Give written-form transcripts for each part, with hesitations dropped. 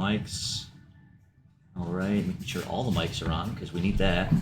mics. All right, making sure all the mics are on because we need that.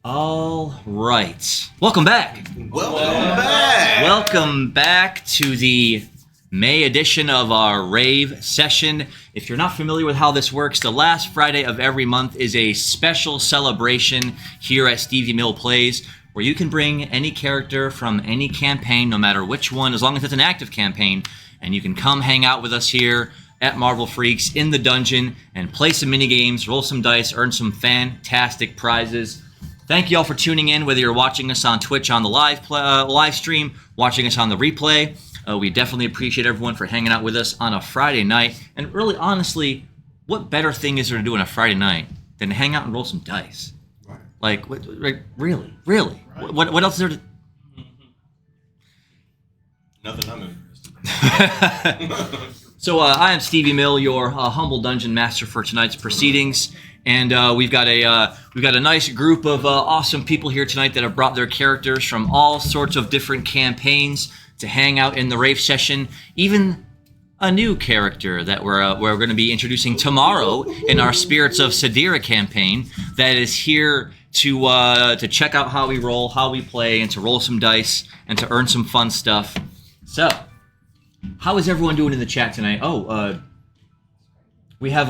All right. Welcome back. Welcome back to the May edition of our Rave session. If you're not familiar with how this works, the last Friday of every month is a special celebration here at StevieMillPlays where you can bring any character from any campaign, no matter which one, as long as it's an active campaign, and you can come hang out with us here at Marvel Freaks in the dungeon and play some mini games, roll some dice, earn some fantastic prizes. Thank you all for tuning in, whether you're watching us on Twitch on the live stream, watching us on the replay. We definitely appreciate everyone for hanging out with us on a Friday night. And really, honestly, what better thing is there to do on a Friday night than to hang out and roll some dice? Right. Like, really? Right. What else is there to... Nothing I'm interested in. So I am Stevie Mill, your humble dungeon master for tonight's proceedings, and we've got a nice group of awesome people here tonight that have brought their characters from all sorts of different campaigns to hang out in the Rave session. Even a new character that we're going to be introducing tomorrow in our Spirits of Sadira campaign that is here to check out how we roll, how we play, and to roll some dice and to earn some fun stuff. So, how is everyone doing in the chat tonight? Oh, we have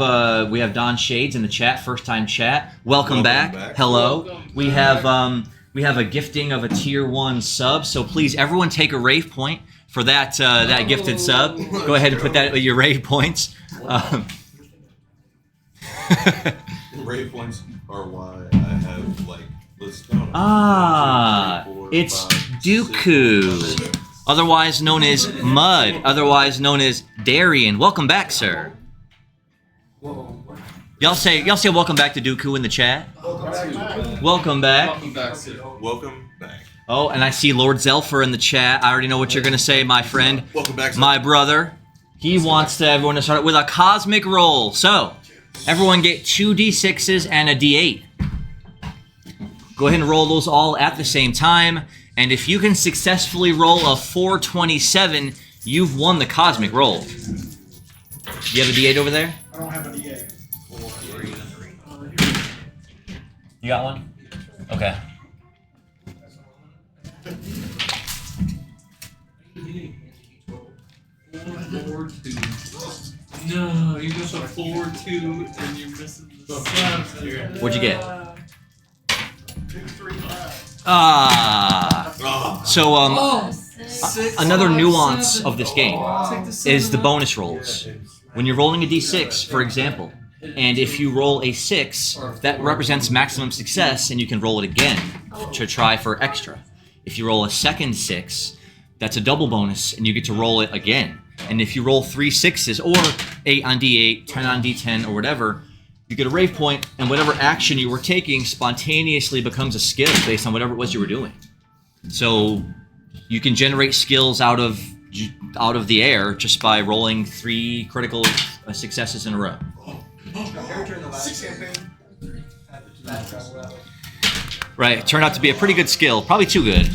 Don Shades in the chat, first time chat. Welcome back. Hello. Welcome. We have a gifting of a tier 1 sub. So please, everyone, take a rave point for that gifted sub. Go ahead and put that with your rave points. Rave points are why I have let's count. It's Dooku. Otherwise known as Mud, otherwise known as Darian. Welcome back, sir. Y'all say welcome back to Dooku in the chat. Welcome back. Welcome back. Oh, and I see Lord Zelfer in the chat. I already know what you're gonna say, my friend. Welcome back, sir. My brother. He wants everyone to start with a cosmic roll. So, everyone get 2 d6s and a d8. Go ahead and roll those all at the same time. And if you can successfully roll a 427, you've won the cosmic roll. Do you have a D8 over there? I don't have a D8. You got one? Okay. No, you got a 4-2 and you're missing the subs. What'd you get? 2, 3, 5. So another nuance of this game is the bonus rolls. When you're rolling a d6, for example, and if you roll a 6, that represents maximum success, and you can roll it again to try for extra. If you roll a second 6, that's a double bonus, and you get to roll it again. And if you roll 3 6s, or 8 on d8, 10 on d10, or whatever, you get a rave point, and whatever action you were taking spontaneously becomes a skill based on whatever it was you were doing. So you can generate skills out of the air just by rolling 3 critical successes in a row. Right, it turned out to be a pretty good skill, probably too good,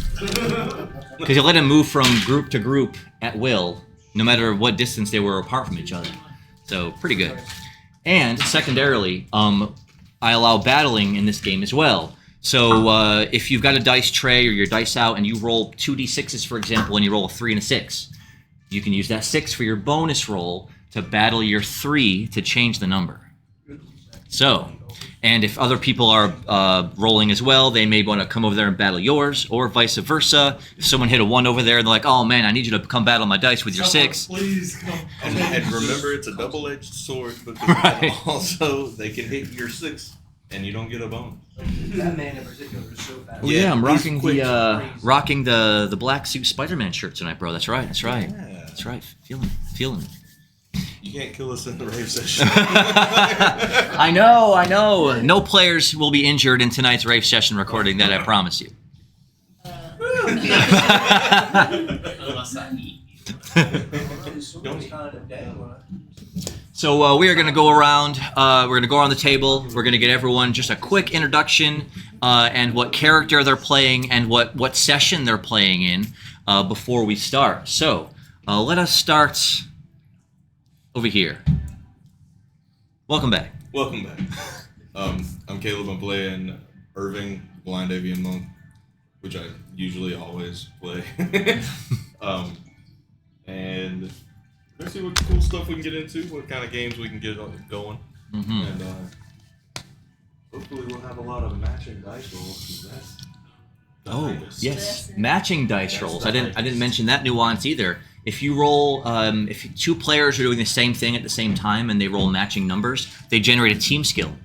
because you let him move from group to group at will, no matter what distance they were apart from each other. So pretty good. And secondarily, I allow battling in this game as well. So if you've got a dice tray or your dice out and you roll 2 d6s, for example, and you roll a 3 and a 6, you can use that 6 for your bonus roll to battle your 3 to change the number. So, and if other people are rolling as well, they may want to come over there and battle yours, or vice versa. If someone hit a 1 over there, they're like, "Oh man, I need you to come battle my dice with your 6." Please come. And remember, it's a double-edged sword, because Right. also they can hit your 6, and you don't get a bonus. That man in particular is so fast. Oh yeah, I'm he's rocking the black suit Spider-Man shirt tonight, bro. That's right. Yeah. That's right. Feeling it. You can't kill us in the rave session. I know. No players will be injured in tonight's rave session recording, that I promise you. So we are going to go around. We're going to go around the table. We're going to get everyone just a quick introduction and what character they're playing and what session they're playing in before we start. So let us start over here. Welcome back. Welcome back. I'm Caleb. I'm playing Raving, Blind Avian Monk, which I usually always play. And let's see what cool stuff we can get into, what kind of games we can get going. Mm-hmm. And hopefully we'll have a lot of matching dice rolls. 'Cause that's the Oh, highest. yes, matching dice rolls. I didn't mention that nuance either. If you roll, if two players are doing the same thing at the same time and they roll matching numbers, they generate a team skill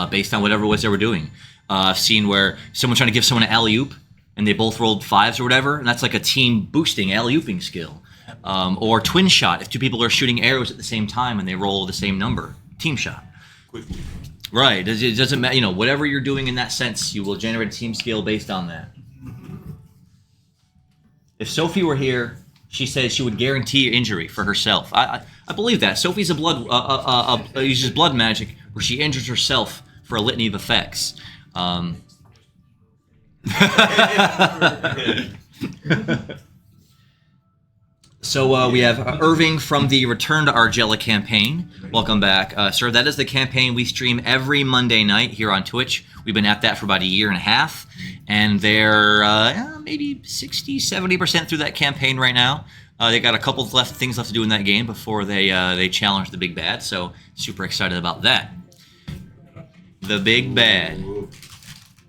based on whatever it was they were doing. I've seen where someone's trying to give someone an alley-oop and they both rolled 5s or whatever, and that's like a team boosting alley-ooping skill. Or twin shot, if two people are shooting arrows at the same time and they roll the same number, team shot. Quickly. Right, it doesn't matter, whatever you're doing in that sense, you will generate a team skill based on that. If Sophie were here, she says she would guarantee injury for herself. I believe that. Sophie's uses blood magic where she injures herself for a litany of effects. So we have Irving from the Return to Argella campaign. Welcome back, sir. That is the campaign we stream every Monday night here on Twitch. We've been at that for about a year and a half, and they're maybe 60, 70% through that campaign right now. They got a couple of things left to do in that game before they challenge the big bad, so super excited about that. The big bad.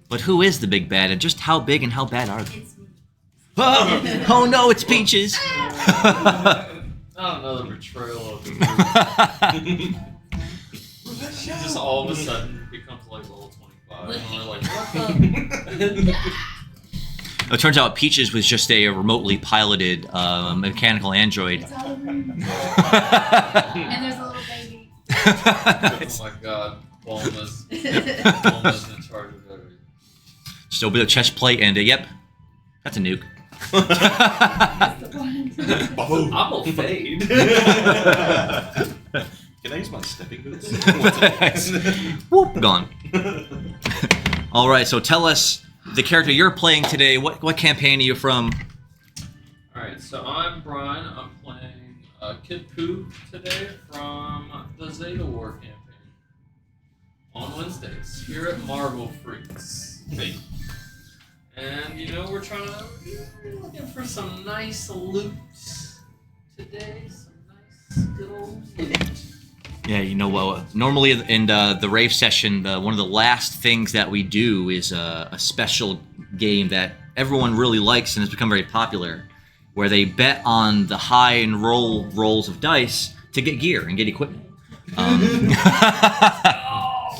But who is the big bad, and just how big and how bad are they? Oh no, it's Peaches! Another betrayal of the group. She just all of a sudden becomes like level 25. And we're like, what the? It turns out Peaches was just a remotely piloted mechanical android. It's all green. And there's a little baby. Oh my god, Bulma's in charge of everything. Just open the chest plate and yep, that's a nuke. That's the one. I'm a fade. Can I use my stepping boots? Whoop, gone. All right, so tell us the character you're playing today. What campaign are you from? Alright, so I'm Brian. I'm playing Kid Pooh today from the Zeta War campaign. On Wednesdays, here at Marvel Freaks. Hey. And we're looking for some nice loot today. Some nice good old loot. Yeah, normally in the Rave session, one of the last things that we do is a special game that everyone really likes and has become very popular, where they bet on the high and rolls of dice to get gear and get equipment.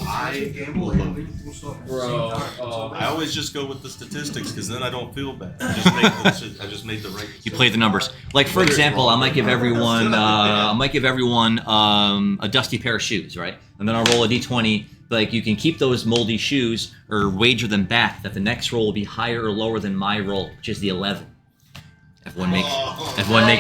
I gamble and we will stop at the Bro, same time. I always just go with the statistics because then I don't feel bad. I just made the right. You play the numbers. Like for example, I might give everyone a dusty pair of shoes, right? And then I'll roll a d20. Like you can keep those moldy shoes or wager them back that the next roll will be higher or lower than my roll, which is the 11. Everyone makes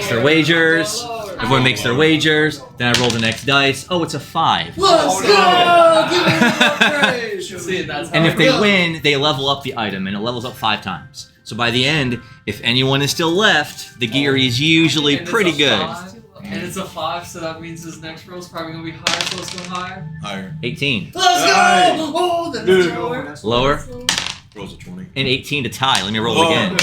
their wagers. Everyone makes their wagers. Then I roll the next dice. Oh, it's a 5. Let's go! Give me more praise! See, that's how And if it they goes. win, they level up the item, and it levels up 5 times. So by the end, if anyone is still left, the gear is usually And it's pretty a good. 5, and it's a 5, so that means his next roll is probably going to be higher, so let's go higher. Higher. 18. Let's Nice. go! Oh, then Dude. it's lower. Lower. Rolls a 20. And 18 to tie. Let me roll Whoa. again.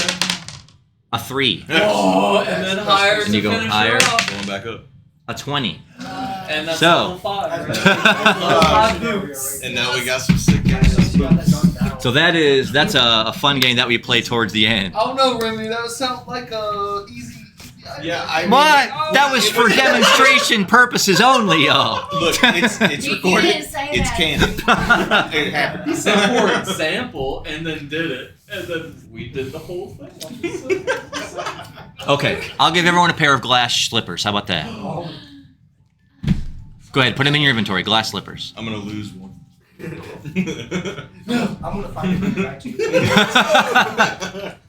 A 3. Oh, and then higher And to you go finish higher. it off. Going back up. A 20. And that's So. level 5, right? Level 5 boots. And now we got some sick guys. So that's a fun game that we play towards the end. Oh no, Remy, that would sound like a easy Yeah, I mean, What? That was for demonstration purposes only, y'all. Look, it's You recorded. didn't say It's that. canon. It happened. He said for example, and then did it, and then we did the whole thing. I'm just saying. Okay, I'll give everyone a pair of glass slippers. How about that? Go ahead, put them in your inventory. Glass slippers. I'm gonna lose one. I'm gonna find it back to you.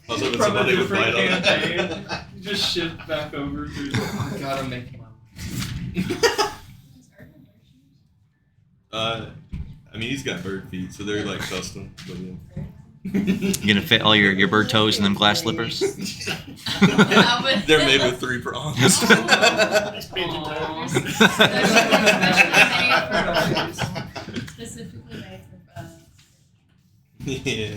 Also, From a somebody would different bite on campaign, it. you just shift back over to. I gotta make my. I mean, he's got bird feet, so they're like custom. But yeah. You gonna fit all your bird toes in them glass slippers? They're made with 3 prongs. Specifically made for Yeah.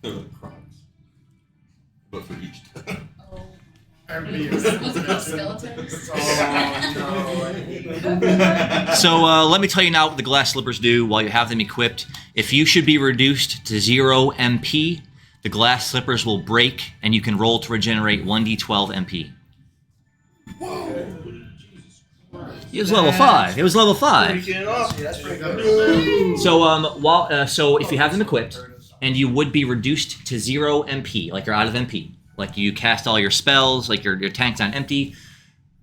They're like Crocs, but for each toe. Was it those skeletons? So let me tell you now what the glass slippers do while you have them equipped. If you should be reduced to 0 MP, the glass slippers will break and you can roll to regenerate 1d12 MP. It was level 5. It was level 5. That's pretty good. So if you have them equipped and you would be reduced to 0 MP, like you're out of MP, like you cast all your spells, like your tank's on empty,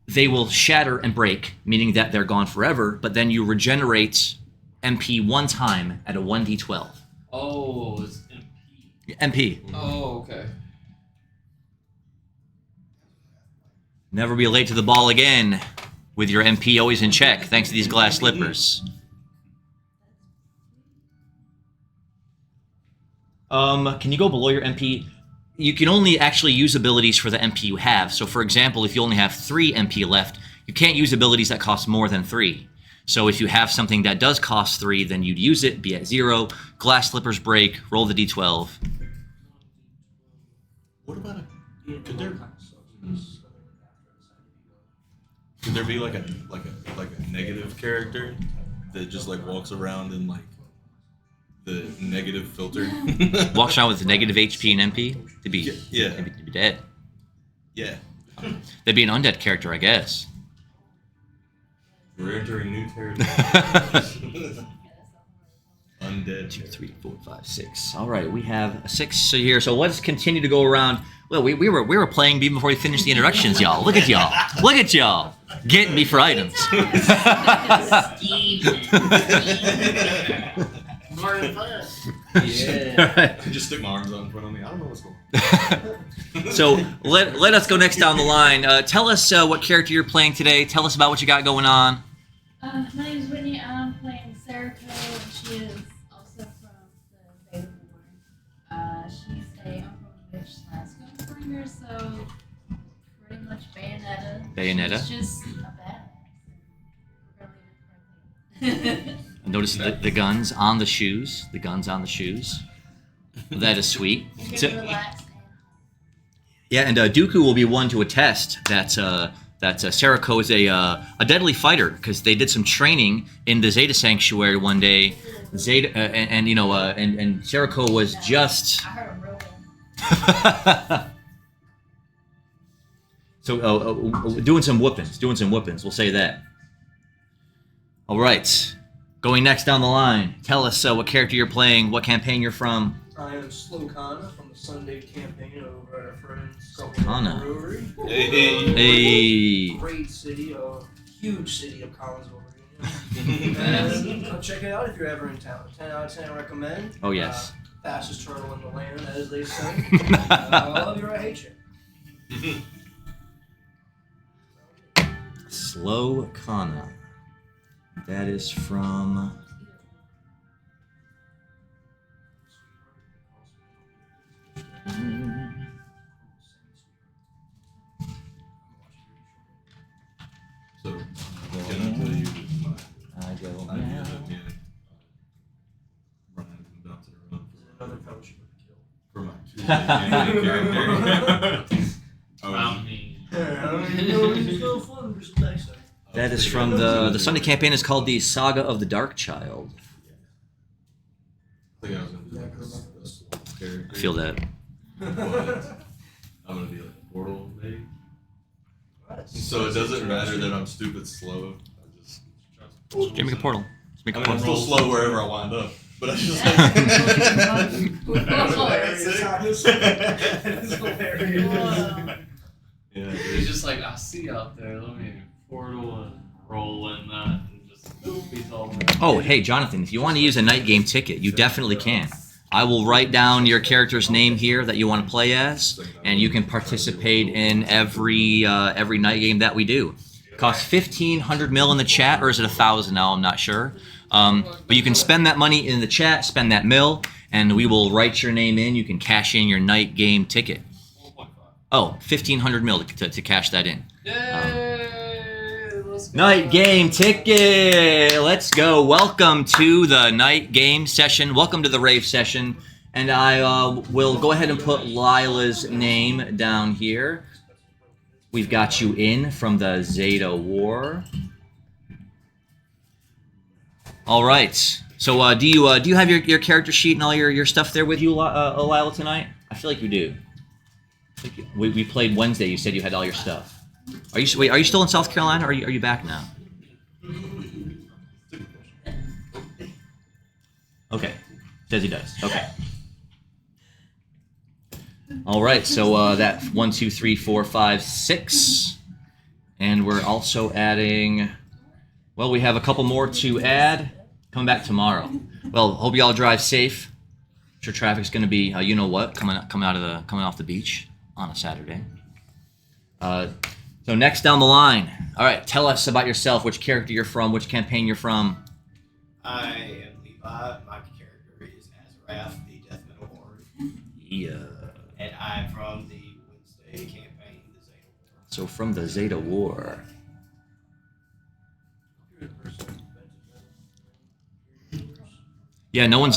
they will shatter and break, meaning that they're gone forever, but then you regenerate MP 1 time at a 1d12. Oh, it's MP. MP. Oh, okay. Never be late to the ball again with your MP always in check, thanks to these glass slippers. Can you go below your MP? You can only actually use abilities for the MP you have. So for example, if you only have 3 MP left, you can't use abilities that cost more than 3. So if you have something that does cost 3, then you'd use it, be at 0. Glass slippers break, roll the d12. What about could there be like a negative character that just like walks around in like the negative filter? Walks around with negative HP and MP? They'd be, Yeah. they'd be dead. Yeah. They'd be an undead character, I guess. We're entering new territory. Undead. 2, 3, 4, 5, 6. All right, we have a 6 here. So let's continue to go around. Well, we were playing even before we finished the introductions, y'all. Look at y'all. Look at y'all. Getting me for items. Yeah. Just stick my arms out in front of me. I don't know what's going on. So let us go next down the line. Tell us what character you're playing today. Tell us about what you got going on. My name's Whitney. I'm playing Sarah Co, and she is also from the Zeta War. She's a Uncle Witch / Gunslinger, so pretty much Bayonetta. Bayonetta. She's just a badass. We're gonna leave it right Notice the guns on the shoes. The guns on the shoes. That is sweet. there. So- You can relax. Yeah, and Dooku will be one to attest that Sarah Co is a deadly fighter because they did some training in the Zeta Sanctuary one day. Zeta and Sarah Co was just I heard a real one. so doing some whoopings. We'll say that. All right, going next down the line. Tell us what character you're playing, what campaign you're from. I am Slowkana from the Sunday campaign over at our friend's Slowkana. Brewery. Hey. Great city, a huge city of Collinsville, Virginia. Go check it out if you're ever in town. 10 out of 10 recommend. Oh yes. Fastest turtle in the land, as they say. I love you or I hate you. Slowkana. That is from. So, can I tell you my I go idea now. of getting Brian from bouncing around Another fellowship of the kill. for my character? I don't even know if it's so fun, just nice. That is from the Sunday campaign is called the Saga of the Dark Child. I think I was gonna do like a sloth character. I feel that. But I'm gonna be like a portal maybe. So it doesn't matter that I'm stupid slow. I just Just make a portal. Just make I a mean, I'm portal. still slow wherever I wind up. But I just It's hilarious. Yeah, He's just like, I see out there. Let me portal and roll in that and just he's all around. Oh, hey, Jonathan, if you want to use a night game ticket, you definitely can. I will write down your character's name here that you want to play as, and you can participate in every night game that we do. Costs 1,500 mil in the chat, or is it 1,000 now? I'm not sure. But you can spend that money in the chat, spend that mil, and we will write your name in. You can cash in your night game ticket. 1.5. Oh, 1,500 mil to cash that in. Yay! Let's go. Night game ticket. Let's go. Welcome to the night game session. Welcome to the rave session. And I will go ahead and put Lila's name down here. We've got you in from the Zeta War. All right. So do you have your character sheet and all your stuff there with you, Lila, tonight? I feel like you do. We played Wednesday. You said you had all your stuff. Are you still in South Carolina, or are you back now? Okay. Says he does. Okay. All right, so that 1, 2, 3, 4, 5, 6, and we're also adding. Well, we have a couple more to add. Coming back tomorrow. Well, hope y'all drive safe. I'm sure traffic's going to be, you know what, coming off the beach on a Saturday. So next down the line. All right, tell us about yourself. Which character you're from? Which campaign you're from? I am Levi. My character is Azrath, the Death Metal Lord. Yeah. And I'm from the Wednesday campaign, the Zeta War. So from the Zeta War. Yeah, no one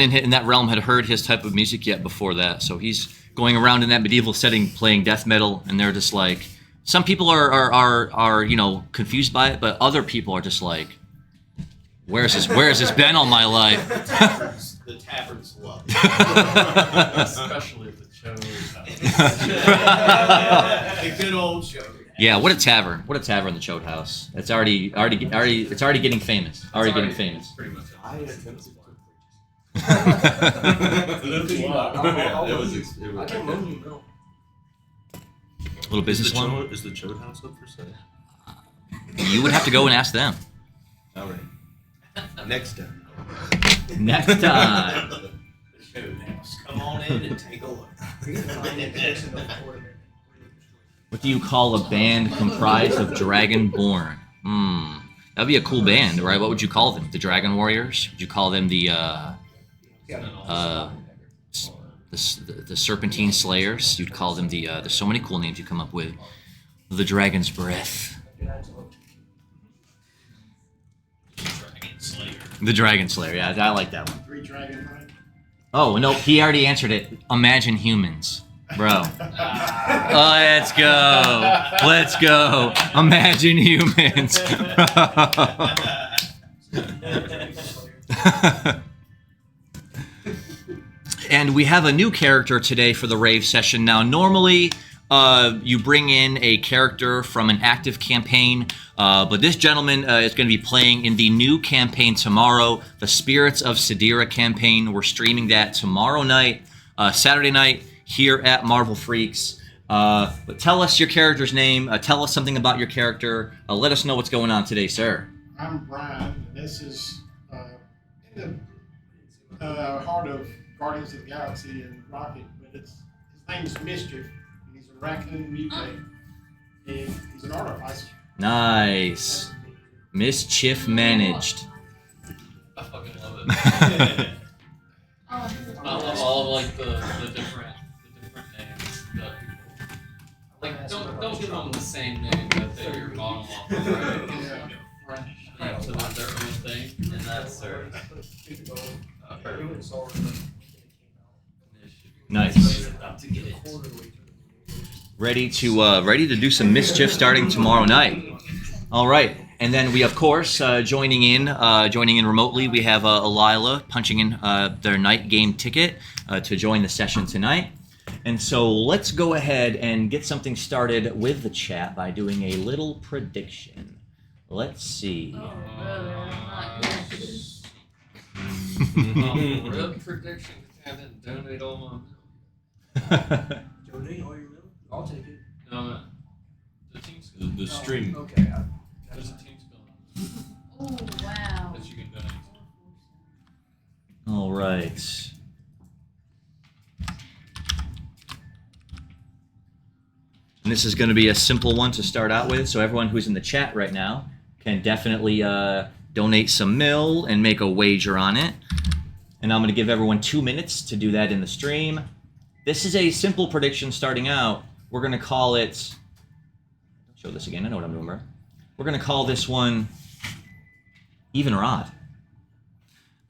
in that realm had heard his type of music yet before that. So he's going around in that medieval setting playing death metal, and they're just like, some people are confused by it, but other people are just like, where has this been all my life? The taverns love it. Especially the chose. The good old show. Yeah, what a tavern! What a tavern, the Chode House. It's already getting famous. Getting famous. Pretty much. I attempted to. I can loan you milk. Little business loan. Is the Chode House up for sale? You would have to go and ask them. All right. Next time. Next time. The show house. Come on in and take a look. What do you call a band comprised of Dragonborn? That'd be a cool band, right? What would you call them? The Dragon Warriors? Would you call them the Serpentine Slayers? You'd call them the. There's so many cool names you come up with. The Dragon's Breath. Dragon Slayer. The Dragon Slayer. Yeah, I like that one. 3 dragon, right? Oh no, he already answered it. Imagine Humans, bro. Let's go. Imagine Humans. And we have a new character today for the Rave session. Now, normally you bring in a character from an active campaign, but this gentleman is going to be playing in the new campaign tomorrow, the Spirits of Sidira campaign. We're streaming that tomorrow night, Saturday night, here at Marvel Freaks. But tell us your character's name. Tell us something about your character. Let us know what's going on today, sir. I'm Brian, and this is in the heart of Guardians of the Galaxy and Rocket, but his name's Mischief, and he's a raccoon mutate, and he's an artificer. Nice. Mischief managed. I fucking love it. I love all of like the different names that people like. Don't give them the same name that they're model off of, right? Give them fresh name so that their own thing, and that's their. Nice. Ready to do some mischief starting tomorrow night. All right, and then we of course joining in remotely. We have Lila punching in their night game ticket to join the session tonight. And so let's go ahead and get something started with the chat by doing a little prediction. Let's see. Oh, brother, I'm not good. Real prediction. I didn't donate all my. Donate all your milk? I'll take it. No, the team's going. The stream. Okay. There's a team's going Oh, wow. that you can donate to. All right. And this is going to be a simple one to start out with, so everyone who's in the chat right now can definitely donate some mill and make a wager on it. And I'm going to give everyone 2 minutes to do that in the stream. This is a simple prediction starting out. We're going to call it... Show this again. I know what I'm doing, bro. We're going to call this one even or odd.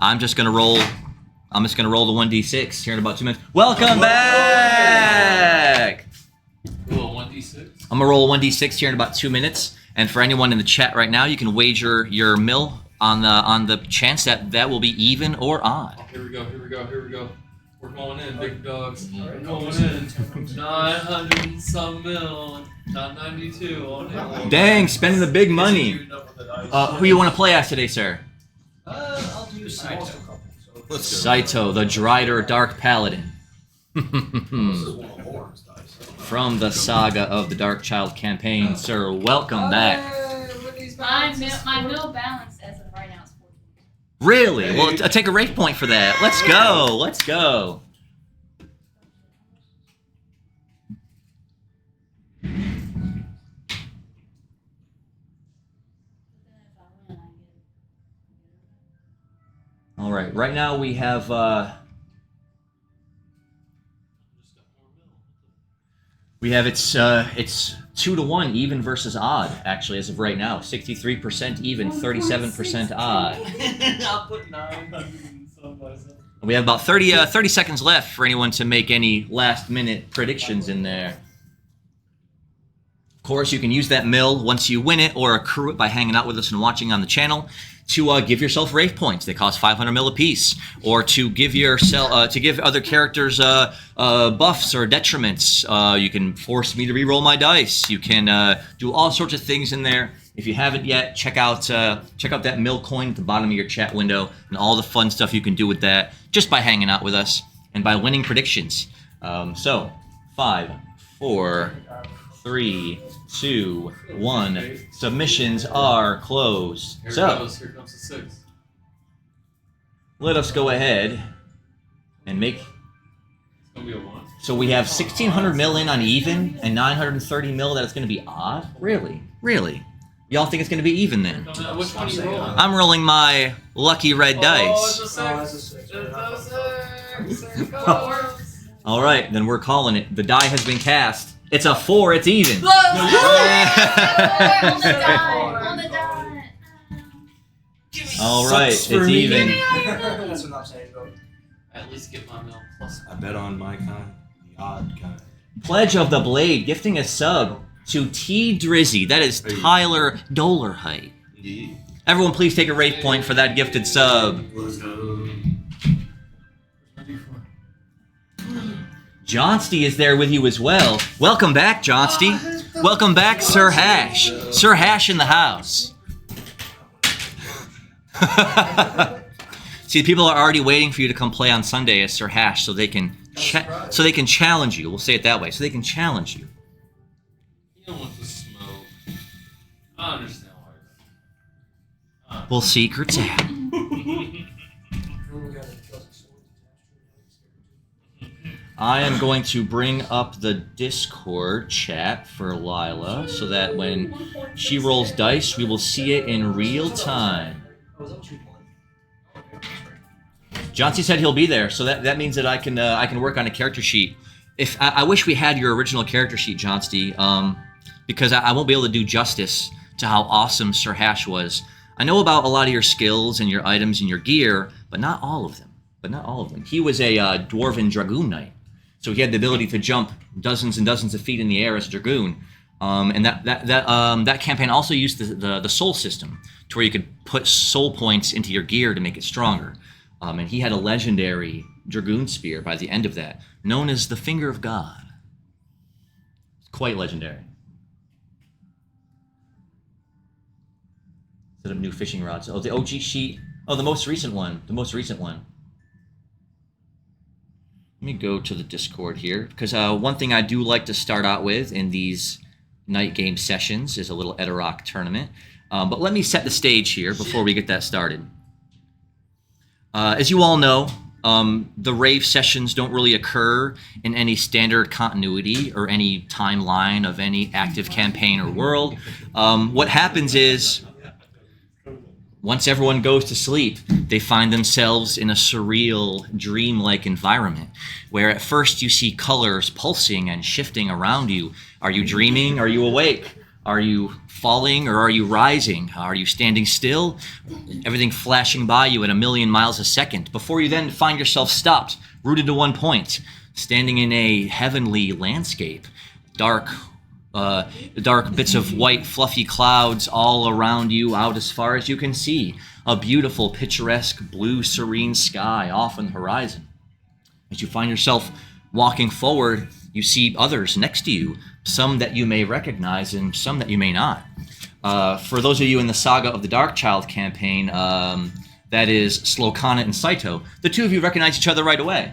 I'm just going to roll the 1d6 here in about 2 minutes. Welcome back! Roll 1d6. I'm going to roll 1d6 here in about 2 minutes. And for anyone in the chat right now, you can wager your mill on the chance that will be even or odd. Here we go. We're going in, big dogs. We're going in. 900 and some mil. Not 92 on it. Dang, spending the big money. Who you want to play as today, sir? I'll do Saito. Let's go. Saito, the Drider Dark Paladin. This is one of Lauren's dice. From the saga of the Dark Child campaign, sir. Welcome back. My mill balance as of right now is 14. Really? Well, take a rate point for that. Let's go. Let's go. All right. Right now we have it's 2-1 even versus odd actually as of right now. 63% even, 37% odd. I'll put 900 and some myself. We have about 30 seconds left for anyone to make any last minute predictions in there. Of course, you can use that mill once you win it or accrue it by hanging out with us and watching on the channel to give yourself Rave points. They cost 500 mil apiece, or to give give other characters buffs or detriments. You can force me to re-roll my dice. You can do all sorts of things in there. If you haven't yet, check out that mill coin at the bottom of your chat window and all the fun stuff you can do with that just by hanging out with us and by winning predictions. So, 5, 4, 3, 2, 1. Submissions are closed. Here comes the 6. Let us go ahead and make... It's going to be a 1. So we have 1,600 mil in on even and 930 mil that it's going to be odd? Really? Really? Y'all think it's going to be even then? Which one are you rolling? I'm rolling my lucky red Oh, dice. it's a 6. Oh, it's a 6. It's a 6. Goes. All right, then we're calling it. The die has been cast. It's a 4. It's even. On the die. All right, it's Sucks for me. even. That's what I'm saying, bro. At least get my mill plus. I bet on my kind, the odd kind. Pledge of the Blade, gifting a sub to T Drizzy. That is Tyler Dolerheight. Yeah. Everyone, please take a rate point for that gifted sub. Let's go. Johnsty is there with you as well. Welcome back, Johnsty. Welcome back, Sir Hash. Sir Hash in the house. See, people are already waiting for you to come play on Sunday as Sir Hash, so they can challenge you. We'll say it that way, so they can challenge you. You don't want to smoke. I understand why. Well, secrets out. I am going to bring up the Discord chat for Lila so that when she rolls dice, we will see it in real time. Johnsy said he'll be there, so that means that I can work on a character sheet. If I wish we had your original character sheet, Johnsty, because I won't be able to do justice to how awesome Sir Hash was. I know about a lot of your skills and your items and your gear, but not all of them. He was a Dwarven Dragoon Knight. So he had the ability to jump dozens and dozens of feet in the air as a Dragoon. And that campaign also used the soul system, to where you could put soul points into your gear to make it stronger. And he had a legendary Dragoon Spear by the end of that, known as the Finger of God. It's quite legendary. Set up new fishing rods. Oh, the OG sheet. Oh, the most recent one. Let me go to the Discord here, because one thing I do like to start out with in these night game sessions is a little Edarock tournament. But let me set the stage here before we get that started. As you all know, The Rave sessions don't really occur in any standard continuity or any timeline of any active campaign or world. What happens is, once everyone goes to sleep, they find themselves in a surreal, dreamlike environment where at first you see colors pulsing and shifting around you. Are you dreaming? Are you awake? Are you falling or are you rising? Are you standing still? Everything flashing by you at 1,000,000 miles a second before you then find yourself stopped, rooted to one point, standing in a heavenly landscape. Dark bits of white fluffy clouds all around you out as far as you can see. A beautiful picturesque blue serene sky off on the horizon. As you find yourself walking forward, you see others next to you, some that you may recognize and some that you may not. For those of you in the Saga of the Darkchild campaign, that is Slokana and Saito, the two of you recognize each other right away.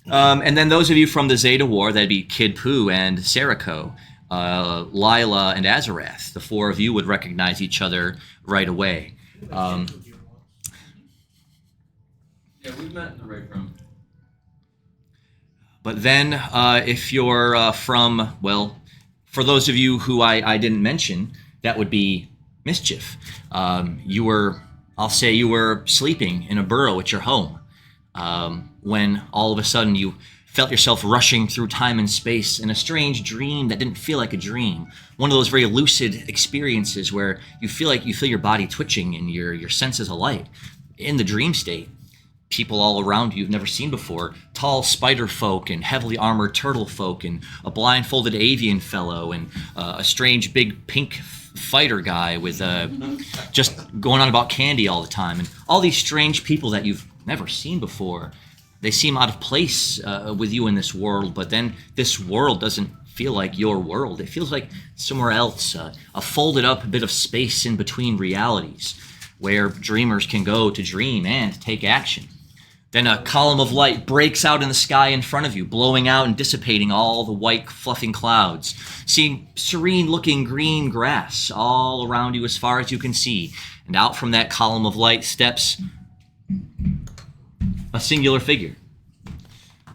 And then those of you from the Zeta War, that'd be Kid Pooh and Sarako, Lila and Azarath. The four of you would recognize each other right away. Yeah, we've met in the Rave room. But then, if you're from, well, for those of you who I didn't mention, that would be Mischief. You were sleeping in a burrow at your home when all of a sudden you felt yourself rushing through time and space in a strange dream that didn't feel like a dream. One of those very lucid experiences where you feel your body twitching and your senses alight. In the dream state, people all around you've never seen before, tall spider folk and heavily armored turtle folk and a blindfolded avian fellow and a strange big pink fighter guy with just going on about candy all the time, and all these strange people that you've never seen before. They seem out of place with you in this world, but then this world doesn't feel like your world. It feels like somewhere else, a folded up bit of space in between realities where dreamers can go to dream and take action. Then a column of light breaks out in the sky in front of you, blowing out and dissipating all the white, fluffing clouds. Seeing serene-looking green grass all around you as far as you can see. And out from that column of light steps a singular figure.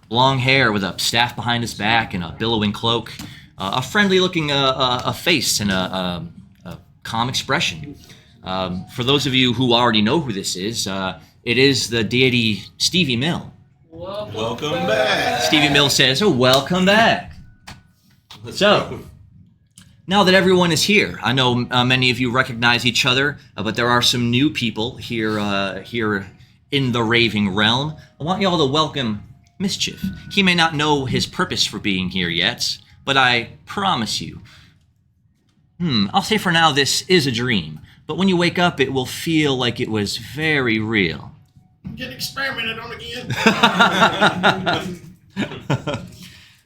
Long hair with a staff behind his back and a billowing cloak. A friendly-looking a face and a calm expression. For those of you who already know who this is, it is the deity StevieMill. Welcome back. StevieMill says, "Oh, welcome back." So, now that everyone is here, I know many of you recognize each other, but there are some new people here in the Raving realm. I want you all to welcome Mischief. He may not know his purpose for being here yet, but I promise you, I'll say for now this is a dream, but when you wake up, it will feel like it was very real. Get experimented on again.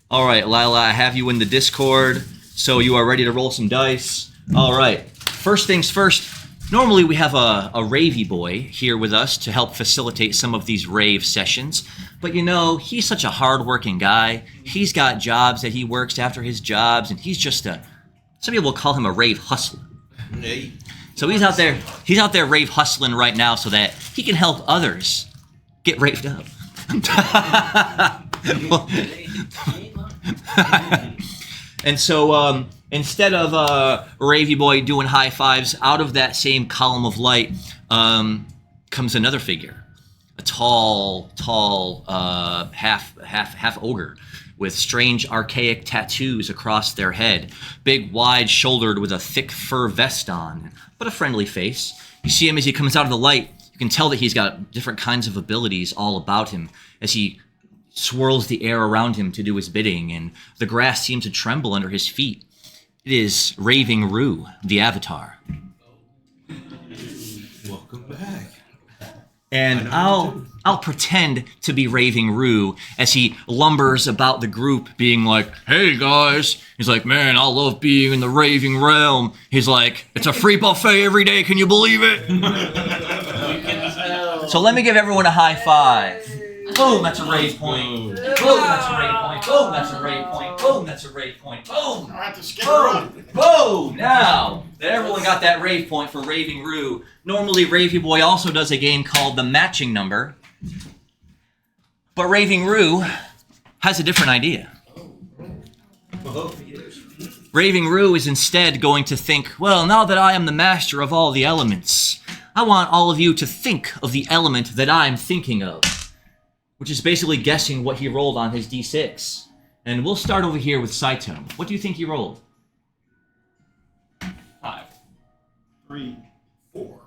All right, Lila, I have you in the Discord, so you are ready to roll some dice. All right, first things first, normally we have a Ravey boy here with us to help facilitate some of these Rave sessions, but you know, he's such a hard-working guy. He's got jobs that he works after his jobs, and he's just some people will call him a Rave hustler. Hey. So he's out there Rave hustling right now so that he can help others get raved up. And so instead of Ravey boy doing high fives, out of that same column of light comes another figure, a tall half ogre with strange archaic tattoos across their head, big wide-shouldered with a thick fur vest on, but a friendly face. You see him as he comes out of the light. You can tell that he's got different kinds of abilities all about him as he swirls the air around him to do his bidding, and the grass seems to tremble under his feet. It is Raving Rue, the Avatar. Welcome back. And I'll pretend to be Raving Rue as he lumbers about the group being like, "Hey guys." He's like, "Man, I love being in the Raving realm." He's like, "It's a free buffet every day, can you believe it?" So let me give everyone a high five. Boom, that's a rave point. Boom, that's a rave point. Boom, that's a rave point. Boom, that's a rave point. Boom. I have to skip around. Boom! Boom! Now that everyone got that rave point for Raving Roo, normally Ravey Boy also does a game called the matching number. But Raving Roo has a different idea. Raving Roo is instead going to think, well, now that I am the master of all the elements, I want all of you to think of the element that I'm thinking of, which is basically guessing what he rolled on his d6. And we'll start over here with Saito. What do you think he rolled? 5. 3. 4.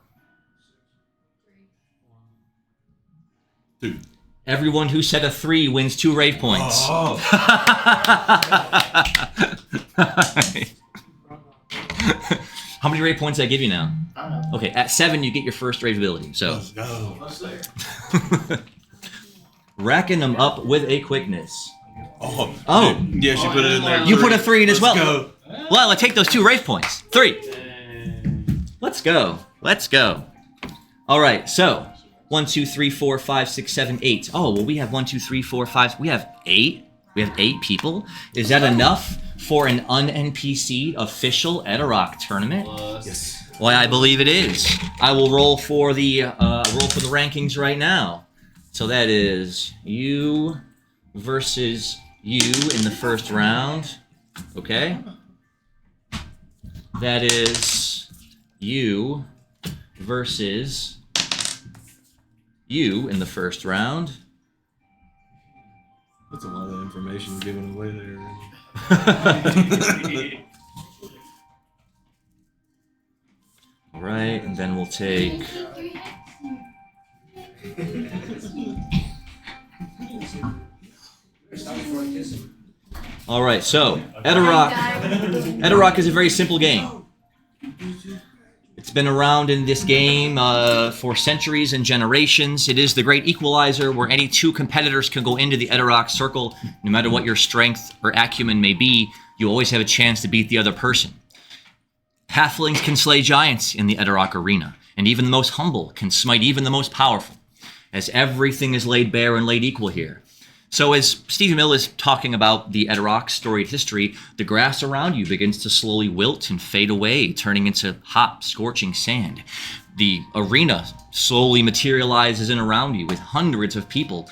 2. Everyone who said a 3 wins 2 rave points. Oh. How many rave points did I give you now? 5. Okay, at 7 you get your first rave ability. So Let's go. Almost there. racking them up with a quickness. Oh. Oh. Dude. Yeah, she put it in there. You put a 3 in as well. Let's go. Well, I take those 2 rave points. 3. Dang. Let's go. Let's go. All right. So 1, 2, 3, 4, 5, 6, 7, 8. Oh well, we have 1, 2, 3, 4, 5. We have 8. We have 8 people. Is that enough for an un-NPC'd official Edarock tournament? Plus. Yes. Why, I believe it is. I will roll for the rankings right now. So that is you versus you in the first round. Okay. That is you versus you in the first round. That's a lot of information given away there. All right, and then we'll take. All right, so Edarock is a very simple game. It's been around in this game for centuries and generations. It is the great equalizer where any 2 competitors can go into the Edarock circle. No matter what your strength or acumen may be, you always have a chance to beat the other person. Halflings can slay giants in the Edarock arena, and even the most humble can smite even the most powerful, as everything is laid bare and laid equal here. So as Stevie Mill is talking about the Edarock storied history, the grass around you begins to slowly wilt and fade away, turning into hot, scorching sand. The arena slowly materializes in around you with hundreds of people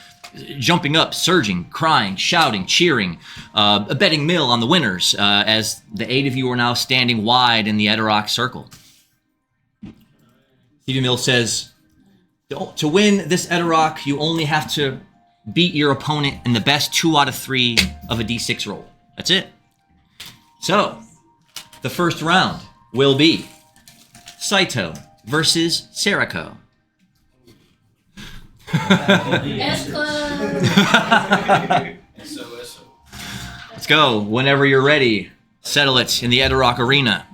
jumping up, surging, crying, shouting, cheering, a betting mill on the winners as the 8 of you are now standing wide in the Edarock circle. Stevie Mill says, to win this Edarock, you only have to beat your opponent in the best 2 out of 3 of a d6 roll. That's it. So, the first round will be Saito versus Seriko. SOS. Let's go. Whenever you're ready, settle it in the Edarock arena.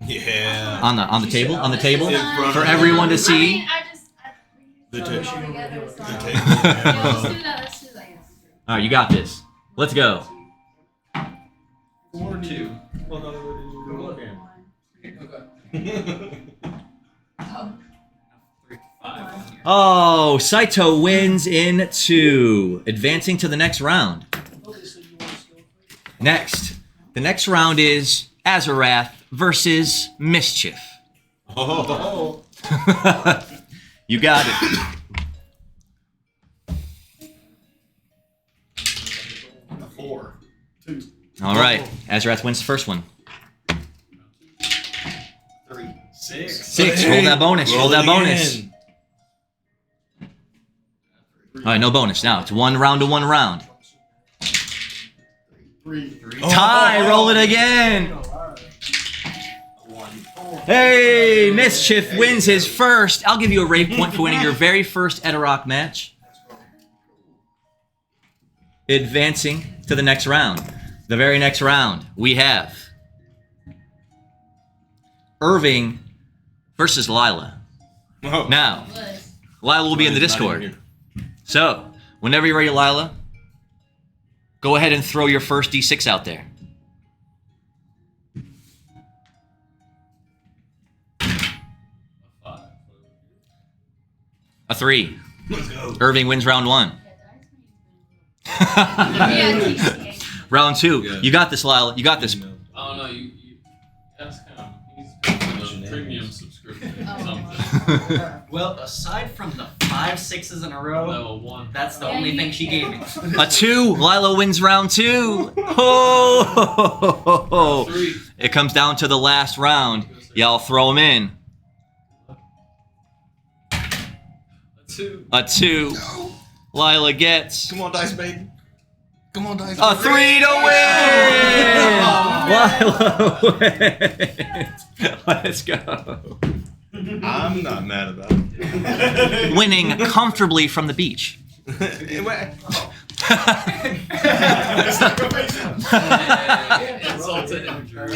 Yeah. On the table? On the table? In front For of everyone to I see? mean, The throw it table. all together, so- The Yeah, table. let's do that. Let's do that. All right, you got this. Let's go. 4, 2. Oh. 3, 5. Oh, Saito wins in 2, advancing to the next round. Next, the next round is Azarath versus Mischief. Oh. You got it. 4. 2. All right, Azarath wins the first one. 3. 6. 6. Roll that bonus. Roll that bonus. All right, no bonus. Now it's 1 round to 1 round. 3. Tie. Roll it again. 1. Hey, Mischief wins his first. I'll give you a rave point for winning your very first Edarock match. Advancing to the next round. The very next round, we have Irving versus Lila. Oh. Now, Lila will be in the Discord. So, whenever you're ready, Lila, go ahead and throw your first D6 out there. A 3. Let's go. Irving wins round 1. Yeah, TCH. Round 2. Yeah. You got this, Lyle. You got this. Oh no, you ask him. He's got a premium subscription or Oh. something. Well, aside from the 5 6s in a row, Level 1. that's the Yeah, only you- thing she gave me. A 2. Lilo wins round 2. Oh, 3. it comes down to the last round. Y'all throw them in. A 2. A 2. Lila gets Come on, Dice Baby. Come on, Dice a 3 to win. Lila wins. Let's go. I'm not mad about it. Winning comfortably from the beach. Insulted imagery.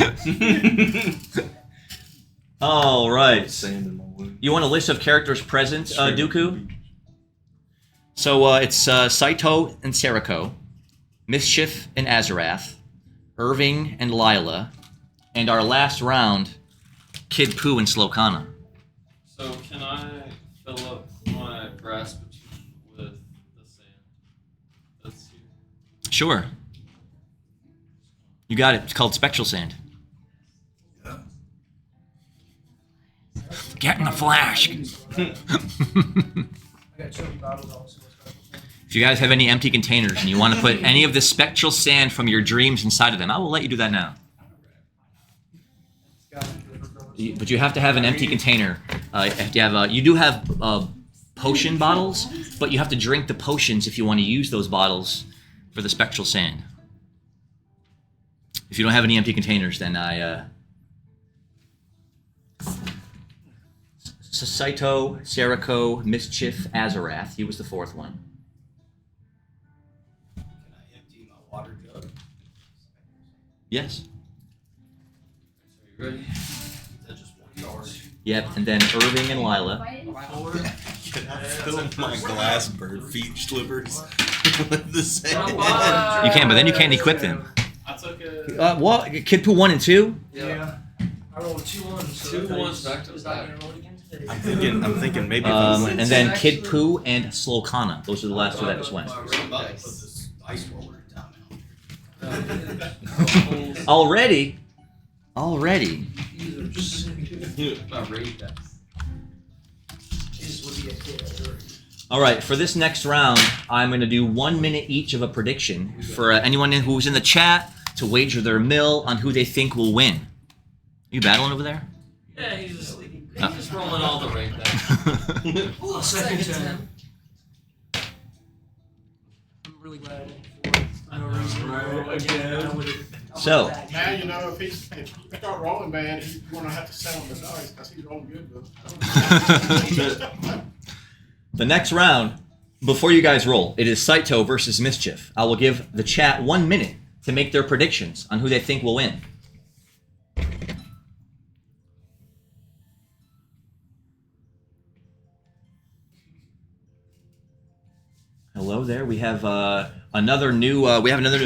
All right. Sand in my wound. You want a list of characters present, Dooku? So it's Saito and Seriko, Mischief and Azarath, Irving and Lila, and our last round, Kid Pooh and Slokana. So can I fill up my grass with the sand? That's here. Sure. You got it. It's called Spectral Sand. Get in the flash. I got 2 bottles also. If you guys have any empty containers and you want to put any of the spectral sand from your dreams inside of them, I will let you do that now. But you have to have an empty container. You do have potion bottles, but you have to drink the potions if you want to use those bottles for the spectral sand. If you don't have any empty containers, then Saito, Seriko, Mischief, Azarath. He was the 4th one. Can I empty my water jug? Yes. Are you ready? Is that just 1 yard? Yep, and then Irving and Lila. Can I fill my glass bird feet slippers with the sand? You can, but then you can't equip them. I took a What? Kid Pooh 1 and 2? Yeah. I rolled 2 1s. So 2 1s back to Is that back. gonna roll again today? I'm thinking maybe if I win. And then Kid Pooh and Slokana. Those are the last 2 that just went. I'm about to put this ice roller in town. Already? These are just My Rave decks. Jesus would be a kid. All right, for this next round, I'm going to do 1 minute each of a prediction for anyone who's in the chat to wager their mill on who they think will win. You battling over there? Yeah, he's just rolling all the Rave decks. Oh, second time. I'm really glad I didn't for no reason. Again. I would've- So, Now you know if you start rolling bad, you're gonna have to sell him the dice because he's rolling good. But the next round, before you guys roll, it is Saito versus Mischief. I will give the chat 1 minute to make their predictions on who they think will win. Hello there. We have another new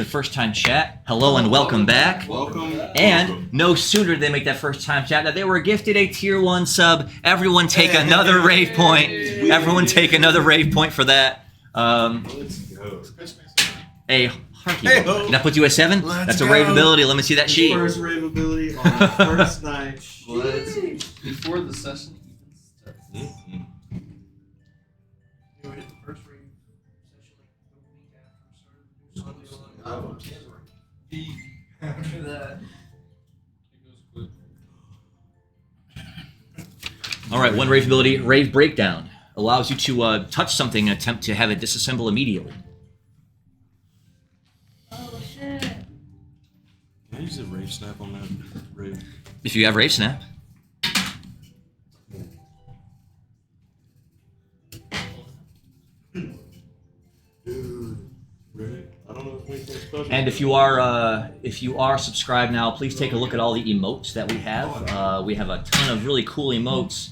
first-time chat. Hello and welcome back. Welcome. And no sooner did they make that first-time chat that they were gifted a tier 1 sub. Everyone take another rave point. Everyone take another rave point for that. Let's go. A hearty. Hey-ho. Did I put you at 7? Let's That's a go. rave ability. Let me see that sheet. First rave ability on the first night. Let's. Before the session even starts. Mm-hmm. You hit the first read session like the week after we started. After that. It goes quick. All right, 1 rave ability. Rave Breakdown. Allows you to touch something and attempt to have it disassemble immediately. Oh shit. Can I use a rave snap on that rave? If you have Rave Snap. Dude, right? I don't know if anything special. And if you are subscribed now, please take a look at all the emotes that we have. We have a ton of really cool emotes,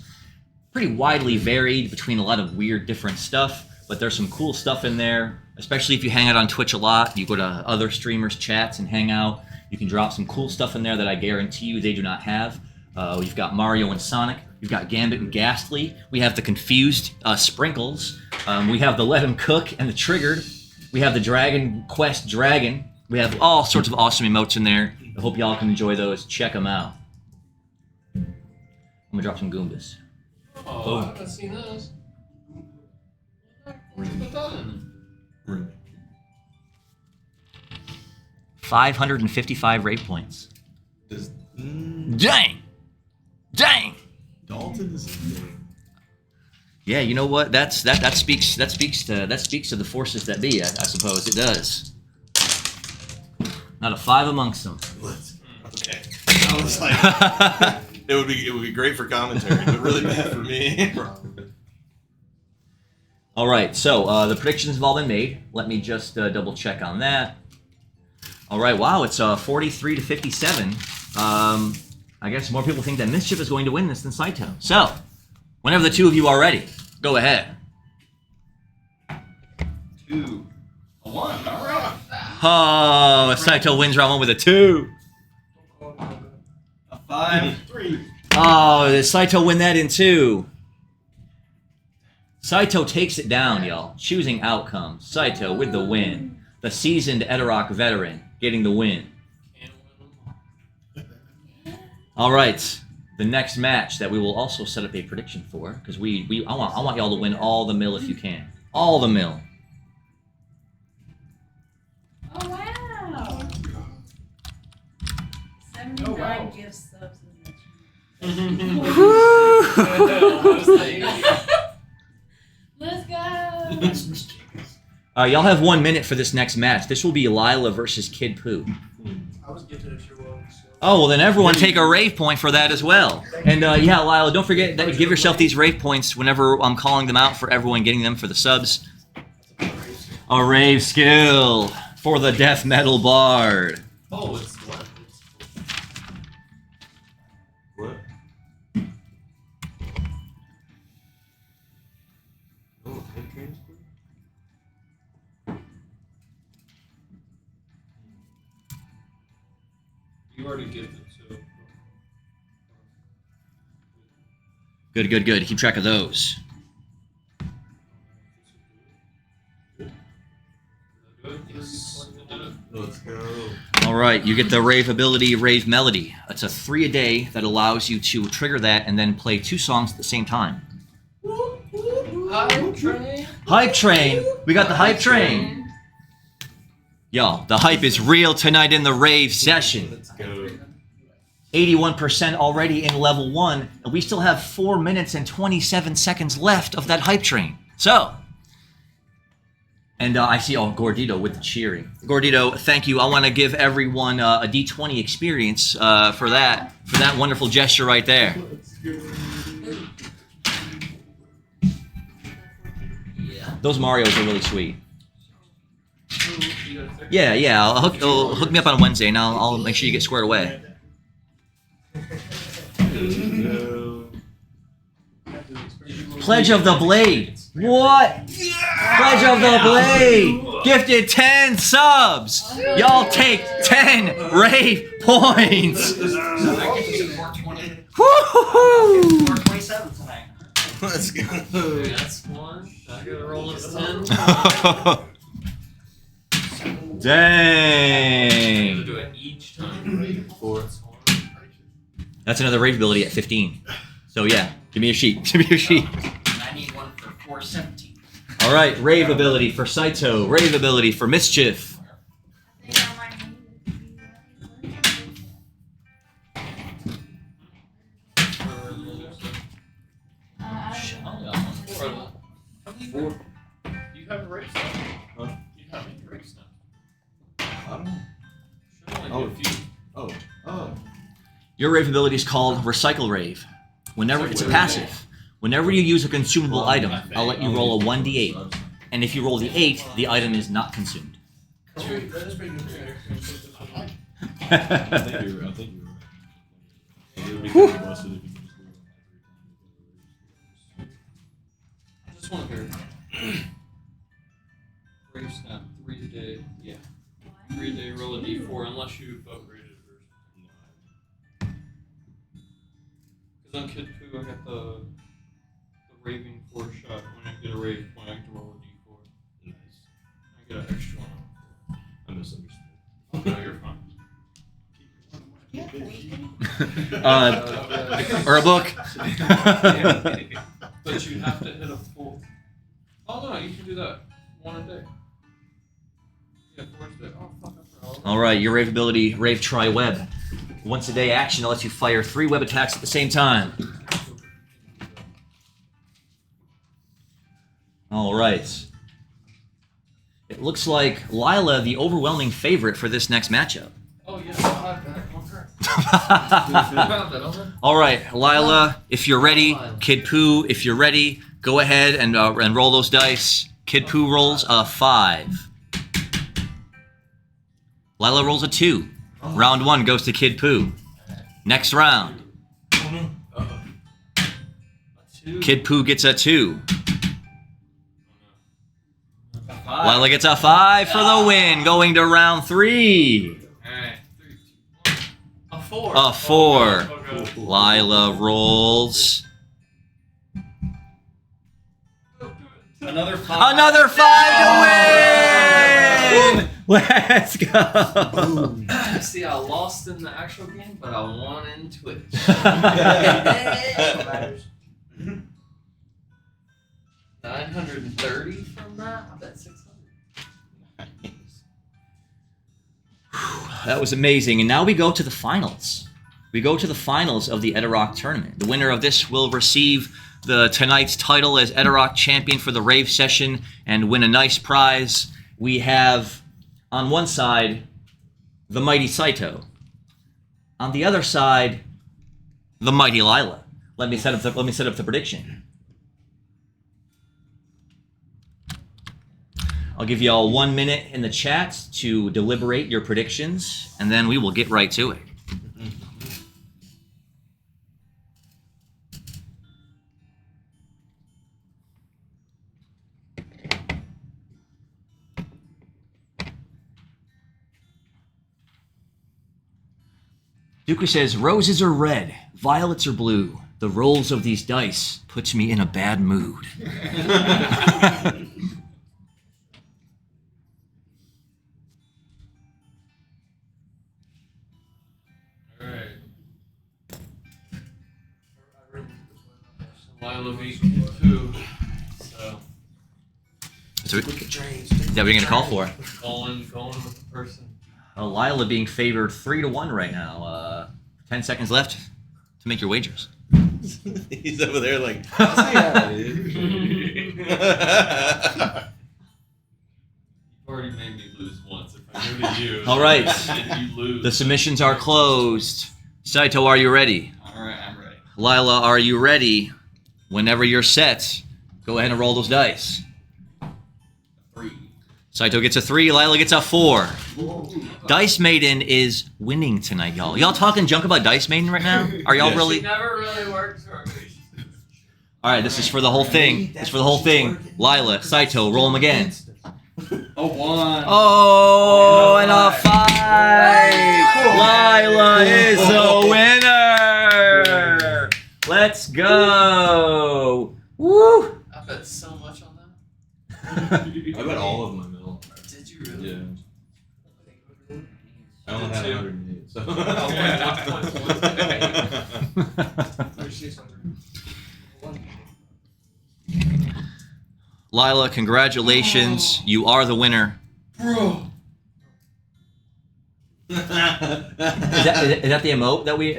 pretty widely varied between a lot of weird different stuff, but there's some cool stuff in there, especially if you hang out on Twitch a lot. You go to other streamers' chats and hang out. You can drop some cool stuff in there that I guarantee you they do not have. We've got Mario and Sonic. We've got Gambit and Ghastly. We have the Confused Sprinkles. We have the Let 'Em Cook and the Triggered. We have the Dragon Quest Dragon. We have all sorts of awesome emotes in there. I hope y'all can enjoy those. Check them out. I'm gonna drop some Goombas. Oh, I haven't seen those. Where'd you put that in? 555 rate points. Does, Dang! Dang! Dalton is insane. Yeah, you know what? That speaks to the forces that be. I suppose it does. Not a 5 amongst them. Okay. I was like, it would be great for commentary, but really bad for me. All right, so the predictions have all been made. Let me just double check on that. All right, wow, it's 43 to 57. I guess more people think that Mischief is going to win this than Saito. So, whenever the two of you are ready, go ahead. 2. A 1. All right. Oh, Saito wins round 1 with a 2. A 5. 3. Oh, did Saito win that in 2? Saito takes it down, y'all. Choosing outcome. Saito with the win. The seasoned Eterok veteran getting the win. Can't win them All right, the next match that we will also set up a prediction for, because I want y'all to win all the mill if you can. All the mill. Oh wow! 79 gift subs in the Let's go! That's mischievous. Y'all have 1 minute for this next match. This will be Lila versus Kid Pooh. I was getting to the show. Oh, well then everyone take a rave point for that as well. And yeah, Lila, don't forget that give yourself these rave points whenever I'm calling them out for everyone getting them for the subs. A rave skill for the death metal bard. Oh, it's what? What? Oh, head transfer? You already gave them, so. Good, good, good. Keep track of those. Yes, I did it. Let's go. All right, you get the Rave ability, Rave Melody. It's a 3 a day that allows you to trigger that and then play 2 songs at the same time. Hype train. Hype Train! We got the Hype Train! Y'all, the hype is real tonight in the Rave session. Let's go. 81% already in level 1, and we still have 4 minutes and 27 seconds left of that Hype Train. So, and I see, Gordito with the cheering. Gordito, thank you. I want to give everyone a D20 experience for that wonderful gesture right there. Yeah. Those Marios are really sweet. You got a third? Yeah, I'll hook me up on Wednesday, and I'll make sure you get squared away. No. Pledge of the Blade. What? Pledge of the Blade. Gifted 10 subs. Y'all take 10 rave points. I get you 420. Woo-hoo-hoo. 427 tonight. Let's go. Okay, that's 1. I gotta roll this 10. Dang. Do it each time. 4. That's another rave ability at 15. So yeah, give me your sheet. Give me your sheet. And I need one for 417. All right, rave ability for Saito. Rave ability for Mischief. Four. You have a race now. Huh? You have a race now. I don't know. Should only be a few. Oh. Your rave ability is called Recycle Rave. Whenever it's a passive. Whenever you use a consumable item, I'll let you roll a 1d8. And if you roll the 8, the item is not consumed. That's pretty good. I think you're right. It would be kind of busted if you could just do it I just want to verify. Brave snap 3 a day. Yeah. 3 a day. Roll a d4 unless you upgraded it first. rave point. I can roll a d4. Nice. I get an extra one. I misunderstood. Oh, no, you're fine. Or a book. But you have to hit a full. Oh no, you can do that one a day. Yeah, 4 a day. Oh fuck, I forgot. All right, your rave ability, Rave Try Web. Once a day action that lets you fire 3 web attacks at the same time. All right. It looks like Lila, the overwhelming favorite for this next matchup. Oh yeah, I'll have that one correct. All right, Lila, if you're ready. Kid Pooh, if you're ready, go ahead and roll those dice. Kid Pooh rolls a 5. Lila rolls a 2. Round 1 goes to Kid Pooh. Next round. Kid Pooh gets a 2. Lila gets a 5 for the win. Going to round 3. Alright, 3, 2, 1. A 4. A 4. Okay. Lila rolls Another 5. another 5 to win. Let's go. See, I lost in the actual game, but I won in Twitch. Matters. 930 from that? I bet 600. That was amazing. And now we go to the finals. We go to the finals of the Edarock tournament. The winner of this will receive tonight's title as Edarock champion for the Rave session and win a nice prize. We have on one side the mighty Saito. On the other side, the mighty Lila. Let me set up the prediction. I'll give you all 1 minute in the chat to deliberate your predictions, and then we will get right to it. Duka says, roses are red, violets are blue. The rolls of these dice puts me in a bad mood. Alright. Lila beat Kid Pooh. So, So, is that what you're going to call for? going with the person. Lila being favored 3-1 right now. 10 seconds left to make your wagers. He's over there like, yeah, dude. You've already made me lose once. If I go to you, All right. and you lose. The submissions are closed. Saito, are you ready? Alright, I'm ready. Lila, are you ready? Whenever you're set, go ahead and roll those dice. 3. Saito gets a 3, Lila gets a 4. Dice Maiden is winning tonight, y'all. Y'all talking junk about Dice Maiden right now? Are y'all Yes. really? She never really worked for me. All right, this is for the whole thing. This is for the whole thing. Lila, Saito, roll them again. A 1. Oh, and a 5. Lila is the winner. Let's go. Woo. I bet so much on that. I bet all of my mill. Did you really? Yeah. I only had 108, so. Lila, congratulations. You are the winner. Bro. Is that the emote that we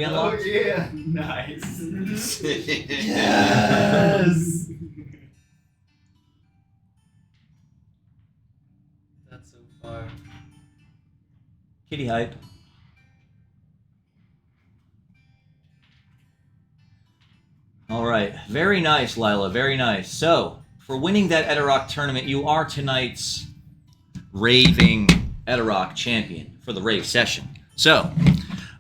unlocked? yeah. Nice. Yes. That's so fire. Kitty hype. All right. Very nice, Lila. Very nice. So, for winning that Edarock tournament, you are tonight's Raving Edarock champion for the Rave session. So,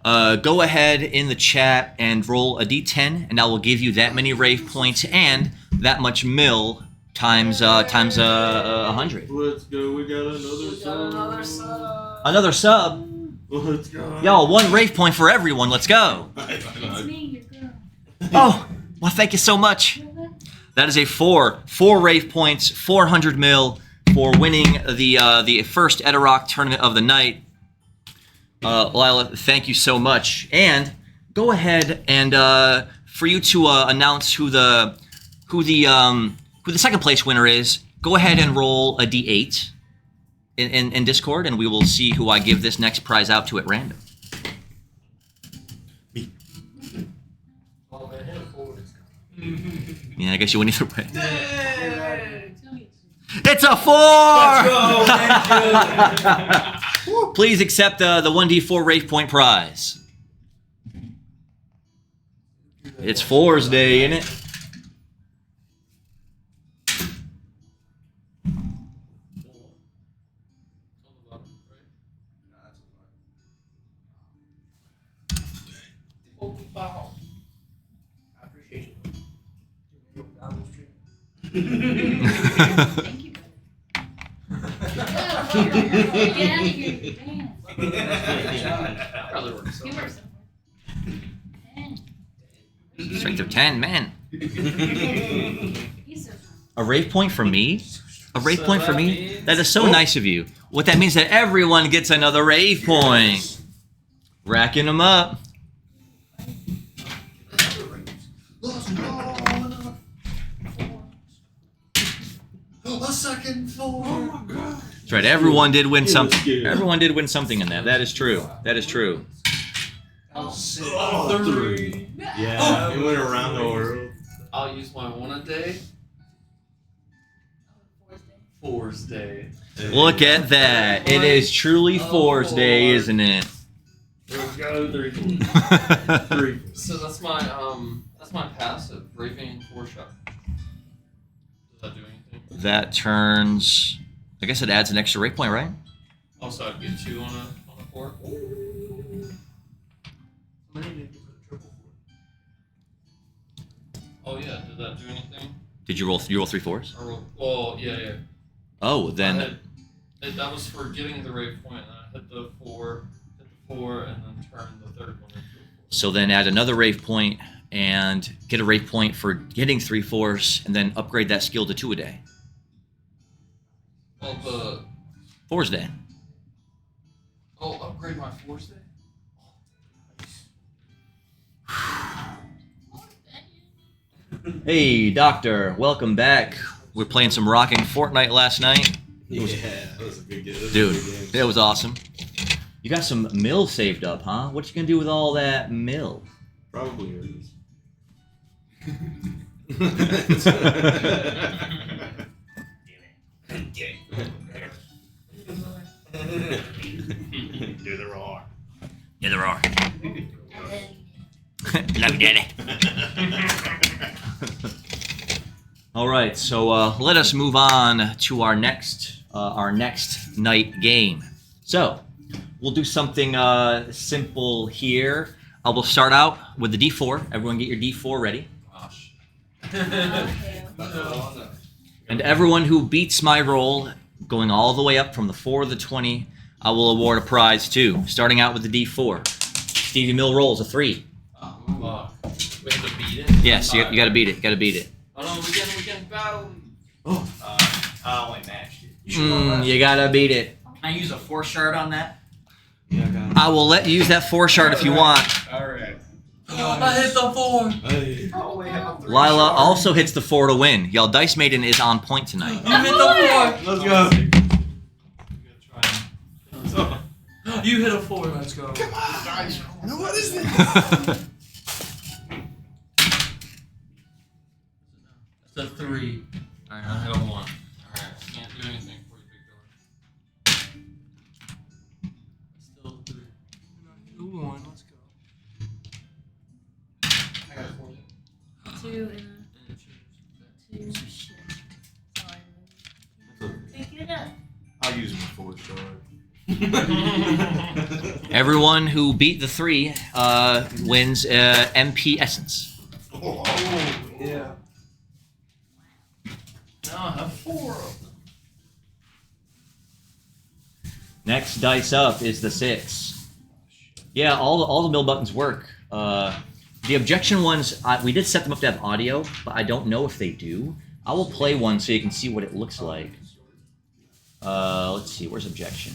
go ahead in the chat and roll a d10, and I will give you that many Rave points and that much mil times 100. Let's go. We got another sub. Another sub. Let's go. Y'all, 1 Rave point for everyone. Let's go. It's me, your girl. Oh, well, thank you so much. That is a 4. 4 Rave points, 400 mil for winning the first Edarock tournament of the night. Lila, thank you so much. And go ahead and for you to announce who the second place winner is, go ahead and roll a d8 in Discord, and we will see who I give this next prize out to at random. Yeah, I guess you win either way. It's a 4! Please accept the 1d4 Rave Point prize. It's 4's day, isn't it? I appreciate you. Thank you. Get out of here, man. Probably works. You work somewhere. 10. Strength of 10, man. He's so strong. A Rave Point for me? A Rave So Point for that me? means- That is so nice of you. What that means is that everyone gets another Rave Point. Racking them up. A second 4. Oh my god. That's right. Everyone did win something. Everyone did win something in that. That is true. That is true. Oh, 3. Yeah, it went around the world. I'll use my 1 a day. Four's day. Look at that. It is truly 4's day, isn't it? Let's go 3. 3. So that's my passive, Raving and 4 shot. Does that do anything? That turns. I guess it adds an extra Rave Point, right? Also, I'd get 2 on a 4. Oh yeah, did that do anything? Did you roll 3 4s? Well, yeah. Oh, then. That was for getting the Rave point, and I hit the 4, and then turned the third one into a 4. So then add another Rave Point and get a Rave Point for getting 3 4s, and then upgrade that skill to 2 a day. Well, the 4's day. upgrade my 4's day. Hey, Doctor, welcome back. We're playing some rocking Fortnite last night. Yeah, that was a good game. Dude, that was awesome. You got some mill saved up, huh? What you gonna do with all that mill? Probably yours. Do the roar. Yeah, there are. Love you, Daddy. All right, so let us move on to our next night game. So we'll do something simple here. I will start out with the D4. Everyone, get your D4 ready. Gosh. Okay. And everyone who beats my roll, going all the way up from the 4 to the 20, I will award a prize to. Starting out with the D4. Stevie Mill rolls a 3. Fuck. We have to beat it? Yes, you got to beat it. You got to beat it. Oh no, we can battle. I only matched it. You got to beat it. Can I use a 4 shard on that? Yeah, I got it. I will let you use that 4 shard if you want. Alright. I hit the 4. Hey. I only have a 3 Lila shard. also hits the 4 to win. Y'all, Dice Maiden is on point tonight. You hit the 4. Let's go. You hit a 4, let's go. What is this? It's a 3. Alright, I hit a 1. Alright, can't do anything for you, big dog. Still a 3. 1, let's go. I got a 4. 2 and a 2. Shit. Sorry. Pick it up. I'll use my 4 shard. Everyone who beat the 3 wins MP Essence. Oh, Yeah. Now I have 4 of them. Next dice up is the 6. Yeah, all the mill buttons work. The objection ones, we did set them up to have audio, but I don't know if they do. I will play one so you can see what it looks like. Let's see, where's objection?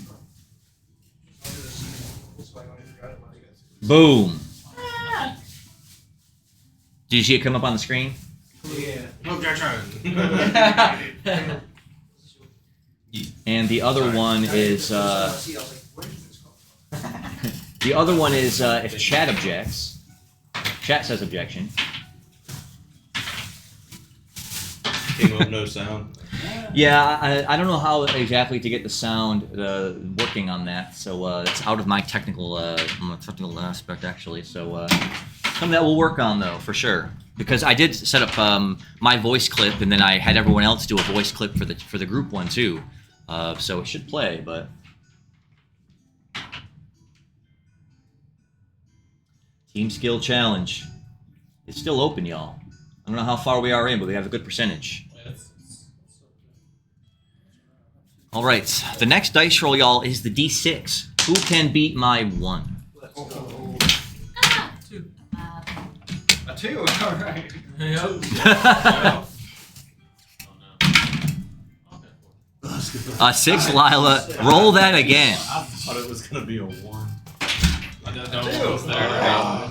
Boom. Did you see it come up on the screen? Yeah. And the other one is the other one is if chat objects. Chat says objection. Came up no sound. Yeah, I don't know how exactly to get the sound working on that, so it's out of my technical aspect actually. So something that we'll work on though for sure, because I did set up my voice clip, and then I had everyone else do a voice clip for the group one too, so it should play. But team skill challenge, it's still open, y'all. I don't know how far we are in, but we have a good percentage. All right, the next dice roll, y'all, is the D6. Who can beat my 1? A 2. All right. Yep. A 6, Lila. Roll that again. I thought it was gonna be a 1. I don't know what was there.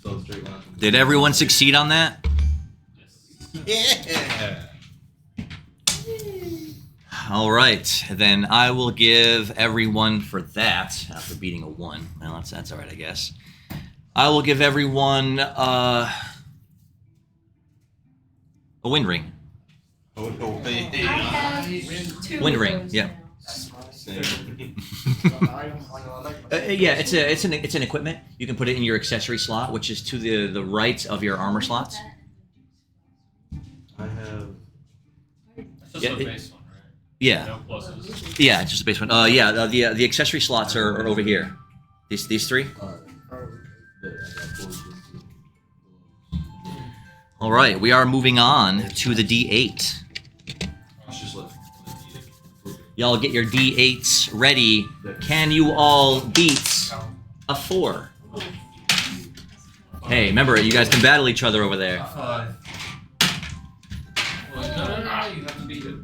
So straight line. Did everyone succeed on that? Yeah. All right, then I will give everyone for that after beating a 1. Well, that's all right, I guess. I will give everyone a wind ring. Oh, I have 2 Wind of ring, those yeah. now. Yeah, it's an equipment. You can put it in your accessory slot, which is to the right of your armor slots. I have. It's just Yeah, a it- base one, right? Yeah, No pluses. yeah, it's just a base one. Yeah, the accessory slots are over here. These 3. All right, we are moving on to the D8. Y'all get your D8s ready. Can you all beat a 4? Hey, remember, you guys can battle each other over there. Well, no, you have to beat it.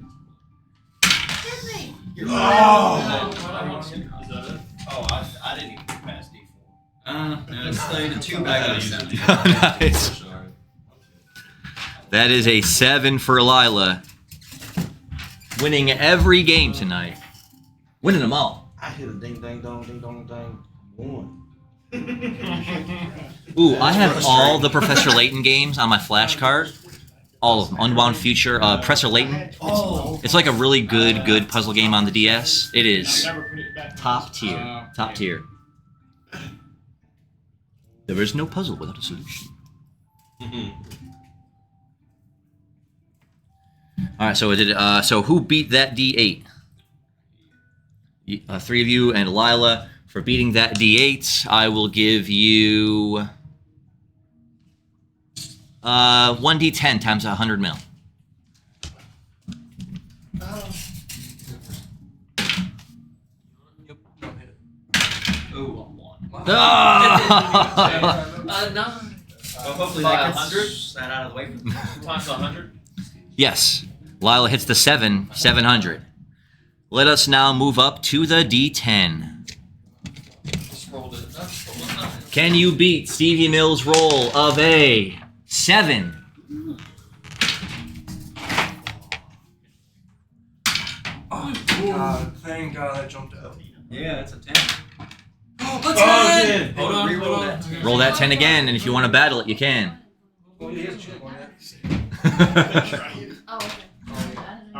You're Oh! Is that it? Oh, I didn't even get past D4. No, it's the 2 back on 70. Nice. That is a 7 for Lila. Winning every game tonight. Winning them all. I hit a ding dang dong 1. Ooh, I have all the Professor Layton games on my flashcard. All of them. Unbound Future, Professor Layton. It's like a really good puzzle game on the DS. It is top tier. Top tier. There is no puzzle without a solution. All right, so so who beat that D8? 3 of you and Lila. For beating that D8, I will give you 1d10 times 100 mil. Ooh, a 1. Ah! 9. Well, hopefully By that 100? gets that out of the way. Times 100? Yes, Lila hits the 700. Let us now move up to the D10. Just rolled it. That's rolled a 9. Can you beat Stevie Mills' roll of a 7? Oh, God. Thank God I jumped out. Yeah, it's a 10. Oh, Hold on, Reroll hold on. that. Roll that 10 again, and if you want to battle it, you can. Oh, okay.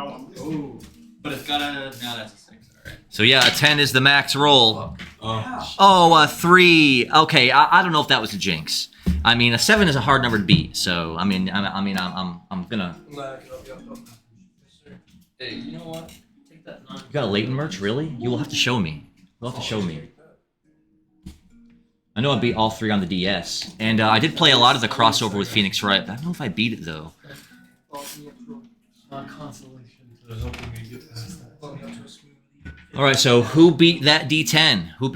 Oh, But it's got a. No, that's a 6. Alright. So yeah, a 10 is the max roll. Oh. Oh, a 3. Okay, I don't know if that was a jinx. I mean, a 7 is a hard number to beat. So I'm gonna. Hey, you know what? Take that 9. You got a Leighton merch, really? You will have to show me. You'll have to show me. I know I beat all 3 on the DS, and I did play a lot of the crossover with Phoenix Wright. I don't know if I beat it though. Not consolation to helping me get past that. All right, so who beat that D10? Who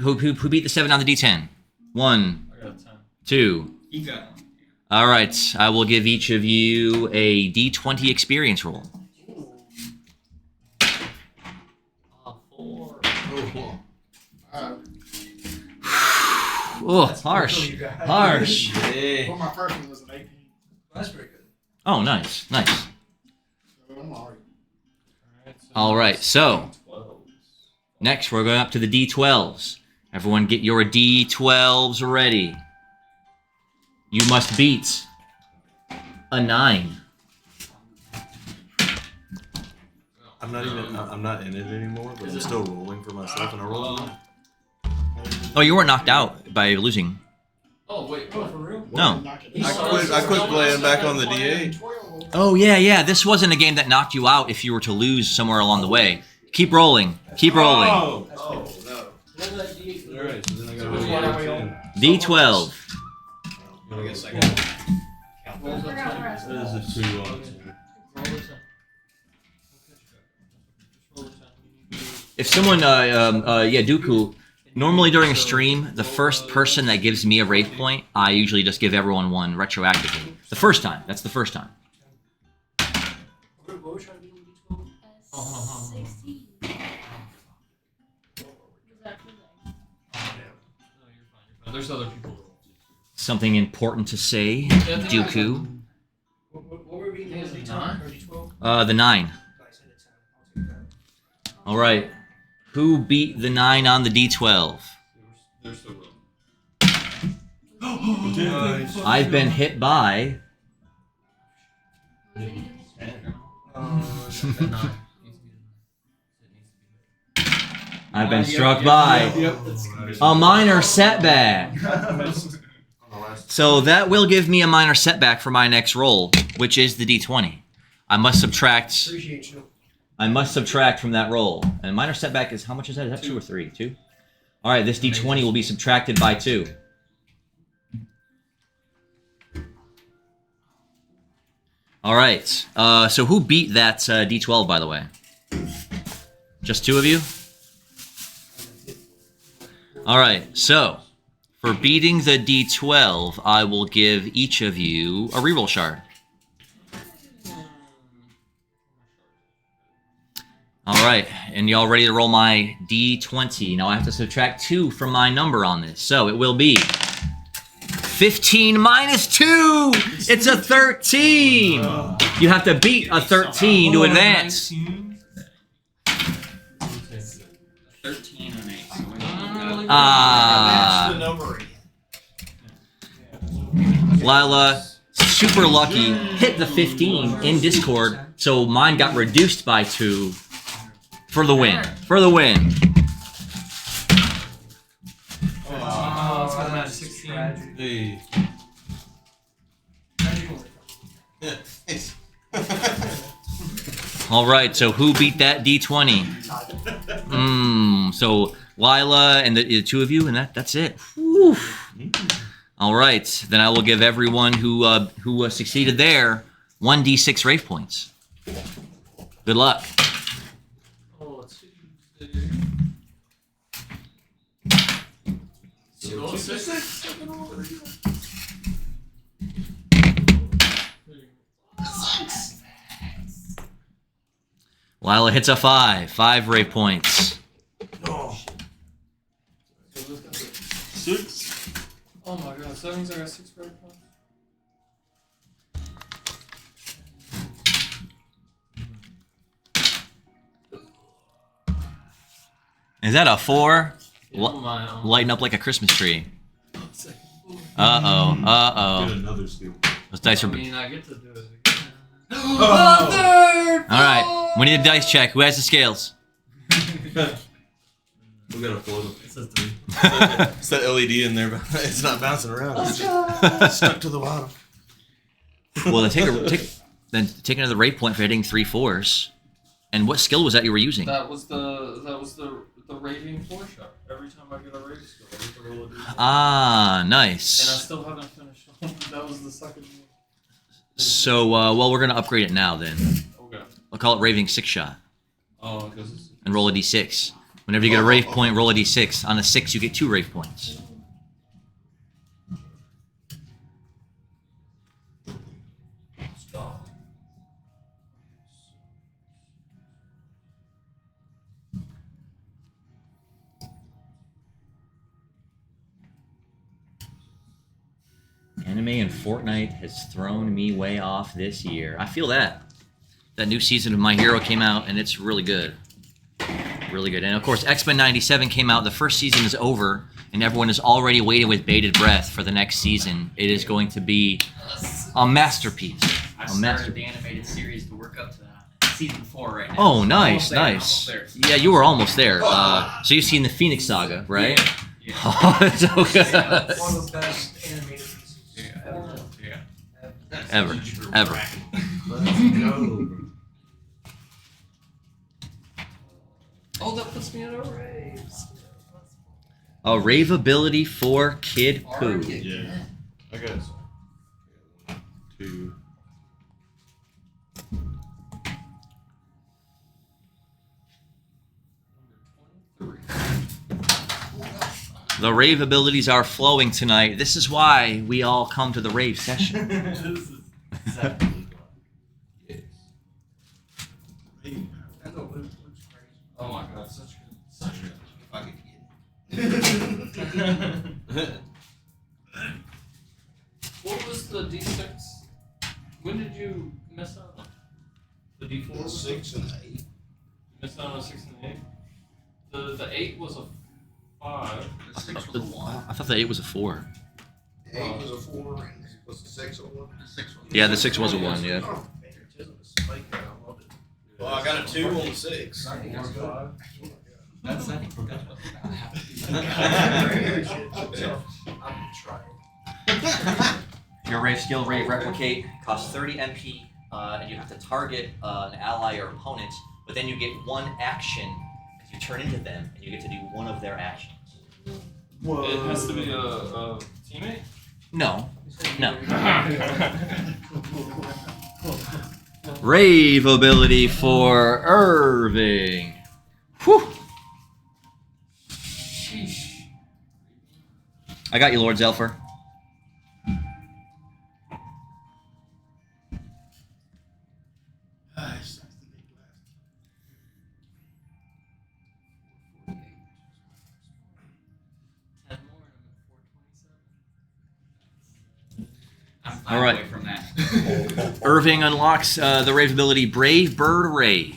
beat the 7 on the D10? 1, I got a 10. 2, You got one. All right, I will give each of you a D20 experience roll. 4. Oh, cool. Oh, harsh. Harsh. Well, my first one was an 18. That's pretty good. Oh, nice. Nice. So I'm alright. All right, so 12. next we're going up to the D12s. Everyone get your D12s ready. You must beat a 9. I'm not in it anymore, but I'm still rolling for myself, and I roll a 9. Oh, you weren't knocked out by losing. Oh, wait. Oh, What? for real? No. I quit playing back on the D8. Oh, yeah. This wasn't a game that knocked you out if you were to lose somewhere along the way. Keep rolling. Keep rolling. Oh, Oh, no. alright, so then I So gotta which roll one are we a on? D12. I guess I gotta count I those. forgot where I was 10. That is a 2 on 2. Roll the 10. Just roll the 10. If someone, Dooku, normally during a stream, the first person that gives me a rave point, I usually just give everyone one retroactively. The first time. That's the first time. What were we trying to do with D12? 16. Was that for No, you're fine. There's other people. who roll. Something important to say, Yeah, I think I Dooku. What were we doing? Is it D10 9? or D12? The 9. Nice, hit a 10. I'll take that. All right. Who beat the 9 on the D12? They're still rolling. Nice. I've been hit by... Was it even? At 9. I've been struck by a minor setback. So that will give me a minor setback for my next roll, which is the D20. I must subtract. Appreciate you. I must subtract from that roll. And minor setback is how much is that? Is that 2 or 3? 2. All right, this D20 will be subtracted by 2. All right. So who beat that D12, by the way? Just 2 of you? All right. So for beating the D12, I will give each of you a reroll shard. All right, and y'all ready to roll my D20? Now I have to subtract 2 from my number on this, so it will be 15 minus 2. It's a 13. You have to beat a 13 to advance. 13 and 8. So we got Ah, Match the number again. Lila, super lucky, hit the 15 in Discord, so mine got reduced by 2 for the win. For the win. Oh, it's got a match 16. Hey. All right, so who beat that D20? So Lila and the 2 of you, and that's it. Whew. All right, then I will give everyone who succeeded there 1d6 rave points. Good luck. Oh, it's 6. Lila hits a 5. 5 rave points. Oh. 6. Oh my god, so that means I got 6 red points. Is that a 4? Yeah, my, Lighting up like a Christmas tree. second. Uh-oh. Get another steal. Those dice I are... mean, I get to do it again. All right, we need a dice check. Who has the scales? We gotta float them. It says 3. It's that LED in there, but it's not bouncing around. It's just stuck to the bottom. Well, then take another rave point for hitting 3 4s. And what skill was that you were using? That was the Raving 4 shot. Every time I get a Rave skill, I get to roll a D4. Ah, And I nice. still haven't finished. That was the second one. So, well, we're gonna upgrade it now then. Okay. I'll call it Raving 6 shot Oh, because it's... and roll a d6. Whenever you get a rave point, roll a d6. On a 6, you get 2 rave points. anime and Fortnite has thrown me way off this year. I feel that. That new season of My Hero came out, and it's really good. Really good. And of course, X-Men 97 came out. The first season is over, and everyone is already waiting with bated breath for the next season. It is going to be a masterpiece. I A started masterpiece. the animated series to work up to season 4 right now. Oh, nice, Almost there, nice. almost there. Yeah, you were almost there. So you've seen the Phoenix Saga, right? Yeah. Oh, it's so good. One of the best animated pieces Ever. Ever. Let's go. Oh, that puts me at a raves. A rave ability for Kid Pooh. Yeah. I got 1, 2. The rave abilities are flowing tonight. This is why we all come to the rave session. Oh my god, such good. What was the D6? When did you miss out on the D4? 6 and 8. You missed out on a 6 and 8. The 8 was a 5. The 6 was a 1. I thought the 8 was a 4. The 8 was a 4, and was the 6 a 1? The 6 was Yeah, the 6 was a 1, yeah. Oh, favoritism is spike there. I love it. Well, I got a 2 on the 6. That's I think that's what I'm trying. Your rave skill, Rave Replicate, costs 30 MP, and you have to target an ally or opponent, but then you get one action as you turn into them, and you get to do one of their actions. Whoa. It has to be a teammate? No. No. Rave ability for Irving. Whew. Sheesh. I got you, Lord Zelfer. I'm All right. away from that. Irving unlocks the rave ability Brave Bird Rave.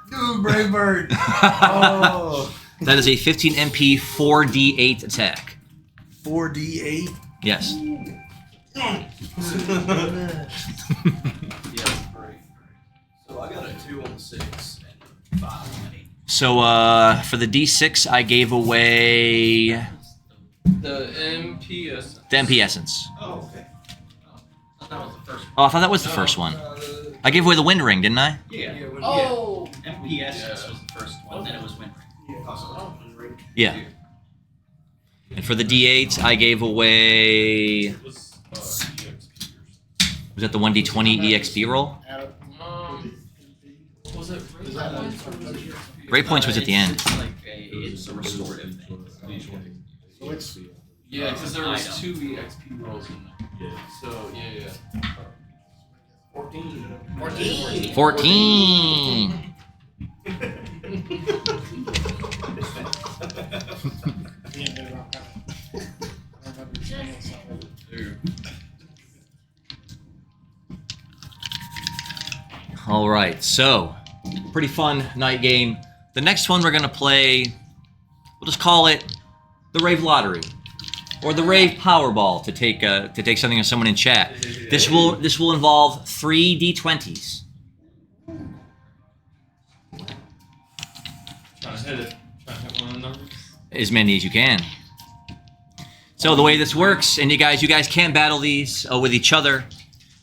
Dude, Brave Bird. Oh. That is a 15 MP 4d8 attack. 4d8. Yes. Yeah, great. So I got a 2 on the 6 and 5 on the 8. So for the d6, I gave away The MPS. the MP Essence. Oh, okay. I thought that was the first Oh, I thought that was the first one. I gave away the Wind Ring, didn't I? one. Yeah. Oh! MPS was the first one, then it was Wind Ring. Yeah. And for the d8, I gave away. It was EXP. Was that the 1d20 EXP roll? Was it Ray Points or was it EXP? Ray Points was at the end. It's a restorative thing. So it's Yeah, because there was Item. 2 EXP rolls in there. Yeah. So, yeah. 14. 14. All right, so pretty fun night game. The next one we're gonna play, we'll just call it the Rave Lottery, or the Rave Powerball to take something of someone in chat. This will involve 3 d20s. Trying to hit it. Trying to hit one of the numbers. As many as you can. So the way this works, and you guys can't battle these with each other,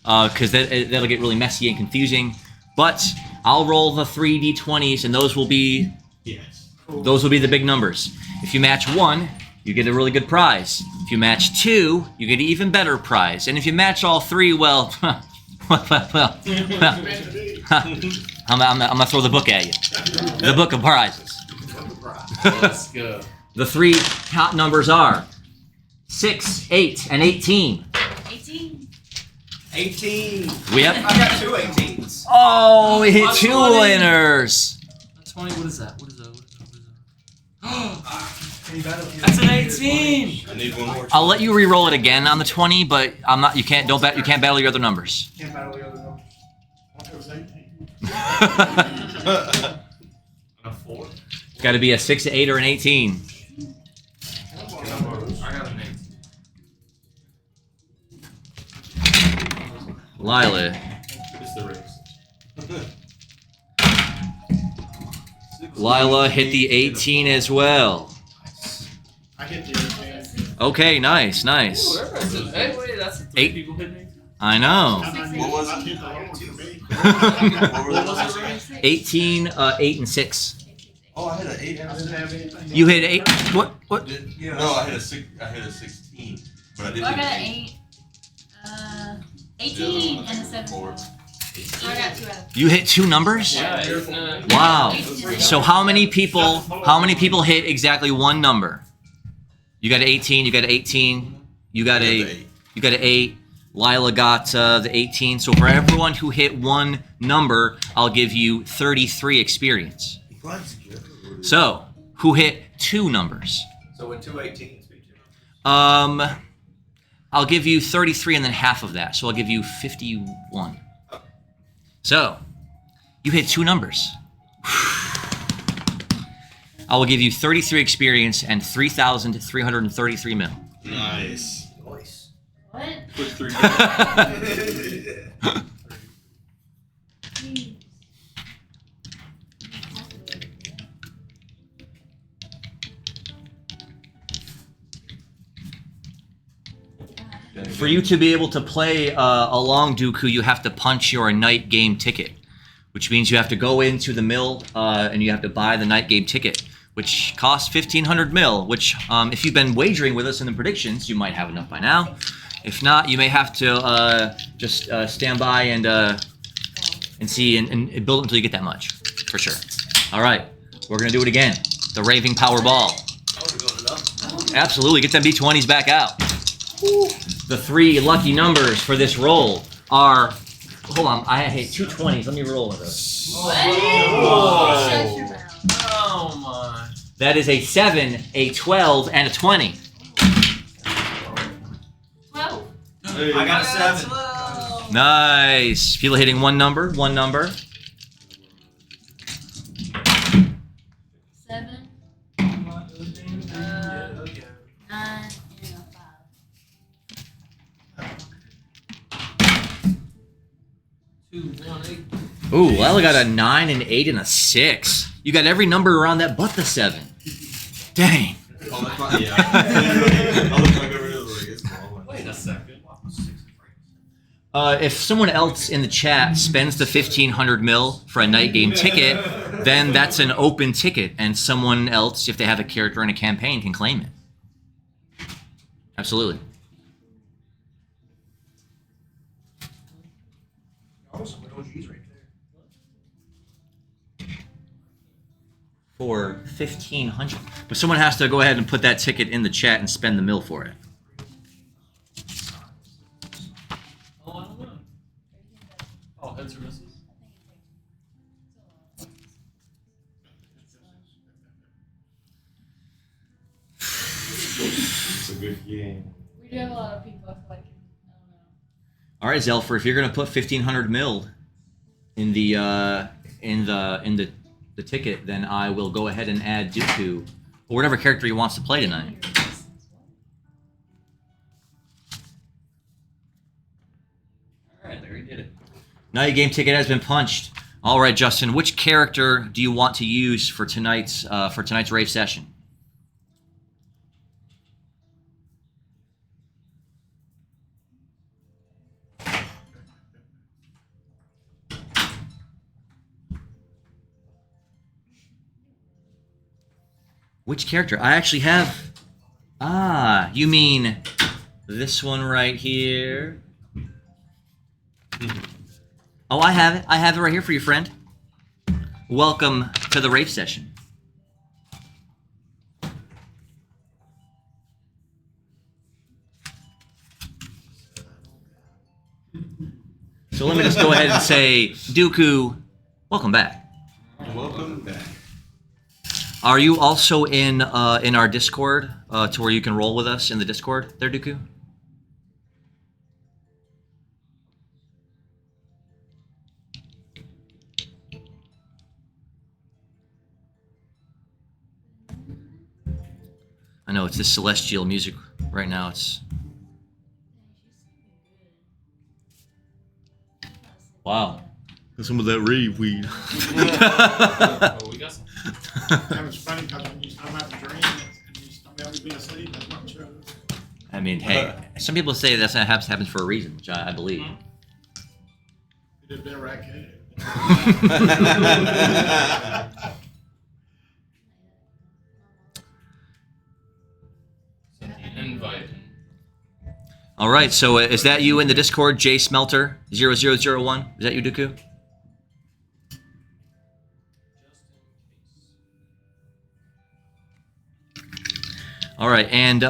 because that'll get really messy and confusing. But I'll roll the 3 d20s, and those will be the big numbers. If you match 1, you get a really good prize. If you match 2, you get an even better prize. And if you match all 3, well, I'm gonna throw the book at you. The book of prizes. Let's go. The 3 top numbers are 6, 8, and 18. 18. 18. Yep. I got 2 18s. Oh, we hit 2 20. winners. That's funny. What is that? What is that? What is that? Any battlefield That's an characters 18. I need one more. I'll let you re-roll it again on the 20, but I'm not. You can't. Don't bet. You can't battle your other numbers. Can't battle the other numbers. I thought it was 18. A 4. It's got to be a 6, 8, or an 18. I got an 18. Lila, It's the race. Lila hit the 18 as well. I hit the 18. Okay, nice, Ooh, nice. everybody said, hey, wait, that's 3 8. people hitting 18. I know. What was I it? hit the low one for me. What were What the was it, last? Ray? 18, 8, and 6. Oh, I hit an 8 I didn't have anything. You hit 8. What? What? Yeah. No, I hit a 6. I hit a 16, but I did I hit got an an 8. 18 and a 7. Four. So I got 2 out of You hit 2 numbers? Yeah, you're gonna. Wow. So how many people? How many people hit exactly one number? You got an 18. You got an 18. You got a. You got an 8. Lila got the 18. So for everyone who hit one number, I'll give you 33 experience. So who hit 2 numbers? So with 2 18s, be 2. I'll give you 33 and then half of that. So I'll give you 51. So you hit 2 numbers. I will give you 33 experience and 3,333 mil. Nice. Nice. What? Put 3. Jeez. For you to be able to play along Dooku, you have to punch your night game ticket, which means you have to go into the mill and you have to buy the night game ticket, which costs 1,500 mil, which if you've been wagering with us in the predictions, you might have enough by now. If not, you may have to just stand by and see and build until you get that much, for sure. All right, we're going to do it again. The Raving Power Ball. Oh, we're going enough. Absolutely, get them D20s back out. The 3 lucky numbers for this roll are, hold on, I hate 2 20s. Let me roll with those. Whoa. Shut your mouth. Oh my. That is a 7, a 12, and a 20. 12. I got a 7. Nice. People hitting one number. 7. Yeah, 9 and a 5. 2, 1, 8. Ooh, Lila got a 9, an 8, and a 6. You got every number around that but the 7. Dang. Oh, that's fine. Yeah. I'll look back over here. It's small. Wait a second. If someone else in the chat spends the 1,500 mil for a night game ticket, then that's an open ticket, and someone else, if they have a character in a campaign, can claim it. Absolutely. Oh, some good OGs right there. For 1,500. But someone has to go ahead and put that ticket in the chat and spend the mil for it. Oh, I don't know. Oh, heads or misses? It's a good game. We do have a lot of people. I feel like, I don't know. All right, Zelfer, if you're gonna put 1,500 mil in the ticket, then I will go ahead and add Dooku or whatever character he wants to play tonight. All right, there he did it. Night game ticket has been punched. All right, Justin, which character do you want to use for tonight's Rave session? Which character? I actually have... Ah, you mean this one right here? Oh, I have it. I have it right here for you, friend. Welcome to the Rave session. So let me just go ahead and say, Dooku, welcome back. Welcome back. Are you also in our Discord to where you can roll with us in the Discord there, Dooku? I know it's this celestial music right now. It's wow. Some of that rave weed. Oh, we got some. That was funny because when you start out to dream and you start out to be asleep, that's not true. I mean, hey, some people say that happens for a reason, which I believe. It had been a raccoon. Send the invite. All right, so is that you in the Discord, J Smelter 0001? Is that you, Dooku? All right, and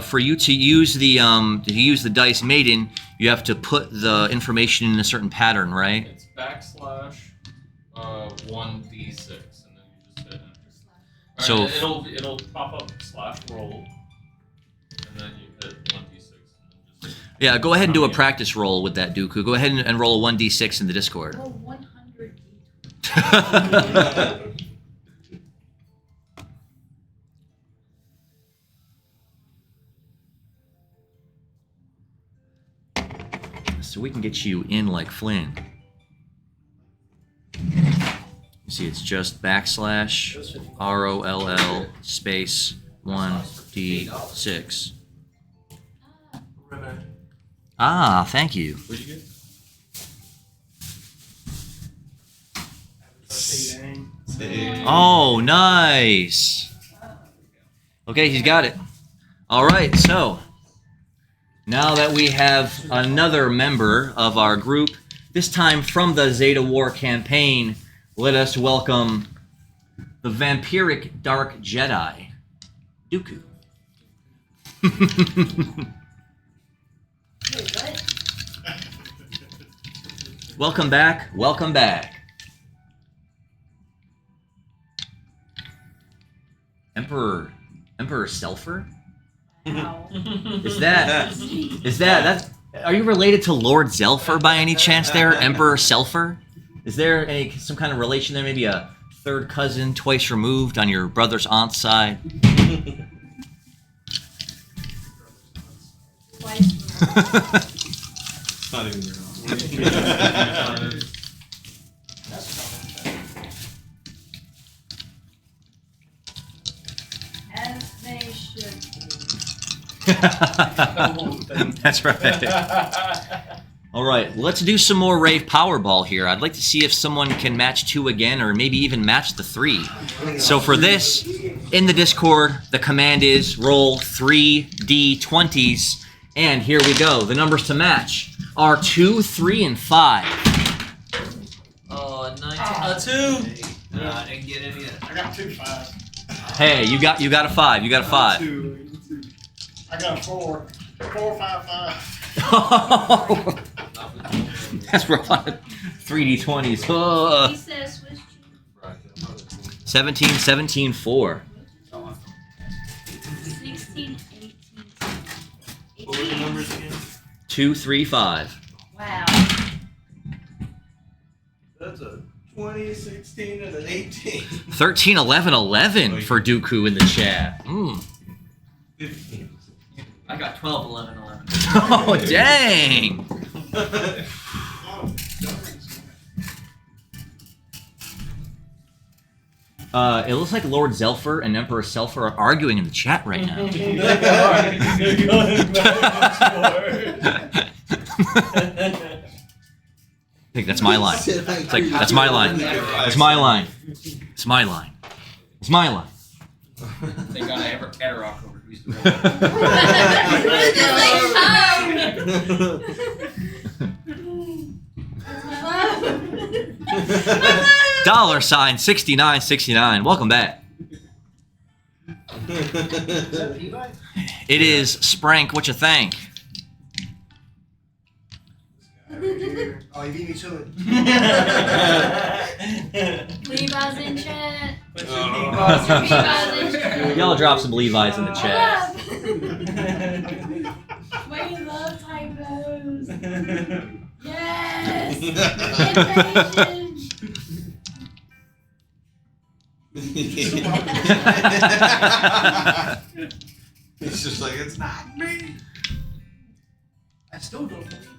for you to use the dice maiden, you have to put the information in a certain pattern, right? It's /1d6, and then you just hit enter. So- it'll pop up /roll, and then you hit 1d6. And then just Yeah, go ahead and do a practice roll with that, Dooku. Go ahead and roll a 1d6 in the Discord. Oh, 100 So we can get you in like Flynn. You see, it's just /ROLL space 1d6. Ah, thank you. What'd you get? Oh, nice. Okay, he's got it. All right, so now that we have another member of our group, this time from the Zeta War campaign, let us welcome the vampiric Dark Jedi, Dooku. Wait, what? Welcome back. Welcome back. Emperor Selfer? Wow. Is that are you related to Lord Zelfer by any chance there, Emperor Selfer? Is there some kind of relation there, maybe a third cousin twice removed on your brother's aunt's side? Twice. It's not even your own. As they should be. That's right. All right, let's do some more Rave Powerball here. I'd like to see if someone can match 2 again, or maybe even match the 3. So for this, in the Discord, the command is roll 3 d20s, and here we go. The numbers to match are 2, 3, and 5. Oh, 19. A 2. I didn't get any of I got 2 5s. Hey, you got a 5. You got a 5. I got a 4. 4, 5, 5. That's rough. 3d20s. Oh. He says Swiss cheese. 17, 17, 4. 16, 18. What were the numbers again? 2, 3, 5. Wow. That's a 20, 16, and an 18. 13, 11, 11 for Dooku in the chat. 15. I got 12, 11, 11. Oh, dang. It looks like Lord Zelfer and Emperor Selfer are arguing in the chat right now. I think that's my line. It's like, that's my line. It's my line. It's my line. It's my line. They got Adderall over who's the $6969. Welcome back. It is Sprank. What you think? Over here. Oh, he beat me to it. Levi's in chat. Put Oh. Levi's in chat. Y'all drop some Levi's in the chat. We love typos. Yes. It's just like, it's not me. I still don't believe it's not.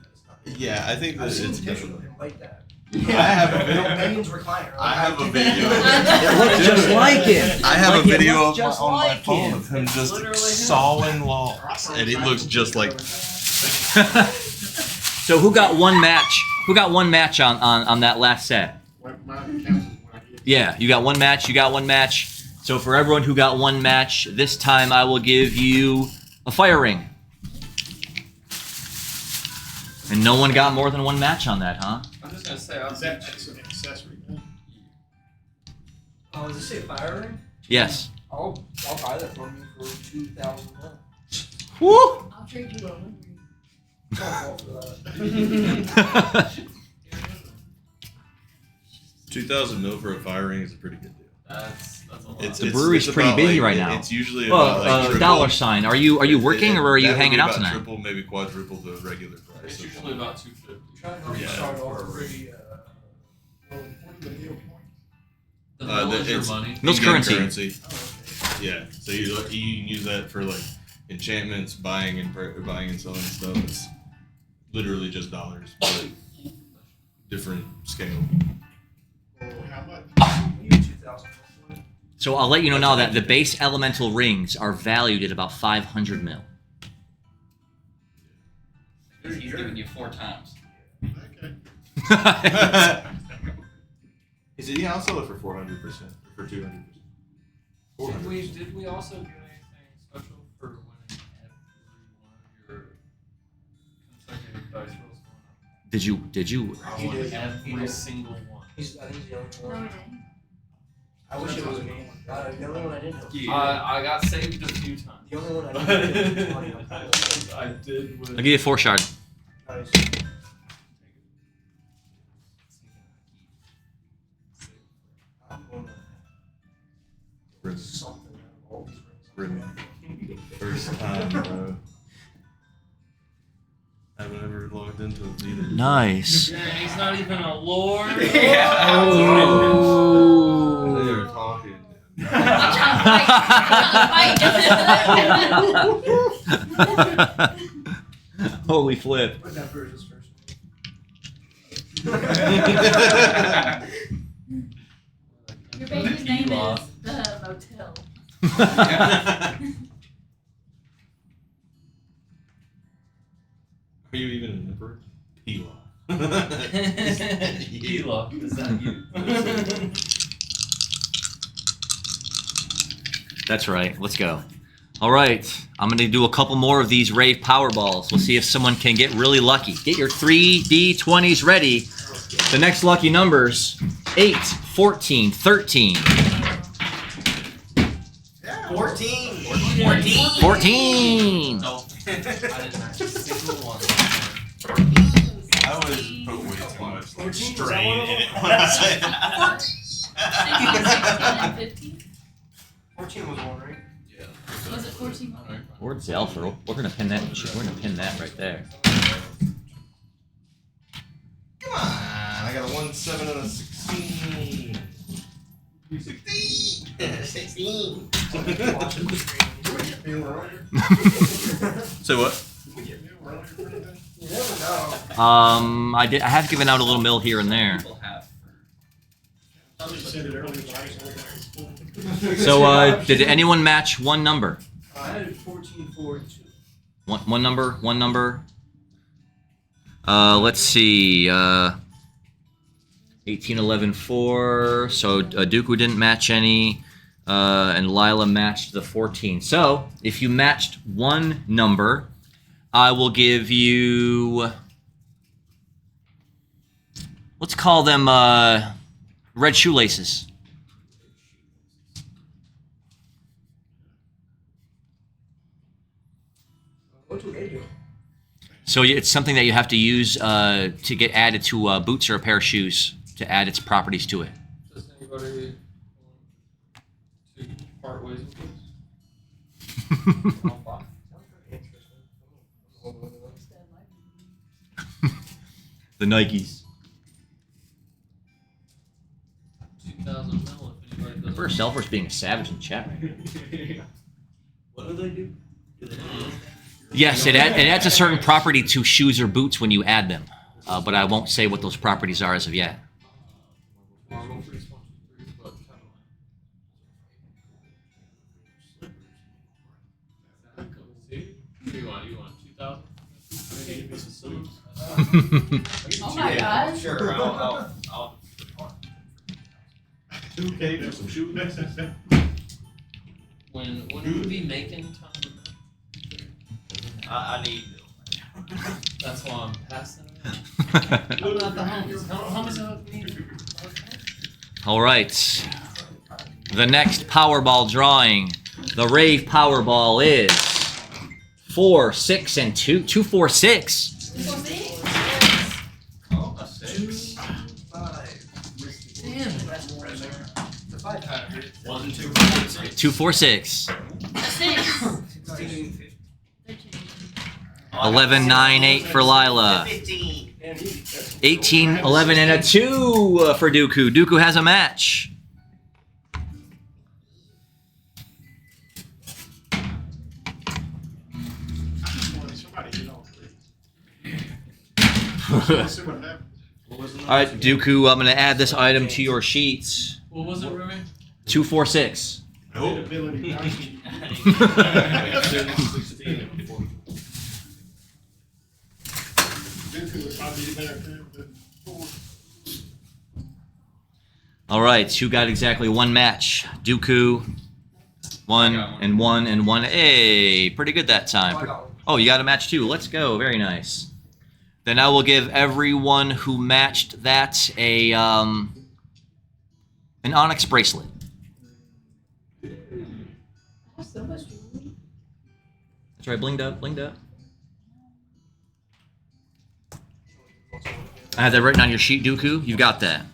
Yeah, I think that I've seen it's pictures gonna. of him like that. I have a video. Megan's recliner. I have a video. It looks just like him. I have Like, a it video looks of just on my like phone him. of him just Literally him. sawing logs, and it looks just like. So who got one match? Who got one match on that last set? Mine counts as when I get. Yeah, you got one match. You got one match. So for everyone who got one match, this time I will give you a fire ring. And no one got more than one match on that, huh? I'm just gonna say I'll Is that an accessory? Oh, does it say fire ring? Yes. I'll buy that from you for 2,000 mil. Woo! I'll trade you a win. Don't fall for that. 2,000 mil for a fire ring is a pretty good deal. That's a lot. It's, The brewery's it's pretty about, busy like, right now. It's usually about like Well, triple, dollar sign. Are you working or are you that would hanging be out about tonight? Triple, maybe quadruple the regular price. It's usually about 250. Try not to Yeah. start off pretty. Well, what are the deal points? The Uh, mill is your it's- money. Mill's In-game currency. Oh, okay. Yeah, so you can use that for like enchantments, buying and selling stuff. It's literally just dollars, but different scale. Well, how much? You get 2,000 mil for it. So I'll let you know now that the base elemental rings are valued at about 500 mil. He's giving you 4 times. Okay. He said, "Yeah, I'll sell it for 400% or for 200%." Did we also do anything special for winning every one of your consecutive dice rolls going up? Did you? I He won did. every single one. I think he's the only No, one. we didn't. I wish it was me. The only one I didn't know. I got saved a few times. The only one I didn't know. I did win. I'll give you a 4 shard. Nice. I'm going to Rip. something out of all these Rip. rings. First time, bro. I haven't ever logged into it either. Nice. And he's not even a lord. Oh. They were talking. I'm trying to fight. Holy flip. Put that Bruce's first Your baby's name is the motel. Are you even an emperor? Pila. Hila, is that you? That's right. Let's go. All right. I'm going to do a couple more of these Rave Powerballs. We'll see if someone can get really lucky. Get your 3D20s ready. The next lucky numbers, 8, 14, 13, 14. 14. No. I didn't match a single one. I always put way too much 14, strain in it when I say that. 16, 16, and 15? 14 was one, right? Yeah. Was it 14? Where's Alpha? We're gonna pin that. We're gonna pin that right there. Come on, I got a 1, 7, and a 16. 16. 16. Did we get meal earlier? Say what? Did we get meal earlier for anything? You never know. I have given out a little mill here and there. People have. You said it earlier, but I just went back to school. So, did anyone match one number? I had 14, 4, and 2. One number. One number. Let's see. 18, 11, 4. So Dooku didn't match any, and Lila matched the 14. So if you matched one number, I will give you. Let's call them red shoelaces. What do they do? So it's something that you have to use to get added to boots or a pair of shoes to add its properties to it. Does anybody want to part ways with this? I'll buy. The Nikes. 2,000 mil if anybody does. First Selfers being a savage in the chat. What do they do? Do they Yes, it adds a certain property to shoes or boots when you add them, but I won't say what those properties are as of yet. Marvel Freaks 1, 2, 3, but see? What do you want? You want 2,000? Oh my gosh. Sure, I'll 2K for some shoes. When would we making time? I need. That's why I'm passing it. I'm not the homies. How much do we need? All right. The next Powerball drawing, the Rave Powerball is 4, 6, and 2. 2, 4, 6. Oh, a 6. 1, 2, 4, 6. 2, 4, 6. 6. 11, 9, 8 for Lila. 15. 18, 11, and a 2 for Dooku. Dooku has a match. Somebody get all three. Let's see what happens. All right, Dooku, I'm going to add this item to your sheets. What was it, Remy? 2, 4, 6. Ability, Nike. Dooku would probably be better than 4. All right, who got exactly one match? Dooku, 1 and 1 and 1. Hey, pretty good that time. Oh, you got a match too. Let's go. Very nice. Then I will give everyone who matched that a an onyx bracelet. So much jewelry. That's right, blinged up, blinged up. I have that written on your sheet, Dooku. You've got that.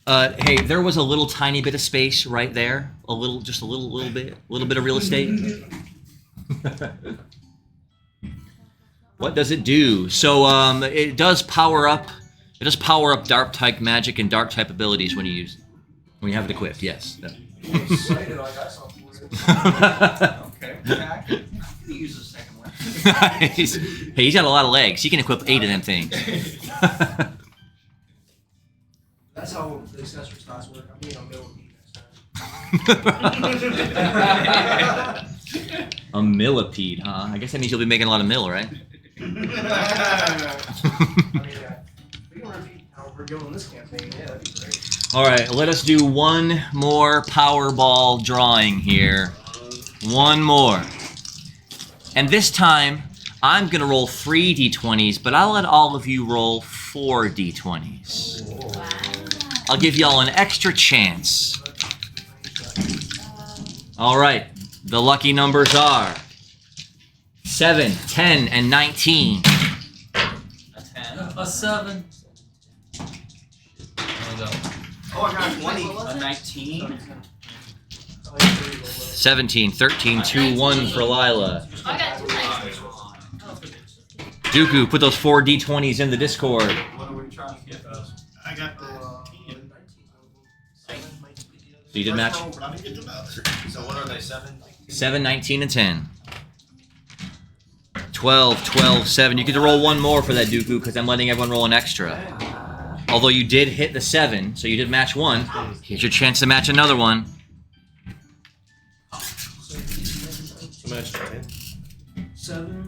Hey, there was a little tiny bit of space right there. Just a little bit of real estate. What does it do? So it does power up. It does power up dark type magic and dark type abilities when you have it equipped. Yes. Okay. Yeah, I could use a second one. He's got a lot of legs. He can equip 8 of them things. That's how the accessory slots work. I'm being a millipede next time. A millipede, huh? I guess that means you'll be making a lot of mill, right? I mean, we can repeat how we're doing this campaign. Yeah, that'd be great. All right, let us do one more Powerball drawing here. One more. And this time, I'm going to roll 3 d20s, but I'll let all of you roll 4 d20s. I'll give y'all an extra chance. All right, the lucky numbers are 7, 10, and 19. A 10. A 7. Oh, I got 20. A 19. 17, 13, 2, 1 for Lila. I got 2 nights. Dooku, put those 4 d20s in the Discord. What are we trying to get those? I got the 10. So you did match? First roll, but I didn't get the other. So what are they? 7? 7, 19, and 10. 12, 12, 7. You get to roll one more for that, Dooku, because I'm letting everyone roll an extra. Although you did hit the 7, so you did match 1. Here's your chance to match another one. Match 10. 7.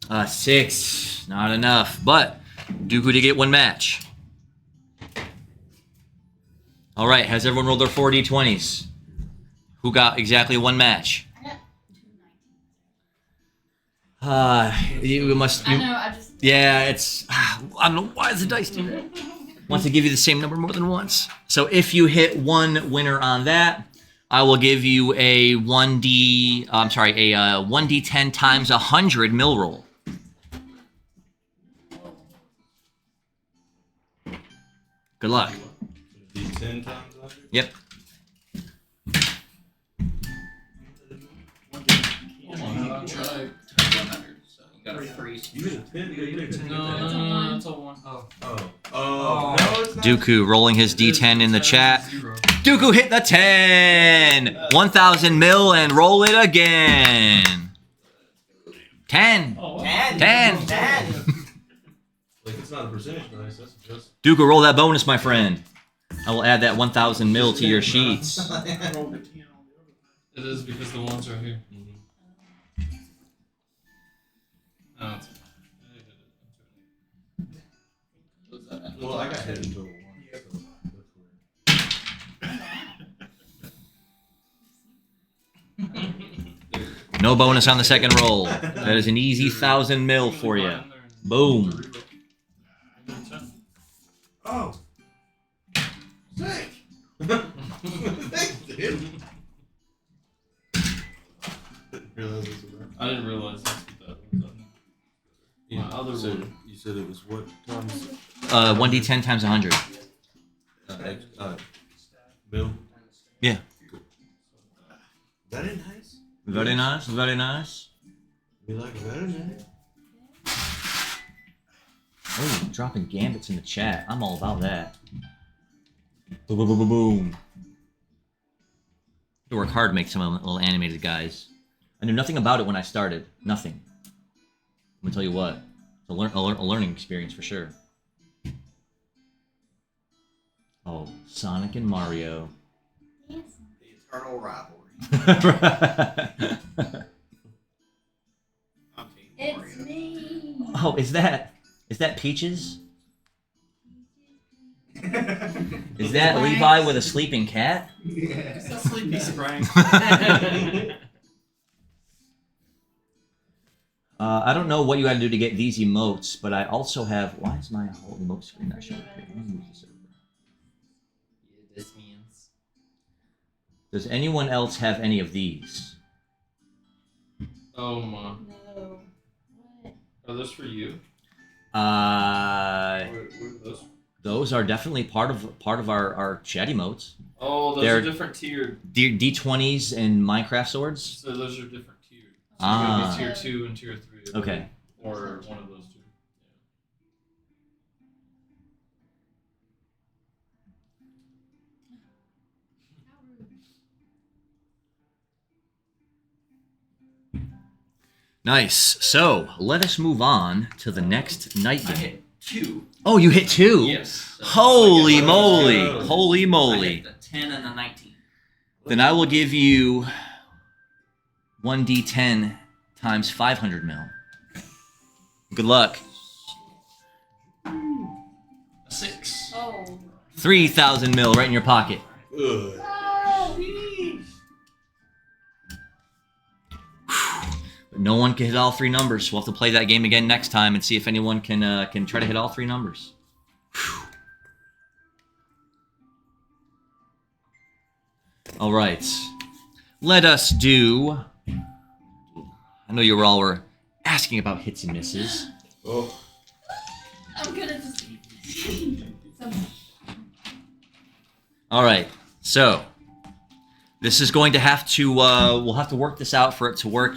That's it. 6. Not enough. But Dooku did get one match. All right, has everyone rolled their 4 d20s? Who got exactly one match? I got 2 nights. You must. I know, I just. Yeah, it's. I don't know why is the dice doing that. Wants to give you the same number more than once. So if you hit one winner on that, I will give you a 1d10 times 100 mill roll. Good luck. Be 10 times 100? Yep. I'll try. 100. So you got a free. You get a 10? You get a 10. No, that's a 1. Oh, no, it's not. Dooku rolling his d10 in the chat. 0. Dooku hit the 10! 1,000 mil and roll it again. 10. Oh, wow. 10. Like, it's not a percentage bonus, that's just. Dooku, roll that bonus, my friend. I will add that 1,000 mil to your sheets. I rolled a 10 on the other thing. It is because the ones are here. Oh, it's Well, I got hit until 1. So that's weird. No bonus on the second roll. That is an easy 1,000 mil for you. Boom. Oh! Sick! Thanks, dude. Realize this was that. I didn't realize that's what that was. My other so one. you said it was what times? 1d10 times 100. Bill? Yeah. Very nice. Very nice, very nice. We like very nice. Oh, dropping gambits in the chat. I'm all about that. Boom, boom, boom, boom, boom. You work hard to make some little animated guys. I knew nothing about it when I started. Nothing. I'm gonna tell you what. It's a learning experience for sure. Oh, Sonic and Mario. The eternal rivalry. I'm Team It's Mario. me. Oh, is that Peaches? Is that Levi with a sleeping cat? It's a sleepy spring. I don't know what you got to do to get these emotes, but I also have. Why is my whole emote screen not showing? Here, let me move this over. This means. Does anyone else have any of these? Oh my. No. What? Are those for you? Uh, Where are those? those are definitely part of our chat emotes. Oh, those They're- are different tiered. D20s and Minecraft swords. So those are different tiered. So Ah. maybe tier 2 and tier 3. I Okay. believe, or one of those two. How rude. Nice. So let us move on to the next night I game. hit 2. Oh, you hit 2? Yes. So Holy I get- moly! go. Holy I moly! hit the 10 and the 19. Then I will give you 1d10 times 500 mil. Good luck. A 6. Oh. 3,000 mil right in your pocket. Ugh. But no one can hit all 3 numbers. We'll have to play that game again next time and see if anyone can try to hit all 3 numbers. All right. Let us do. I know you all were asking about hits and misses. Oh. I'm gonna just. All right. So this is going to have to. We'll have to work this out for it to work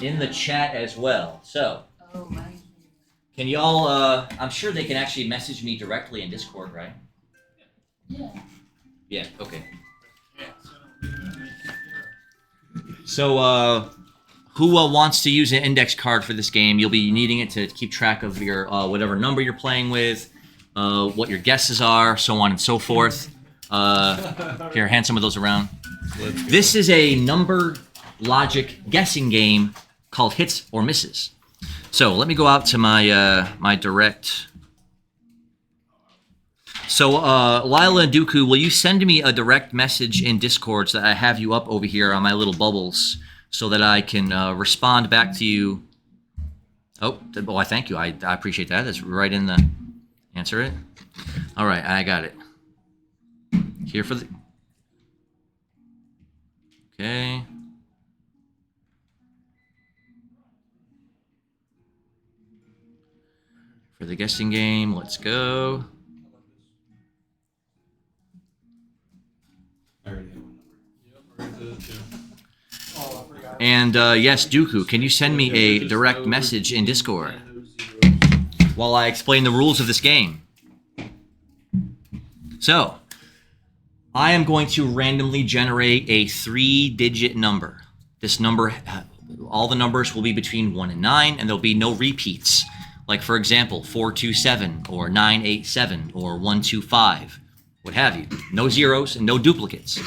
in the chat as well. So Oh my. can y'all? I'm sure they can actually message me directly in Discord, right? Yeah. Yeah. Okay. So, who wants to use an index card for this game? You'll be needing it to keep track of your whatever number you're playing with, what your guesses are, so on and so forth. Here, hand some of those around. This is a number logic guessing game called Hits or Misses. So let me go out to my my direct. So, Lila and Dooku, will you send me a direct message in Discord so that I have you up over here on my little bubbles so that I can respond back to you? Oh, I thank you. I appreciate that. That's right in the... Answer it. All right, I got it. Here for the... Okay. For the guessing game, let's go. I already have one number. Yep, right to the two. Oh, I forgot. And yes, Dooku, can you send me a Just direct no message in Discord and no zeros. while I explain the rules of this game? So, I am going to randomly generate a 3-digit number. This number, all the numbers will be between 1 and 9, and there'll be no repeats. Like, for example, 427 or 987 or 125, what have you. No zeros and no duplicates.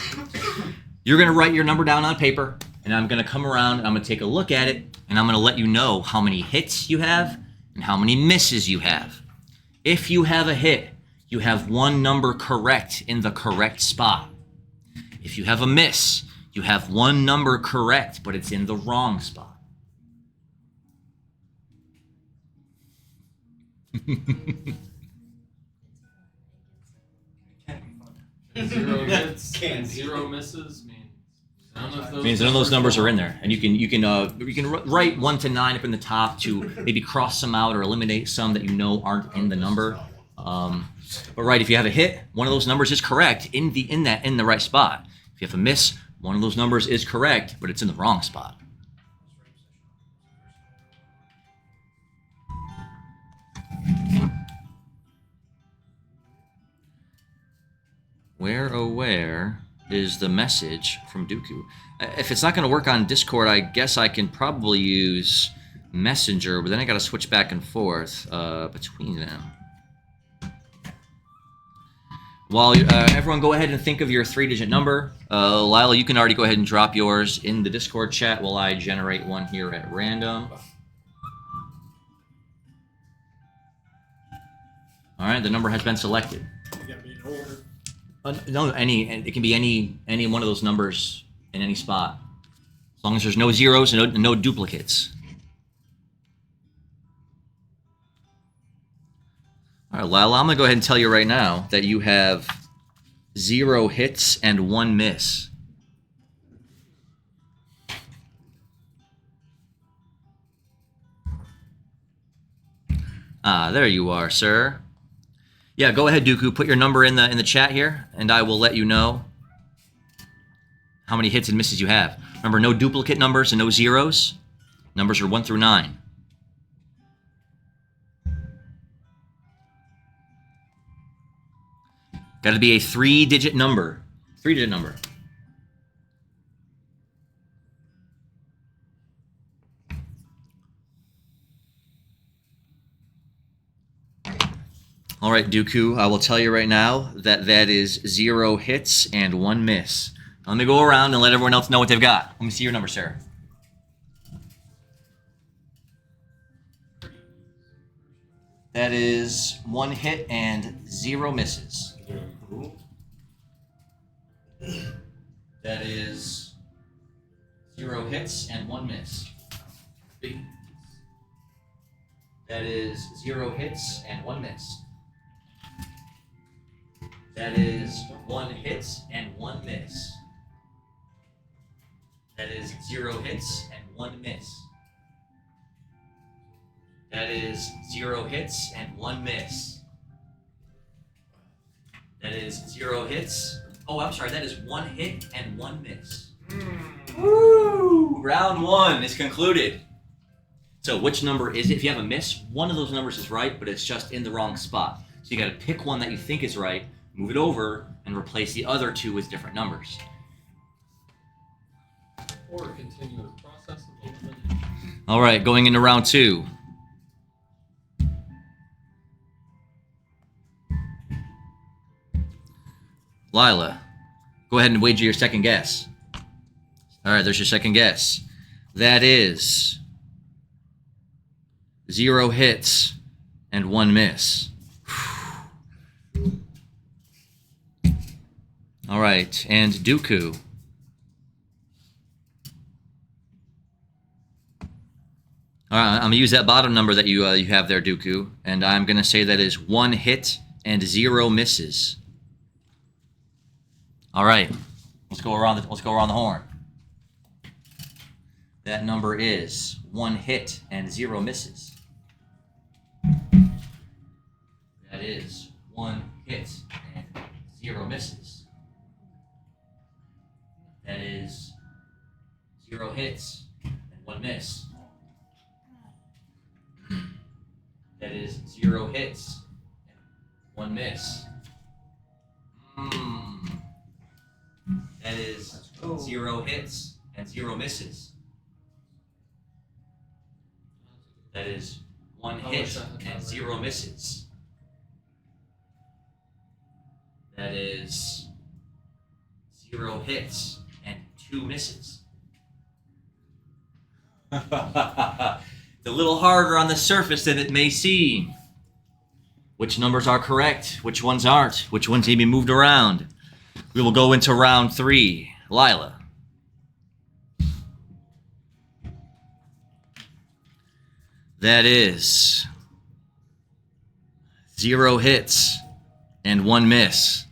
You're going to write your number down on paper, and I'm going to come around and I'm going to take a look at it, and I'm going to let you know how many hits you have and how many misses you have. If you have a hit, you have one number correct in the correct spot. If you have a miss, you have one number correct, but it's in the wrong spot. Zero hits Can't and see zero it. misses means none of those. Means none of those numbers are in there, and you can write 1 to 9 up in the top to maybe cross some out or eliminate some that you know aren't in the number. But right, if you have a hit, one of those numbers is correct in the right spot. If you have a miss, one of those numbers is correct, but it's in the wrong spot. Where, oh where is the message from Dooku? If it's not going to work on Discord, I guess I can probably use Messenger, but then I got to switch back and forth between them. While everyone go ahead and think of your 3-digit number. Lila, you can already go ahead and drop yours in the Discord chat while I generate one here at random. All right, the number has been selected. You got me in order. No, it can be any one of those numbers in any spot, as long as there's no zeros and no duplicates. All right, Lila, I'm gonna go ahead and tell you right now that you have 0 hits and 1 miss. Ah, there you are, sir. Yeah, go ahead, Dooku. Put your number in the chat here, and I will let you know how many hits and misses you have. Remember, no duplicate numbers and no zeros. Numbers are 1 through 9. Got to be a 3-digit number. 3-digit number. All right, Dooku, I will tell you right now that is 0 hits and 1 miss. Let me go around and let everyone else know what they've got. Let me see your number, sir. That is 1 hit and 0 misses. That is 0 hits and 1 miss. That is 0 hits and 1 miss. That is 1 hit and 1 miss. That is 0 hits and 1 miss. That is 0 hits and 1 miss. That is 0 hits. Oh, I'm sorry. That is 1 hit and 1 miss. Woo! Round 1 is concluded. So which number is it? If you have a miss, one of those numbers is right, but it's just in the wrong spot. So you got to pick one that you think is right, move it over, and replace the other 2 with different numbers. Or continuous process of elimination. All right, going into round 2. Lila, go ahead and wager your second guess. All right, there's your second guess. That is 0 hits and 1 miss. All right, and Dooku. All right, I'm gonna use that bottom number that you have there, Dooku, and I'm gonna say that is 1 hit and 0 misses. All right, let's go around the horn. That number is 1 hit and 0 misses. That is 1 hit and 0 misses. That is 0 hits and 1 miss. That is 0 hits and 1 miss. That is 0 hits and 0 misses. That is 1 hit and 0 misses. That is 0 hits and 2 misses. It's a little harder on the surface than it may seem. Which numbers are correct? Which ones aren't? Which ones need to be moved around? We will go into round 3. Lila. That is 0 hits and 1 miss.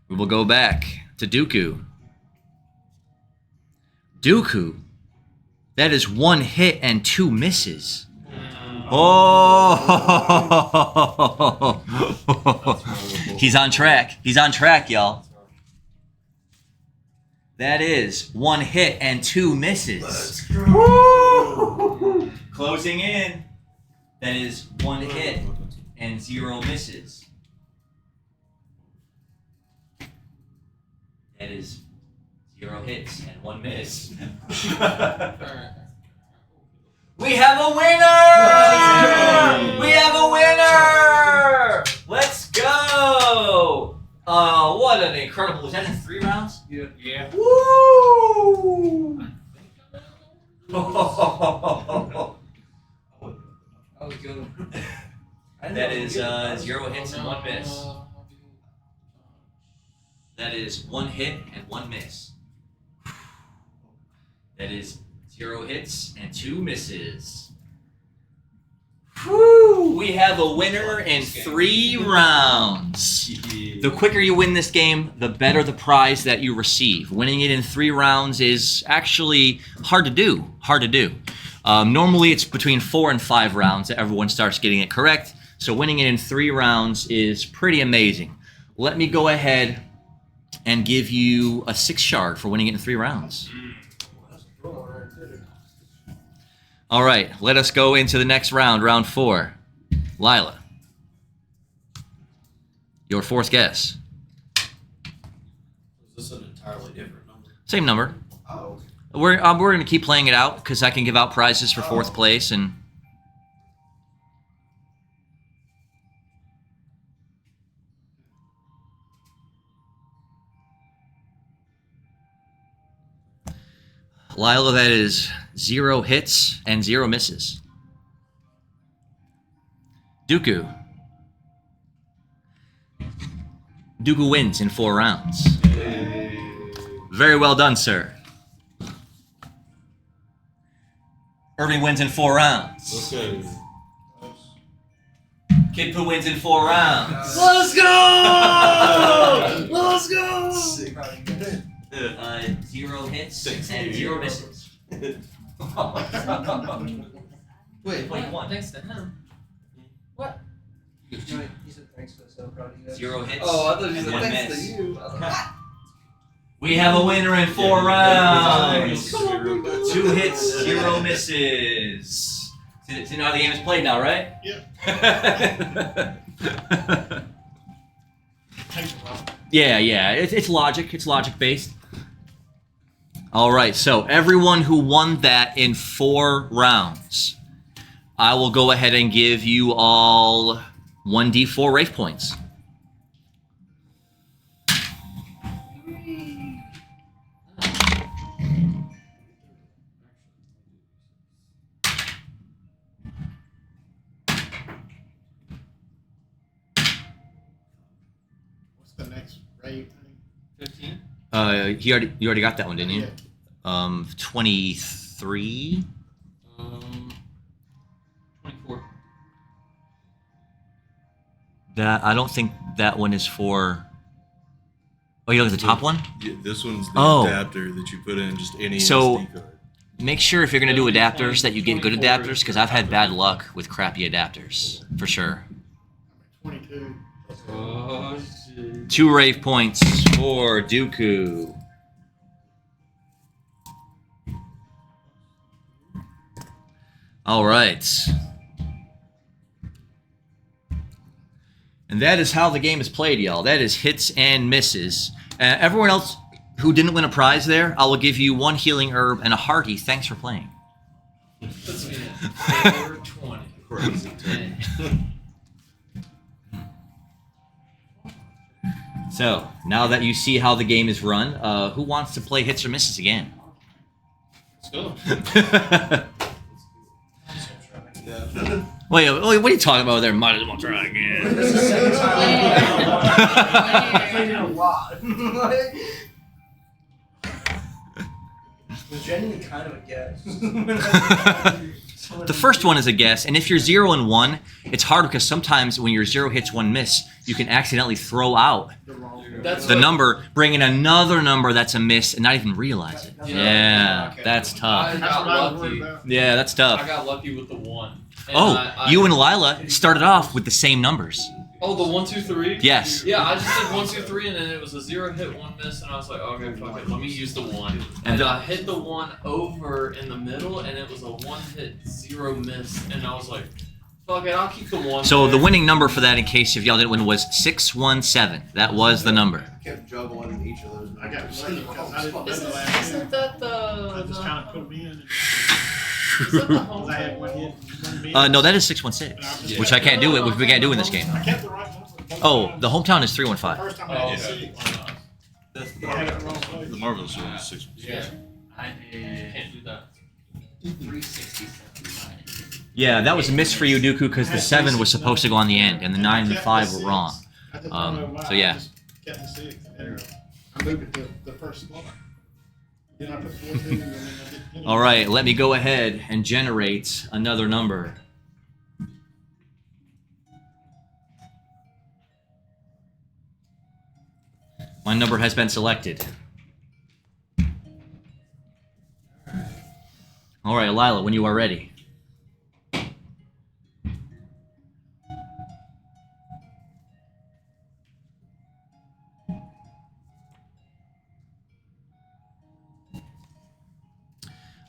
We will go back to Dooku. Dooku. That is 1 hit and 2 misses. Oh! He's on track. He's on track, y'all. That is 1 hit and 2 misses. Woo! Closing in. That is 1 hit and 0 misses. That is 0 hits and 1 miss. We have a winner! We have a winner! Let's go! What an incredible! Was that in 3 rounds? Yeah. Woo! That was good. That is 0 hits and 1 miss. That is 1 hit and 1 miss. That is 0 hits and 2 misses. Whew! We have a winner in 3 rounds. The quicker you win this game, the better the prize that you receive. Winning it in 3 rounds is actually hard to do. Normally it's between 4 and 5 rounds that everyone starts getting it correct. So winning it in 3 rounds is pretty amazing. Let me go ahead and give you a 6 shard for winning it in 3 rounds. All right, let us go into the next round, round 4. Lila, your 4th guess. Is this an entirely different number? Same number. Oh, okay. We're going to keep playing it out because I can give out prizes for 4th place and. Lila, that is 0 hits and 0 misses. Dooku. Dooku wins in 4 rounds. Very well done, sir. Irving wins in 4 rounds. Let's go. Kid Pooh wins in 4 rounds. Let's go! Let's go! 0 hits and 0 misses. Wait, Wait, one. Thanks to him. What? you said thanks for the so proud of you guys. 0 hits. Oh, I thought you and said 1 thanks miss. to you. I was like, We have a winner in 4 rounds. Come on, 2 hits, 0 misses. So you know how the game is played now, right? Yep. Takes a while. Yeah. It's logic. It's logic based. All right. So everyone who won that in 4 rounds, I will go ahead and give you all 1d4 Rave points. What's the next Rave thing? 15? You already got that one, didn't you? Yeah. 23. 24. That I don't think that one is for. Oh, you look at the top one? Yeah, this one's the Oh. adapter that you put in just any So- SD card. Make sure if you're going to do adapters that you get good 24 adapters, because I've had bad luck with crappy adapters, for sure. 22. Oh, shit. 2 Rave points for Dooku. All right. And that is how the game is played, y'all. That is hits and misses. Everyone else who didn't win a prize there, I will give you 1 healing herb and a hearty thanks for playing. Puts me at 420. Crazy. So, now that you see how the game is run, who wants to play hits or misses again? Let's go. Wait, what are you talking about there? Might as well try again. This is the second time I played it a lot. It was genuinely kind of a guess. The first one is a guess, and if you're 0 and 1, it's hard because sometimes when you're 0 hits 1 miss, you can accidentally throw out The wrong That's the what- number, bring in another number that's a miss, and not even realize it. Yeah. Yeah, that's tough. I That's got what I was worried lucky. about. Yeah, that's I tough. got lucky with the 1. And Oh, you and Lila started off with the same numbers. Oh, the 1, 2, 3. Yes. Yeah, I just did 1, 2, 3, and then it was a 0 hit, 1 miss, and I was like, okay, fuck it, let me use the 1. And I hit the 1 over in the middle, and it was a 1 hit, 0 miss, and I was like, fuck it, I'll keep the 1. So there. the winning number for that, in case if y'all didn't win, was 617. That was the number. I kept juggling each of those. I got lucky because I didn't know the Isn't, last two. isn't that I just the kind of put them in. is that the home Because I had one hit and 1 miss. No, that is 616, which I can't do it. Which we can't do in this game. I kept the right number. both Oh, times. the hometown is 315. First time Oh, I had okay. 6. That's I had it the wrong place. the Marvelous one is 6. Yeah. I can't do that. 367. Yeah, that was a miss for you, Dooku, because the 7 was supposed to go on the end, and the 9 and the 5 were wrong. I just don't know why. So yeah. I just kept the 6. And I moved it to the first spot. Then I put 14 and then I did. All right, let me go ahead and generate another number. My number has been selected. All right, Lila, when you are ready.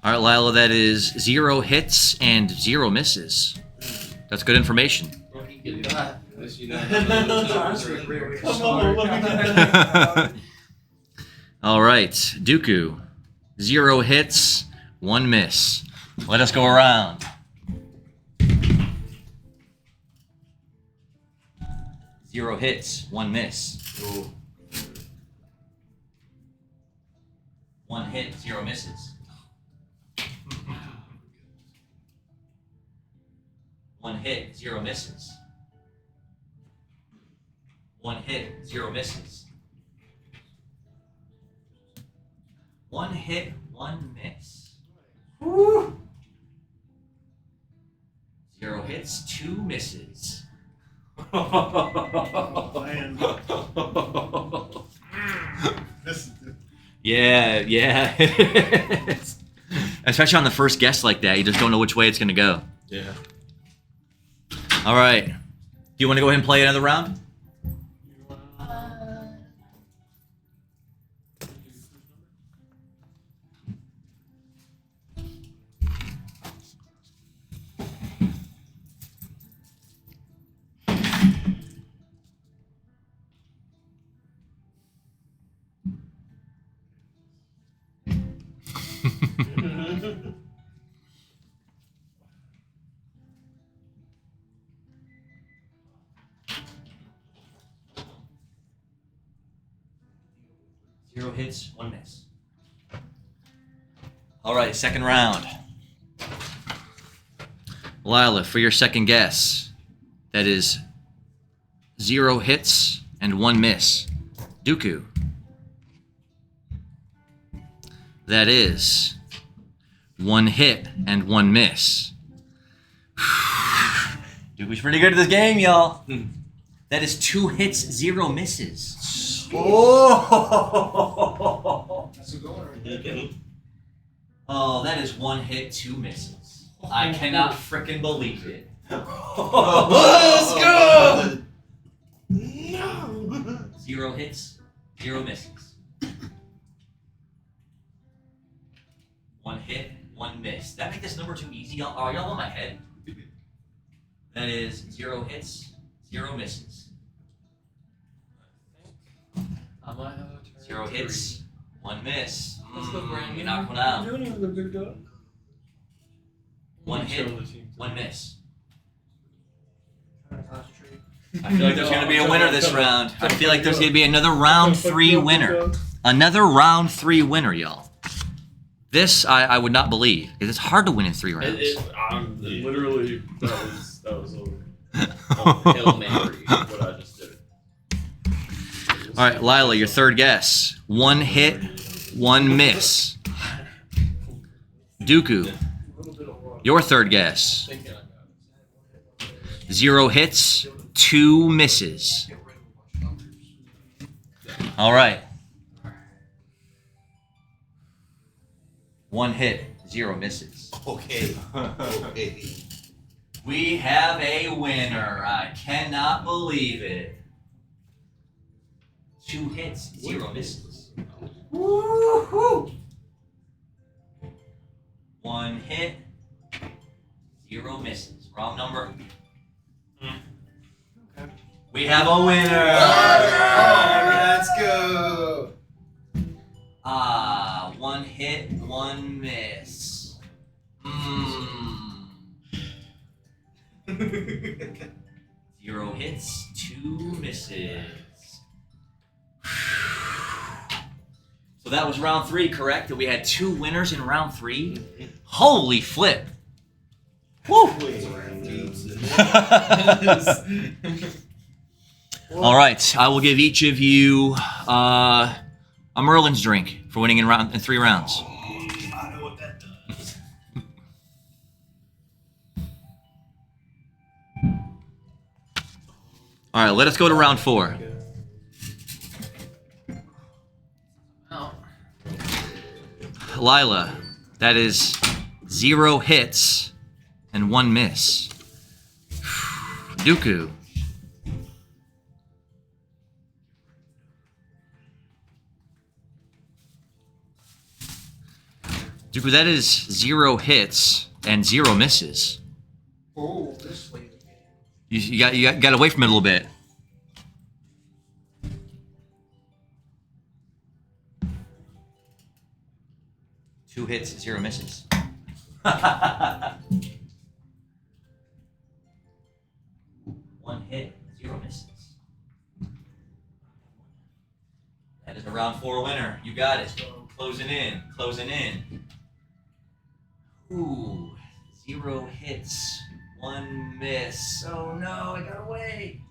All right, Lila, that is 0 hits and 0 misses. That's good information. Rookie, get that. Unless you know. Come on, let me get that. All right, Dooku, 0 hits, 1 miss. Let us go around. Zero hits, 1 miss. 1 hit, 0 misses. 1 hit, 0 misses. 1 hit, 0 misses. 1 hit, 1 miss. 0 hits, 2 misses. Oh, man. This is the, Yeah. Especially on the first guess like that, you just don't know which way it's gonna go. Yeah. All right. Do you want to go ahead and play another round? Zero hits, 1 miss. All right, second round. Lila, for your second guess, that is 0 hits and 1 miss. Dooku, that is 1 hit and 1 miss. Dooku's pretty good at this game, y'all. That is 2 hits, 0 misses. Oh! That's a good one right there. Oh, that is 1 hit, 2 misses. I cannot frickin' believe it. Let's go! No. 0 hits, 0 misses. 1 hit, 1 miss. That make this number too easy? Are y'all on my head? That is 0 hits, 0 misses. I might have a turn. 0 hits, 1 miss. Let's go, Brandon. You knock one out. Doing it, the big dog. 1 hit, Show the team. 1 miss. Trying to concentrate. I feel like there's going to be a winner this round. I feel like there's going to be another round 3 winner. Another round 3 winner, y'all. This I would not believe, because it's hard to win in 3 rounds. Literally, that was a Hail Mary, what I just did. All right, Lila, your third guess. 1 hit, 1 miss. Dooku, your third guess. Thinking I got it. 0 hits, 2 misses. All right. 1 hit, 0 misses. Okay. Okay. We have a winner. I cannot believe it. 2 hits, 0 misses. Woo-hoo! 1 hit, 0 misses. Wrong number. We have a winner. Let's go. 1 hit, 1 miss. 0 hits, 2 misses. So that was round 3, correct? That we had 2 winners in round 3? Holy flip. Woo! All right, I will give each of you a Merlin's drink for winning in 3 rounds. I know what that does. All right, let us go to round 4. Lila, that is 0 hits and 1 miss. Dooku. Dooku, that is 0 hits and 0 misses. Oh, this late in the game. You got away from it a little bit. Two hits, 0 misses. 1 hit, 0 misses. That is a round 4 winner. You got it. Closing in, closing in. Ooh, 0 hits, 1 miss. Oh no, I got away.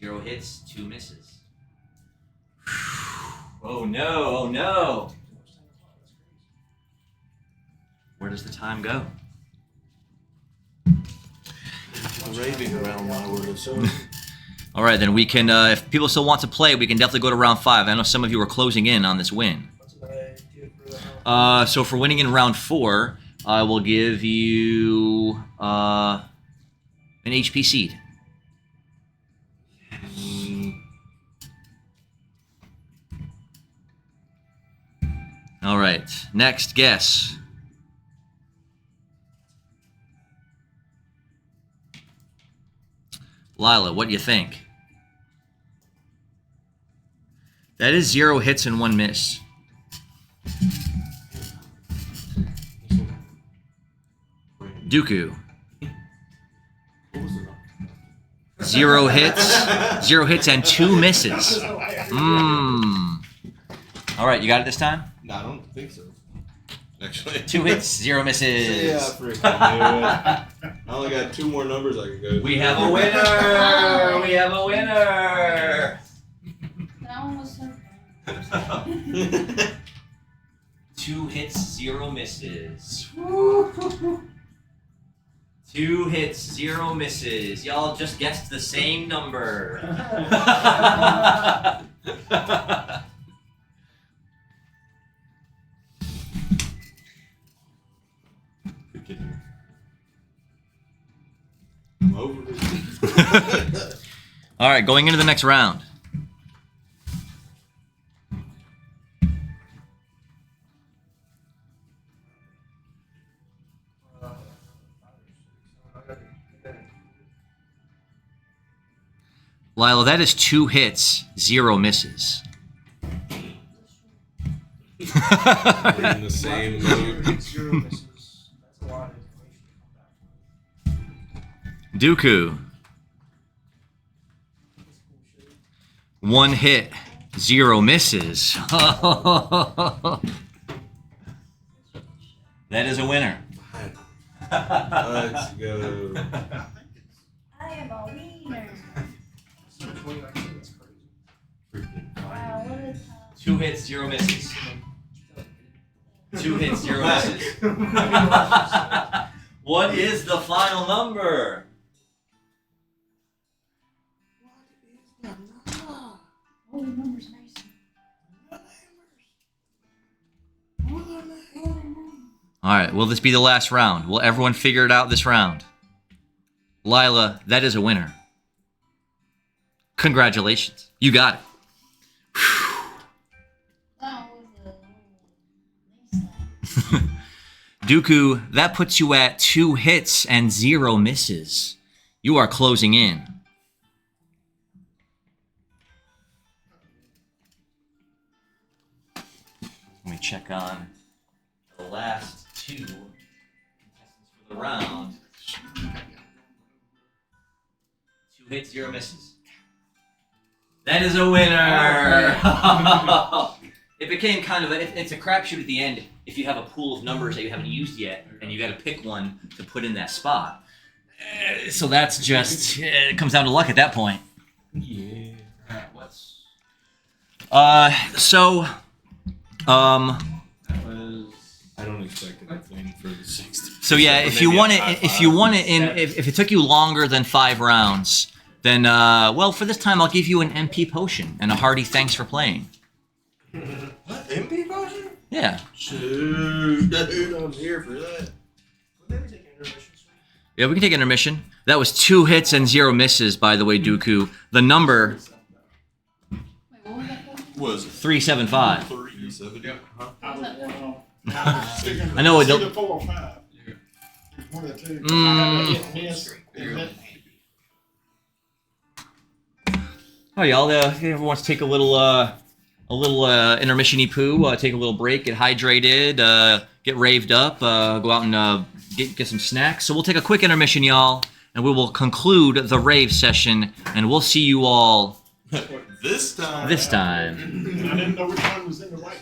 0 hits, 2 misses. Oh no, oh no. Where does the time go? The Raving round, I would assume. All right, then we can, if people still want to play, we can definitely go to round 5. I know some of you are closing in on this win. What's an idea for the round? So for winning in round 4, I will give you an HP seed. All right, next guess. Lila, what do you think? That is 0 hits and 1 miss. Dooku. 0 hits, 0 hits and 2 misses. All right, you got it this time? No, I don't think so. Actually. 2 hits, 0 misses. Yeah, freaking knew it. I only got 2 more numbers I could go to. We have a winner! We have a winner! That one was so fun. 2 hits, 0 misses. 2 hits, 0 misses. Y'all just guessed the same number. I'm over it. All right, going into the next round. Lila, that is 2 hits, 0 misses. We're in the same mode. 0 misses. That's a lot of information to come back. Dooku, 1 hit, 0 misses. That is a winner. Let's go. I am a wiener. So 2019 is crazy. Wow, what is 2 hits, 0 misses. 2 hits, 0 misses. What is the final number? Oh, the number's nice. All right, will this be the last round? Will everyone figure it out this round? Lila, that is a winner. Congratulations. You got it. That was a nice. Dooku, that puts you at 2 hits and 0 misses. You are closing in. Let me check on the last 2 contestants for the round. 2 hits, 0 misses. That is a winner. It became kind of it's a crapshoot at the end if you have a pool of numbers that you haven't used yet and you got to pick one to put in that spot. So that's just it comes down to luck at that point. Yeah. What's So that was? I don't expect anything for the 60. So yeah, if you want it in, if it took you longer than 5 rounds, then well, for this time I'll give you an MP potion and a hearty thanks for playing. What? MP potion? Yeah. Shoot, dude, I'm here for that. Would maybe take intermission? Yeah, we can take intermission. That was 2 hits and 0 misses, by the way, Dooku. The number Wait, what was that for? Was it 375. 370? Huh? I was wrong. I know it It's either don't- 4 or 5. One of the two. Mm. I got a hit and miss. And that- Oh, y'all, everyone wants to take a little intermission-y poo, take a little break, get hydrated, get raved up, go out and get some snacks. So we'll take a quick intermission, y'all, and we will conclude the rave session, and we'll see you all This time. this time. I didn't know which one was in the right.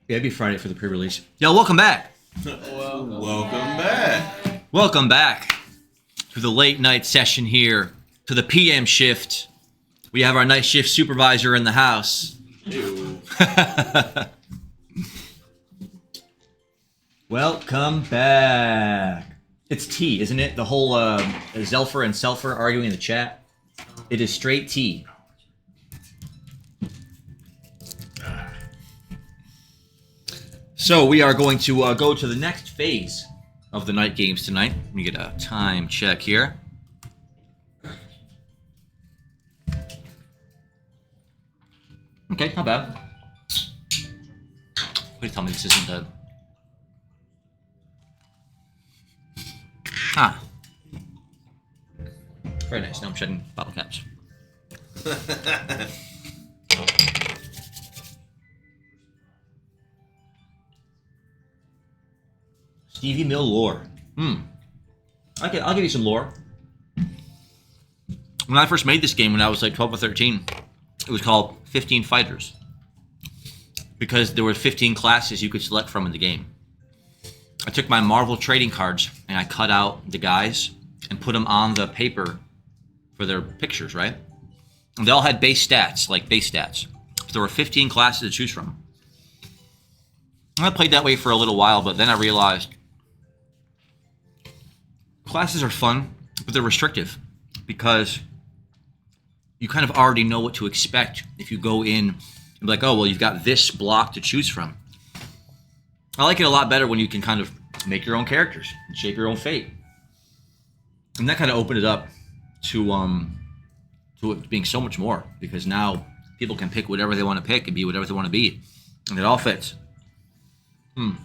Yeah, it'd be Friday for the pre-release. Yo, welcome back. Welcome back. Welcome back to the late night session here, to the PM shift. We have our night shift supervisor in the house. Ew. Welcome back. It's tea, isn't it? The whole Zelfer and Selfer arguing in the chat. It is straight tea. So we are going to go to the next phase of the night games tonight. Let me get a time check here. Okay, not bad. Please tell me this isn't the... Ah. Very nice. Now I'm shedding bottle caps. Stevie Mill lore. Okay, I'll give you some lore. When I first made this game when I was like 12 or 13, it was called 15 Fighters. Because there were 15 classes you could select from in the game. I took my Marvel trading cards and I cut out the guys and put them on the paper for their pictures, right? And they all had base stats, like base stats. So there were 15 classes to choose from. And I played that way for a little while, but then I realized classes are fun, but they're restrictive because you kind of already know what to expect if you go in and be like, oh, well, you've got this block to choose from. I like it a lot better when you can kind of make your own characters and shape your own fate. And that kind of opened it up to it being so much more, because now people can pick whatever they want to pick and be whatever they want to be. And it all fits. I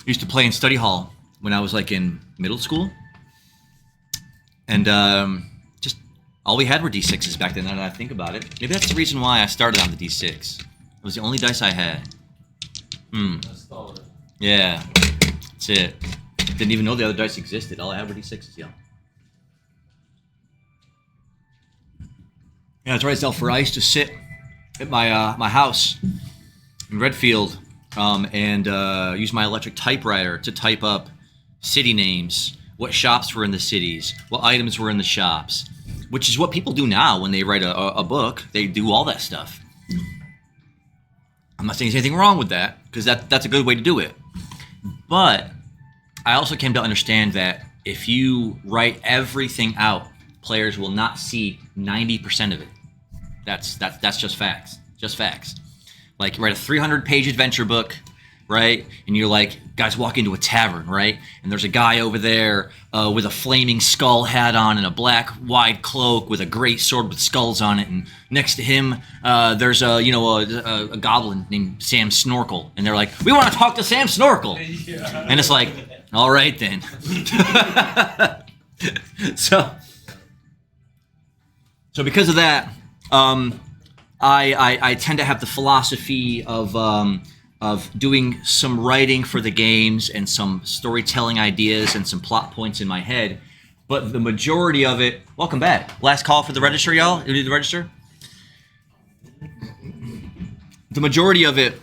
used to play in study hall when I was like in middle school. And just all we had were D6s back then, now that I think about it. Maybe that's the reason why I started on the D6. It was the only dice I had. Yeah, that's it. Didn't even know the other dice existed. All I had were D6s, yeah. Yeah, that's right, Zelfer. I used to sit at my house in Redfield and use my electric typewriter to type up city names, what shops were in the cities, what items were in the shops, which is what people do now when they write a book. They do all that stuff. I'm not saying there's anything wrong with that, because that's a good way to do it. But I also came to understand that if you write everything out, players will not see 90% of it. That's just facts. Just facts. Like, you write a 300-page adventure book, right? And you're like, guys walk into a tavern, right? And there's a guy over there with a flaming skull hat on and a black wide cloak with a great sword with skulls on it. And next to him, there's a goblin named Sam Snorkel. And they're like, we want to talk to Sam Snorkel. Yeah. And it's like, all right then. So because of that, I tend to have the philosophy of doing some writing for the games and some storytelling ideas and some plot points in my head. But the majority of it... Welcome back. Last call for the register, y'all? You did the register? The majority of it,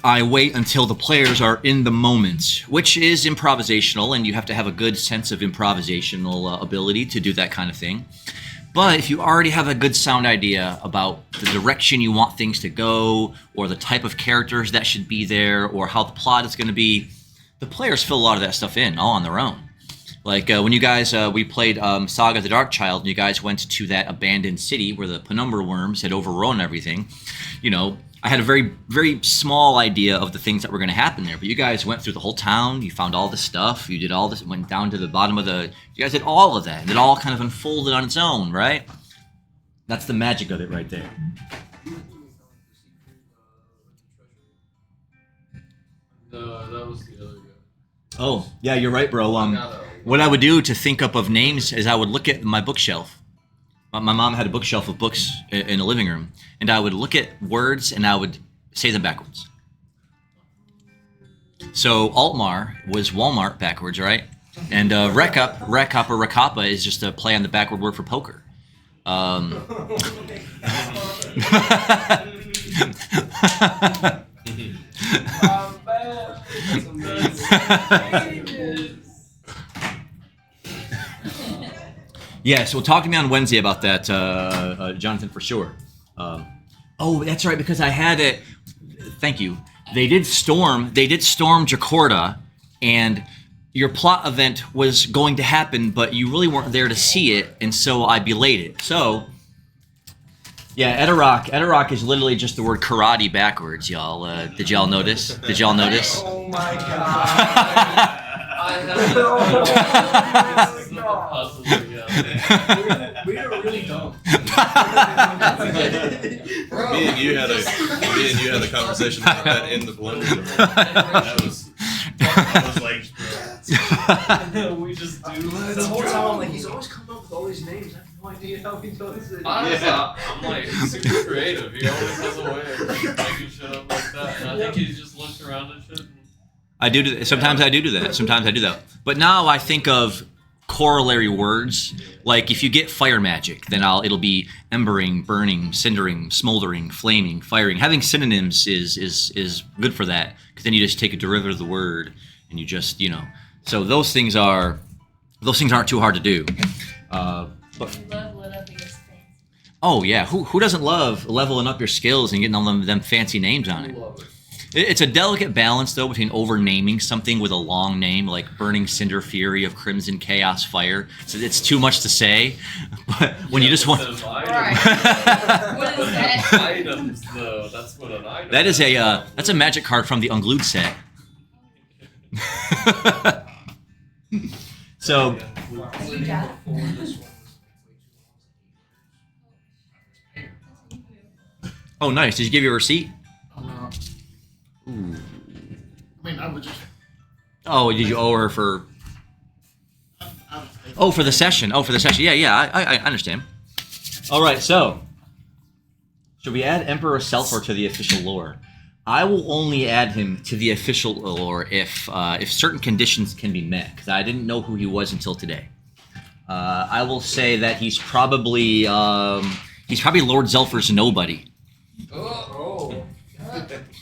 I wait until the players are in the moment, which is improvisational, and you have to have a good sense of improvisational ability to do that kind of thing. But if you already have a good sound idea about the direction you want things to go, or the type of characters that should be there, or how the plot is going to be, the players fill a lot of that stuff in, all on their own. Like when you guys, we played Saga the Dark Child, and you guys went to that abandoned city where the penumbra worms had overrun everything, you know, I had a very, very small idea of the things that were going to happen there. But you guys went through the whole town. You found all this stuff. You did all this. Went down to the bottom of the... You guys did all of that. And it all kind of unfolded on its own, right? That's the magic of it right there. No, that was the other guy. Oh, yeah, you're right, bro. What I would do to think up of names is I would look at my bookshelf. My mom had a bookshelf of books in the living room, and I would look at words and I would say them backwards. So Altmar was Walmart backwards, right? And Rekap or Rakapa is just a play on the backward word for poker. Oh, man. That's amazing. Yeah, so talk to me on Wednesday about that, Jonathan, for sure. Oh, that's right, because I had it. Thank you. They did storm Jakarta, and your plot event was going to happen, but you really weren't there to see it, and so I belayed it. So, yeah, Edarok is literally just the word karate backwards, y'all. Did y'all notice? Oh my god. I have puzzle, yeah. We are really dumb. Me and you had a conversation about that in the blender. That was like, We just do The whole time I'm like, he's always coming up with all these names. I have no idea how he does it. Honestly, I'm like super creative. He always has a way of making shit up like that. And I think he just looks around and shit. And Sometimes I do that. But now I think of corollary words. Like if you get fire magic, then it'll be embering, burning, cindering, smoldering, flaming, firing. Having synonyms is good for that, because then you just take a derivative of the word and you just, So those things aren't too hard to do. Level it up your space. Oh yeah, who doesn't love leveling up your skills and getting all them fancy names on it? love it. It's a delicate balance, though, between over-naming something with a long name, like Burning Cinder Fury of Crimson Chaos Fire. So it's too much to say, but when you just want... Right. What is that? Items, though. That's what an item That is that's a magic card from the Unglued set. So, You got it. oh, nice. Did you give you a receipt? I mean, I would just. Oh, did you owe her for... Oh, for the session. Yeah, I understand. All right, so should we add Emperor Selfer to the official lore? I will only add him to the official lore if certain conditions can be met, because I didn't know who he was until today. I will say that he's probably Lord Zelfer's nobody. Oh.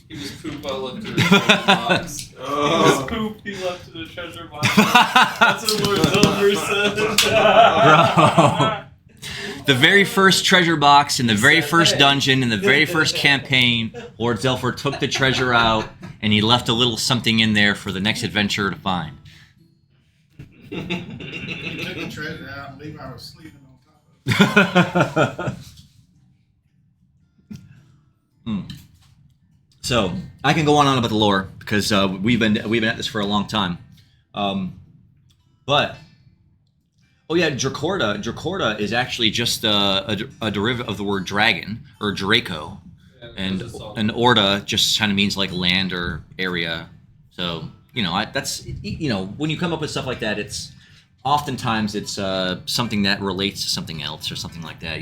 He was poop I left in the treasure box. He was poop he left in the treasure box. That's what Lord Silver said. Bro. The very first treasure box in the very first dungeon in the very first campaign, Lord Zelfer took the treasure out and he left a little something in there for the next adventurer to find. You took the treasure out and Levi was sleeping on top of it. So I can go on about the lore because we've been at this for a long time, but oh yeah, Jakarta is actually just a derivative of the word dragon or Draco, and Orda just kind of means like land or area. So that's when you come up with stuff like that, it's oftentimes something that relates to something else or something like that.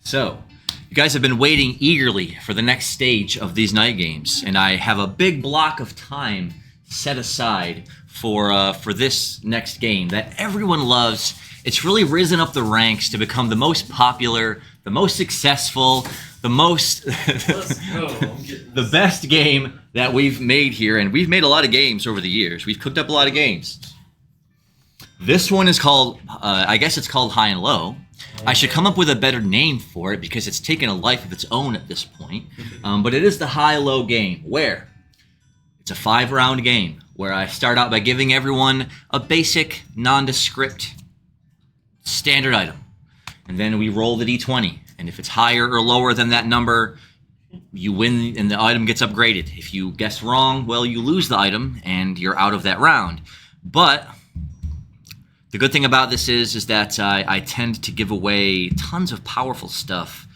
So. You guys have been waiting eagerly for the next stage of these night games, and I have a big block of time set aside for this next game that everyone loves. It's really risen up the ranks to become the most popular, the most successful, the most the best game that we've made here, and we've made a lot of games over the years. We've cooked up a lot of games. This one is called, I guess it's called High and Low. I should come up with a better name for it because it's taken a life of its own at this point. But it is the high-low game, where it's a 5-round game where I start out by giving everyone a basic, nondescript, standard item. And then we roll the d20. And if it's higher or lower than that number, you win and the item gets upgraded. If you guess wrong, well, you lose the item and you're out of that round. But... the good thing about this is that I tend to give away tons of powerful stuff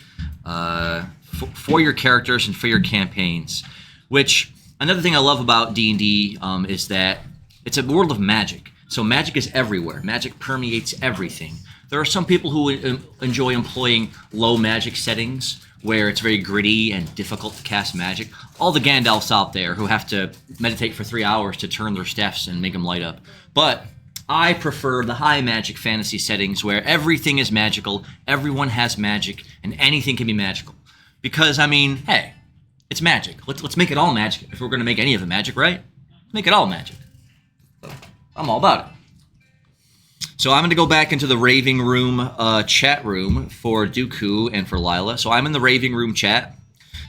for your characters and for your campaigns. Which, another thing I love about D&D is that it's a world of magic. So magic is everywhere. Magic permeates everything. There are some people who enjoy employing low magic settings where it's very gritty and difficult to cast magic. All the Gandalfs out there who have to meditate for 3 hours to turn their staffs and make them light up. But... I prefer the high magic fantasy settings where everything is magical, everyone has magic, and anything can be magical. Because, I mean, hey, it's magic. Let's make it all magic if we're going to make any of it magic, right? Make it all magic. I'm all about it. So I'm going to go back into the Raving Room chat room for Dooku and for Lila. So I'm in the Raving Room chat.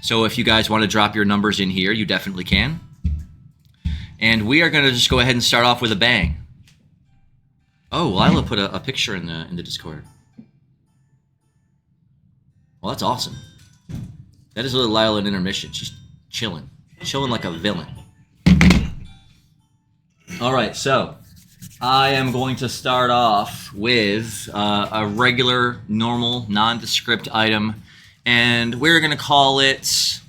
So if you guys want to drop your numbers in here, you definitely can. And we are going to just go ahead and start off with a bang. Oh, Lila put a picture in the Discord. Well, that's awesome. That is little Lila in intermission. She's chilling. Chilling like a villain. All right, so I am going to start off with a regular, normal, nondescript item. And we're going to call it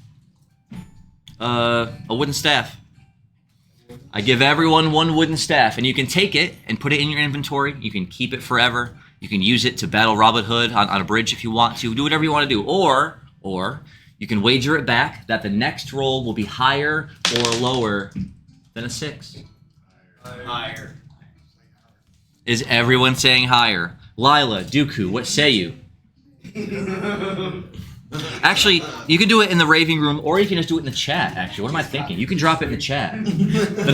a wooden staff. I give everyone one wooden staff, and you can take it and put it in your inventory. You can keep it forever. You can use it to battle Robin Hood on a bridge if you want to. Do whatever you want to do. Or you can wager it back that the next roll will be higher or lower than a 6. Higher. Is everyone saying higher? Lila, Dooku, what say you? Actually, you can do it in the Raving Room, or you can just do it in the chat. Actually, what am I thinking? You can drop it in the chat. The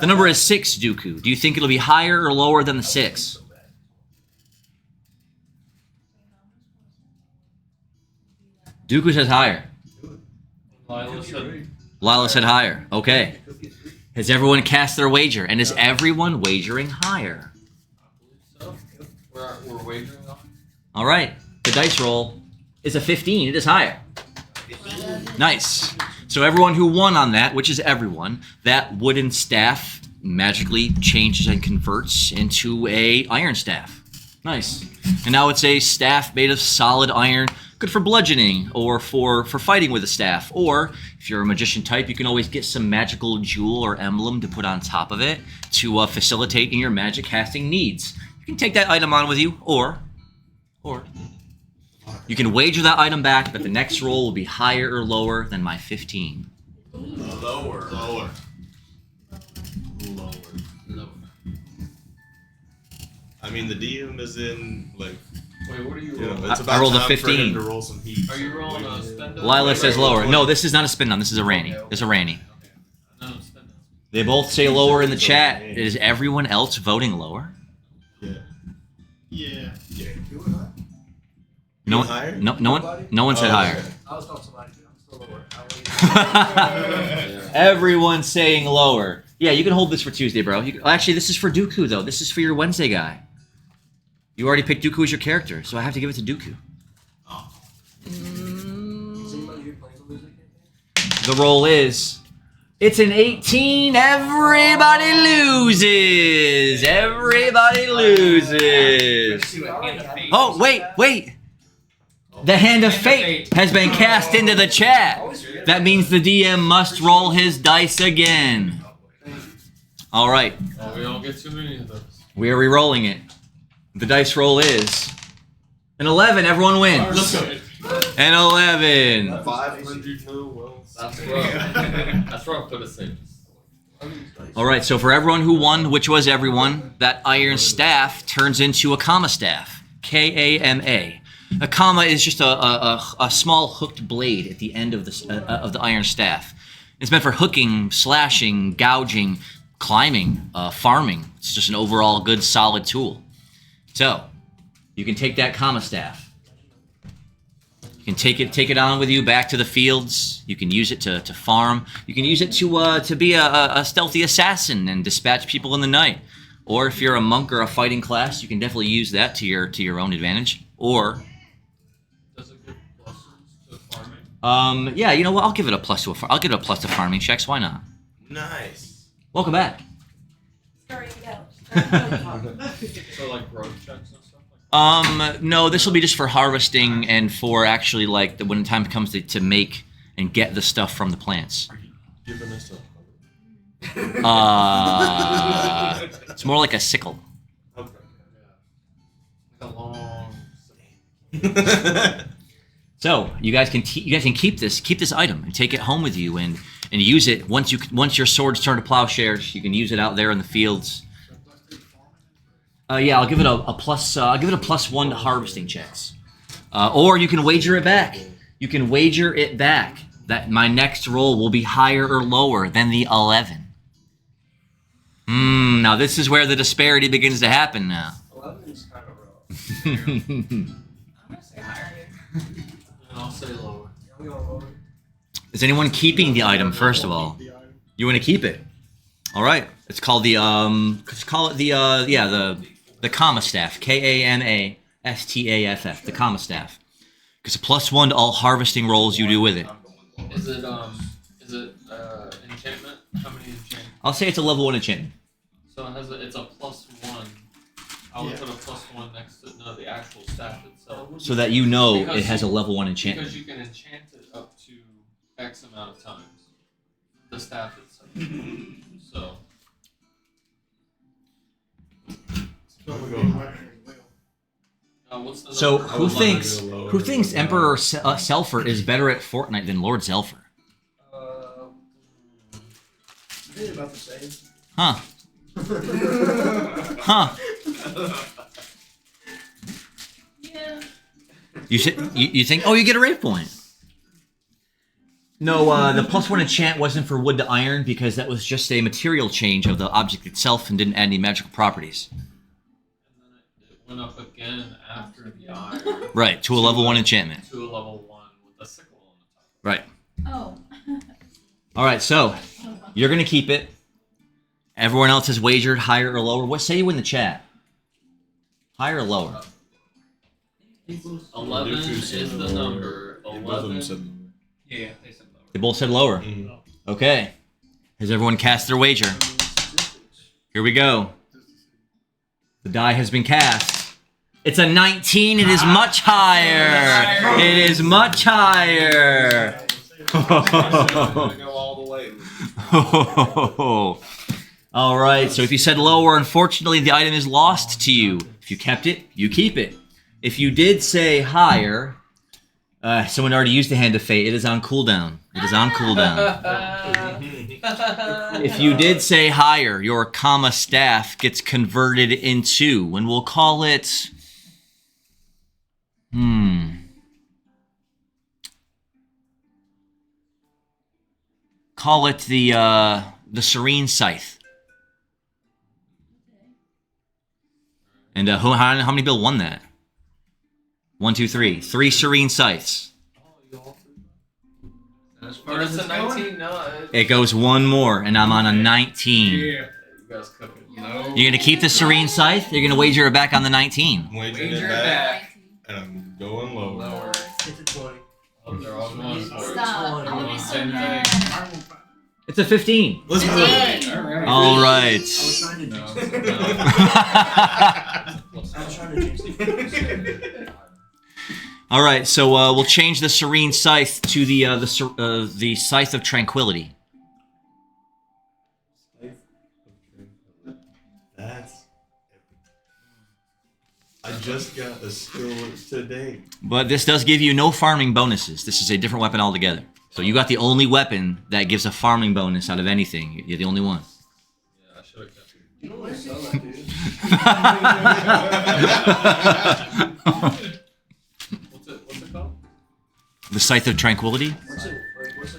number is 6, Dooku. Do you think it'll be higher or lower than the 6? Dooku says higher. Lila said higher. Okay. Has everyone cast their wager? And is everyone wagering higher? So we're wagering on. All right. The dice roll is a 15. It is higher. Nice. So everyone who won on that, which is everyone, that wooden staff magically changes and converts into a iron staff. Nice. And now it's a staff made of solid iron, good for bludgeoning or for fighting with a staff. Or if you're a magician type, you can always get some magical jewel or emblem to put on top of it to facilitate in your magic casting needs. You can take that item on with you, or you can wager that item back that the next roll will be higher or lower than my 15. Lower. I mean, the DM is in, like, Wait, what are you you know, rolling? it's I about rolled a time 15. for him to roll some heat. Are you rolling a spend down? Lila says lower. No, this is not a spin down. This is a Ranny. This is a Ranny. No, spend down. They both say lower in the chat. Is everyone else voting lower? Yeah. Yeah. Yeah. No, Higher? no one said Oh, higher. okay. I was talking somebody, but I'm still lower. Everyone's saying lower. Yeah, you can hold this for Tuesday, bro. Actually, this is for Dooku, though. This is for your Wednesday guy. You already picked Dooku as your character, so I have to give it to Dooku. Is anybody here playing the music campaign? The roll is... It's an 18. Everybody loses. Everybody loses. Oh, wait. The Hand of Fate has been cast into the chat. That means the DM must roll his dice again. All right. Oh, we don't get too many of those. We are re-rolling it. The dice roll is an 11. Everyone wins. Let's go. An 11. 500 no wells. That's rough. That's rough, but it's safe. All right, so for everyone who won, which was everyone, that iron staff turns into a Kama staff. K-A-M-A. A Kama is just a small hooked blade at the end of the iron staff. It's meant for hooking, slashing, gouging, climbing, farming. It's just an overall good, solid tool. So, you can take that Kama staff. You can take it on with you back to the fields. You can use it to farm. You can use it to be a stealthy assassin and dispatch people in the night. Or if you're a monk or a fighting class, you can definitely use that to your own advantage. Or, Does it give pluses to farming? yeah, you know what? I'll give it a plus to farming checks. Why not? Nice. Welcome back. Starting it out. So like growth checks and stuff like that? No, this will be just for harvesting and for actually like when the time comes to make and get the stuff from the plants. Giving us It's more like a sickle. a... Okay. A long. So you guys can keep this item and take it home with you and use it once your swords turn to plowshares. You can use it out there in the fields. Yeah, I'll give it a plus. I'll give it a +1 to harvesting checks. Or you can wager it back. You can wager it back that my next roll will be higher or lower than the 11. Now this is where the disparity begins to happen now. 11 is kind of rough. I'm gonna say higher here. And I'll say lower. Yeah, we all lower. Is anyone keeping the item, first of all? The item. You want to keep it? All right. It's called the, let's call it the, the Kama Staff. Kamastaff. The Kama Staff. Because a +1 to all harvesting rolls you do with it. Is it enchantment? How many enchantment? I'll say it's a level 1 enchantment. So it's a +1. I would Yeah. put a +1 next to the actual staff itself. So that you know Because it has a level 1 Because enchantment. you can enchant it up to X amount of times. The staff itself. So what's the So number? who thinks Emperor Selfer is better at Fortnite than Lord Zelfer? Really about the same. Huh. Huh. Yeah. You think? Oh, you get a rave point. No, the +1 enchant wasn't for wood to iron because that was just a material change of the object itself and didn't add any magical properties. And then it went up again after the iron. Right, to a level 1 enchantment. To a level 1 with a sickle on the top. Right. Oh. All right, so you're gonna keep it. Everyone else has wagered higher or lower. What say you in the chat? Higher or lower? 11 is the number. Both of them 11. said Yeah, they said lower. They both said lower. Okay. Has everyone cast their wager? Here we go. The die has been cast. It's a 19. It is much higher. It is much higher. I'm gonna go all the way. All right. So if you said lower, unfortunately, the item is lost to you. If you kept it, you keep it. If you did say higher, someone already used the Hand of Fate. It is on cooldown. It is on cooldown. If you did say higher, your Kama staff gets converted into, and we'll call it. Call it the Serene Scythe. And how many people won that? 1, 2, 3. 3 Serene Scythes. As But far it's as a it's going? 19, no. It goes one more, and I'm on a 19. Yeah. You guys cook it. No. You're gonna keep the Serene Scythe? You're gonna wager it back on the 19. I'm wagering Wager it it back, back. and I'm going lower. Lower. It's a 20. Oh, they're all going for it. Stop. I'm gonna be so Same mad. It's a 15. Let's go. Dang. Alright. All I right. was trying to No, jinx it. no. I was trying to jinx it. All right. So we'll change the Serene Scythe to the Scythe of Tranquility. That's. I just got a skill today. But this does give you no farming bonuses. This is a different weapon altogether. So you got the only weapon that gives a farming bonus out of anything. You're the only one. Yeah, I should have kept it. You don't want to sell that, dude. What's it called? The Scythe of Tranquility. What's it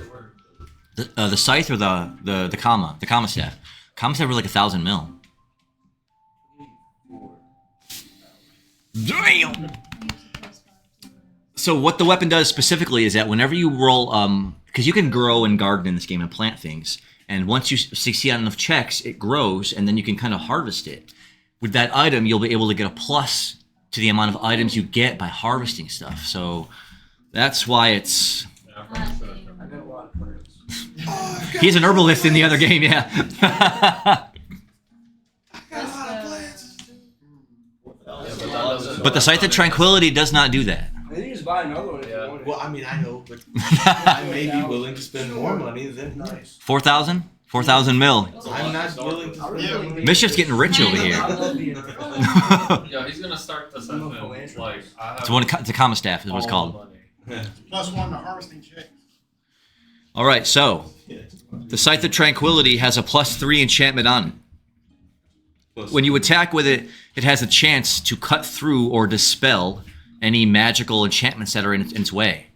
worth? The Scythe or the Kama? The Kama staff. Kama staff were like 1,000 mil. Damn! So what the weapon does specifically is that whenever you roll, because you can grow and garden in this game and plant things, and once you succeed on enough checks, it grows, and then you can kind of harvest it. With that item, you'll be able to get a plus to the amount of items you get by harvesting stuff. So that's why it's... Yeah, I probably should have kept I got a lot of plants. He's an herbalist in the other game, yeah. But the Scythe of Tranquility does not do that. I think you just buy another one if Yeah. you want it. Well, I mean, I know, but I may be willing to spend more money than Nice. 4,000? 4,000 mil. I'm not willing to spend. Mischief's getting rich over I here. love being a Yeah, he's gonna start this I'm a FM philanthropist. like I have. It's a Kama staff is what it's all called. the money. +1 to harvesting check. All right, so the Scythe of Tranquility has a +3 enchantment on it. When you attack with it, it has a chance to cut through or dispel any magical enchantments that are in its way.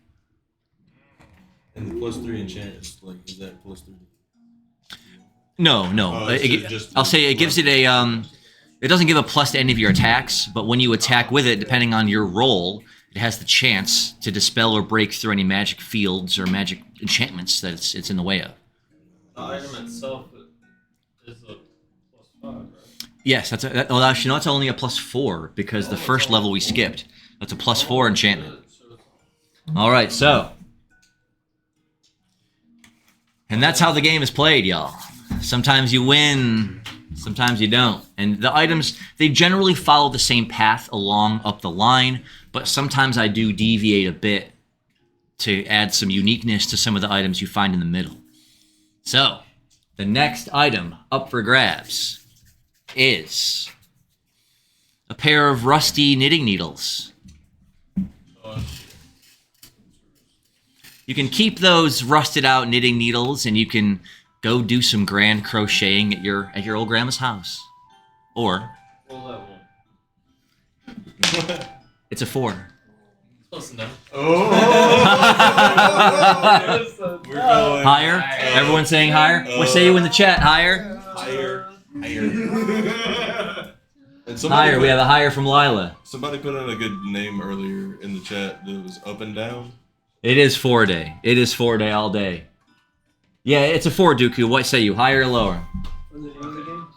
And the +3 enchant is is that +3? No. Oh, it's just I'll say it gives it a it doesn't give a plus to any of your attacks, but when you attack with it, depending on your roll, it has the chance to dispel or break through any magic fields or magic enchantments that it's in the way of. The item itself is a +5, right? Yes, well, actually, no, it's only a +4 because the first level we skipped. That's a +4 enchantment. All right, so. And that's how the game is played, y'all. Sometimes you win, sometimes you don't. And the items, they generally follow the same path along up the line, but sometimes I do deviate a bit to add some uniqueness to some of the items you find in the middle. So, the next item up for grabs is a pair of rusty knitting needles. You can keep those rusted out knitting needles and you can go do some grand crocheting at your old grandma's house. Or Roll that one. it's a 4. Close enough. Oh! We're going Higher? Everyone saying higher? What say you in the chat? Higher? higher. And Higher. We have a higher from Lila. Somebody put in a good name earlier in the chat that was up and down. It is 4 day. It is 4 day all day. Yeah, it's a 4, Dooku. What say you? Higher or lower?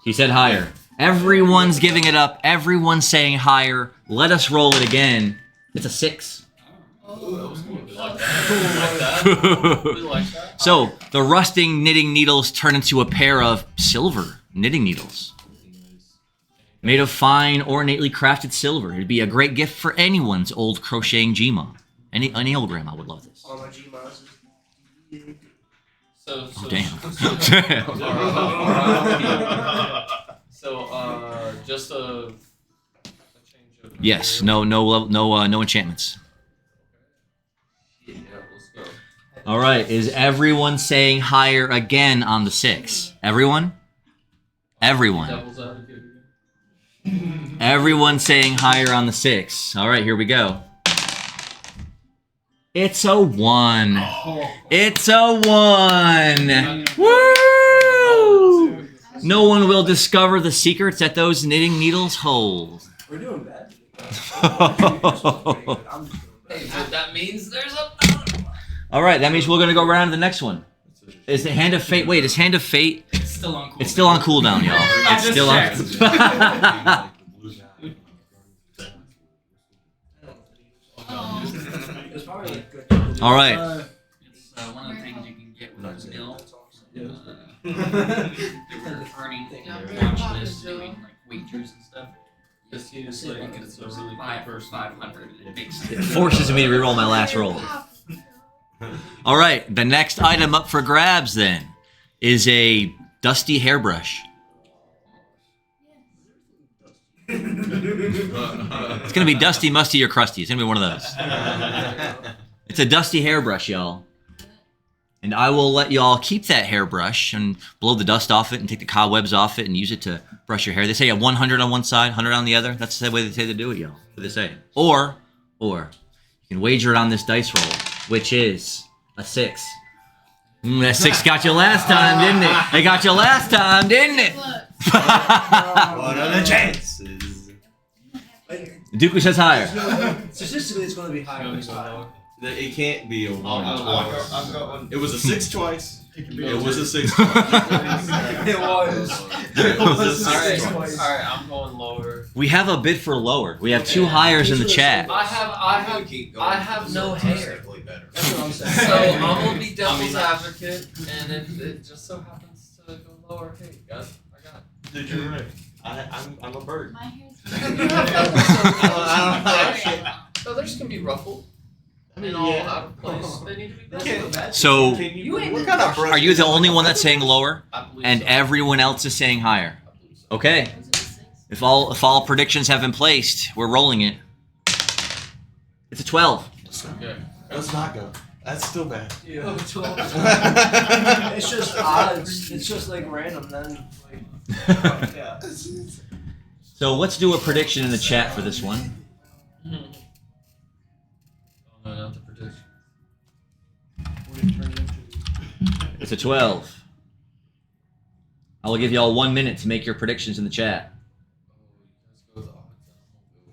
He said higher. Everyone's giving it up. Everyone's saying higher. Let us roll it again. It's a 6. Oh, that was good. We like that. We like that. We like that. So, the rusting knitting needles turn into a pair of silver knitting needles. Made of fine, ornately crafted silver. It'd be a great gift for anyone's old crocheting Gma. Any old grandma would love this. All my Gmas. So, Oh, damn. Just a change of. Yes, no enchantments. Yeah, let's go. All right, is everyone saying higher again on the 6? Everyone? Everyone. Devil's advocate. Everyone saying higher on the 6. All right, here we go. It's a 1. It's a 1. Woo! No one will discover the secrets that those knitting needles hold. We're doing bad. Hey, but that means there's a. All right, that means we're going to go around to the next one. Is the Hand of Fate... Wait, is Hand of Fate... It's still on cooldown. It's still on cooldown, y'all. It's just still on... It's probably like good. All right. It's one of the things you can get with a skill. They were earning watch lists, doing like wagers and stuff. Yes, he is like, it's a really good person. 500. It makes It forces me to reroll my last roll. All right, the next item up for grabs then is a dusty hairbrush. It's gonna be dusty, musty, or crusty. It's gonna be one of those. It's a dusty hairbrush, y'all. And I will let y'all keep that hairbrush and blow the dust off it and take the cobwebs off it and use it to brush your hair. They say you have 100 on one side, 100 on the other. That's the way they say to do it, y'all. That's what they say. Or you can wager it on this dice roll, which is a 6. That 6 got you last time, didn't it? It got you last time, didn't it? What are the chances? Dooku says higher. Statistically, it's going to be higher this time. It can't be a 1 twice. I've got one. It was a 6 twice. It can be It was a 6 It twice. was. It was a 6 Alright. twice. Alright, I'm going lower. We have a bid for lower. We have 2 hires in the chat. I have Keep going. I have no hair. Statistically better. That's what I'm saying. So I'm gonna be devil's advocate, and if it just so happens to go lower, hey guys, I got it. Dude, you're right. I'm a bird. My hair's Feathers can be ruffled. And all out of place. They need to be ruffled. So, What kind of brush? are you the only one that's saying lower, I believe and so. everyone else is saying higher? I believe so. Okay. If all predictions have been placed, we're rolling it. It's a 12. Okay. Let's not go. That's still bad. Yeah. It's just odds. It's just like random then. Like, yeah. So let's do a prediction in the chat for this one. Oh, no, not the prediction. What did it turn into? It's a 12. I will give y'all 1 minute to make your predictions in the chat. Oh, you guys go with the odds. I'm gonna go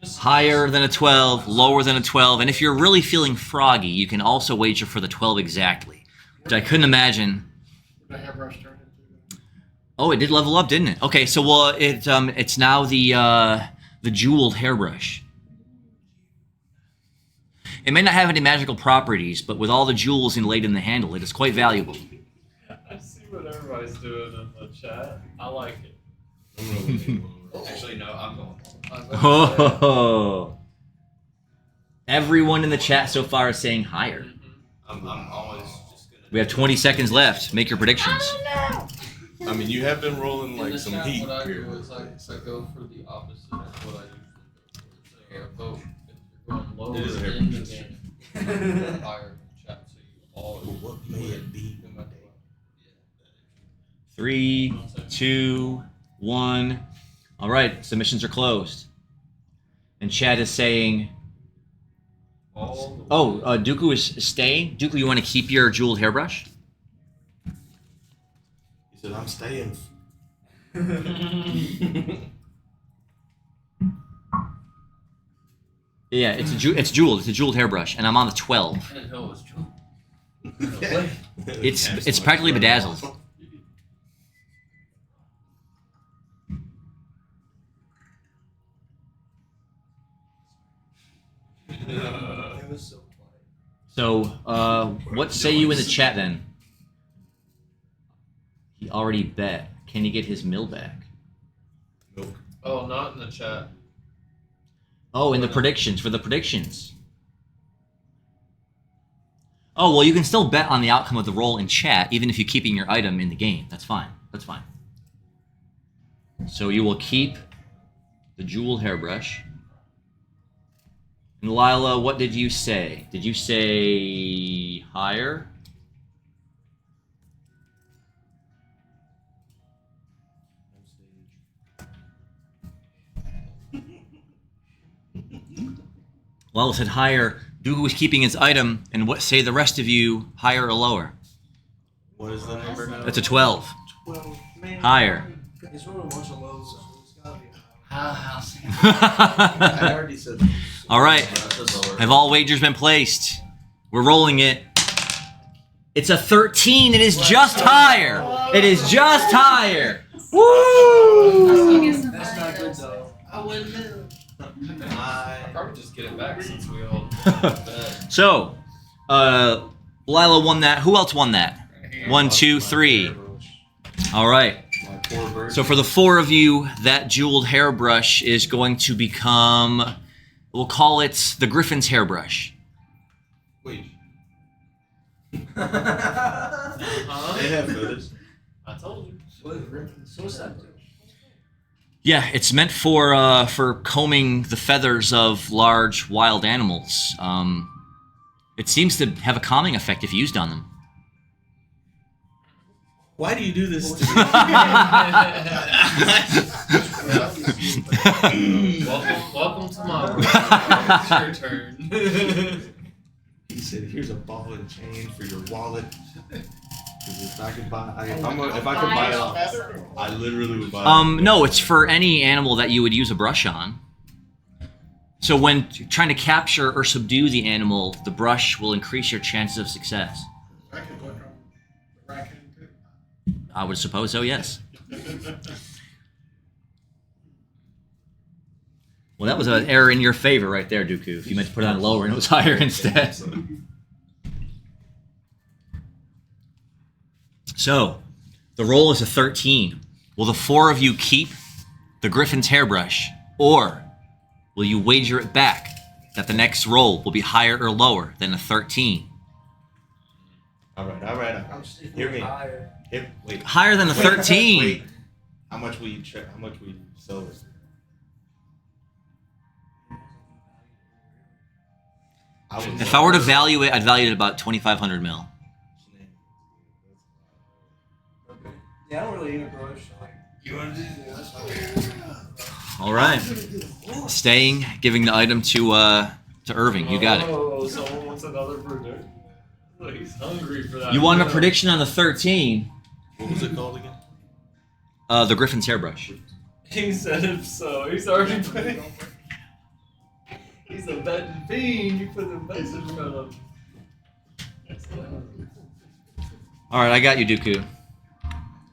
with just Higher than a 12, lower than a 12, and if you're really feeling froggy, you can also wager for the 12 exactly, which I couldn't imagine. What did the hairbrush turn into? Oh, it did level up, didn't it? Okay, so well, it's now the jeweled hairbrush. It may not have any magical properties, but with all the jewels inlaid in the handle, it is quite valuable. I see what everybody's doing in the chat. I like it. I'm rolling Actually, no, I'm going. I'm gonna say- Oh, everyone in the chat so far is saying higher. I'm always just gonna. We have 20 seconds left. Make your predictions. I mean, you have been rolling In like the some chat, heat what I here. do is I go for the opposite of what I usually go for. Say a vote if you're going lower It is a hair in the purchase. game, you go higher in the chat, so you all. What may it be? no matter what. 3, 2, 1. All right, submissions are closed. And Chad is saying, All the oh, Dooku is staying. Dooku, you want to keep your jeweled hairbrush? He said, I'm staying. Yeah, it's jeweled. It's a jeweled hairbrush, and I'm on the 12. And no, it's true. It's practically bedazzled. It was so quiet. So, what say you in the chat then? He already bet. Can he get his mill back? Milk. Oh, not in the chat. Oh, in the predictions, for the predictions. Oh, well, you can still bet on the outcome of the roll in chat, even if you're keeping your item in the game. That's fine. That's fine. So you will keep the jeweled hairbrush. And Lila, what did you say? Did you say higher? Lila said higher. Dooku was keeping his item, and what say the rest of you, higher or lower? What is the number now? That's a 12. 12. Man, Higher. He's rolling a bunch of lows, so it's gotta be I already said. All right. Have Have all wagers been placed? We're rolling it. It's a 13. It is just higher. It is just higher. Woo! That's not good though. I wouldn't know. I'll probably just get it back since we all bet. So, Lila won that. Who else won that? 1, 2, 3. All right. My poor bird. So for the 4 of you, that jeweled hairbrush is going to become, we'll call it the Griffin's hairbrush. Wait, Huh? they have photos. I told you. So what's that do? Yeah, it's meant for combing the feathers of large wild animals. It seems to have a calming effect if used on them. Why do you do this to Welcome to my world. It's your turn. me? He said, "Here's a ball and chain for your wallet." Because if I could buy, if I could buy it, Feather? I literally would buy. No, it's for any animal that you would use a brush on. So when trying to capture or subdue the animal, the brush will increase your chances of success. I can work on the raccoon too. I would suppose so, yes. Well, that was an error in your favor right there, Dooku. If you meant to put it on lower and it was higher instead. So, the roll is a 13. Will the 4 of you keep the Griffin's hairbrush, or will you wager it back that the next roll will be higher or lower than a 13? All right. I'm sticking Hear with me. higher. Wait. Higher than a 13. Wait. How much will you How much will you sell this? If I were to value it, I'd value it at about 2,500 mil. Yeah, I don't really need a brush. Like, You want to do that? All right. Staying, giving the item to Irving. You got it. Oh, someone wants another prediction. Like, he's hungry for that. You want a prediction on the 13? What was it called again? The Griffin's hairbrush. He said if so. He's already putting. He's a betting fiend. You put the bets in front of him. All right, I got you, Dooku.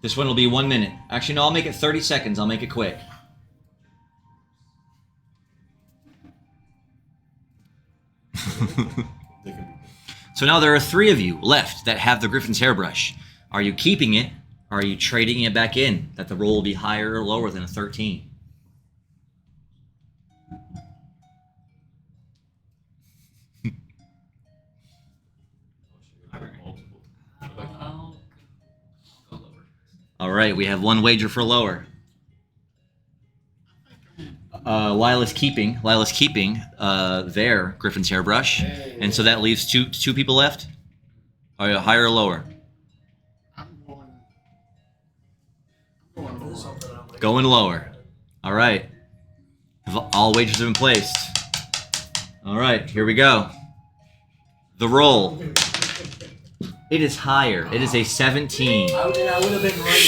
This one will be 1 minute. Actually, no, I'll make it 30 seconds. I'll make it quick. So now there are 3 of you left that have the Griffin's hairbrush. Are you keeping it, or are you trading it back in? That the roll will be higher or lower than a 13? I'll go lower. All right, we have 1 wager for lower. Lila's keeping their Griffin's hairbrush, and so that leaves two people left. Are you higher or lower? I'm going This is lower. something I'm like. Going lower. All right. All wagers have been placed. All right, here we go. The roll. It is higher. It is a 17. I would have been running.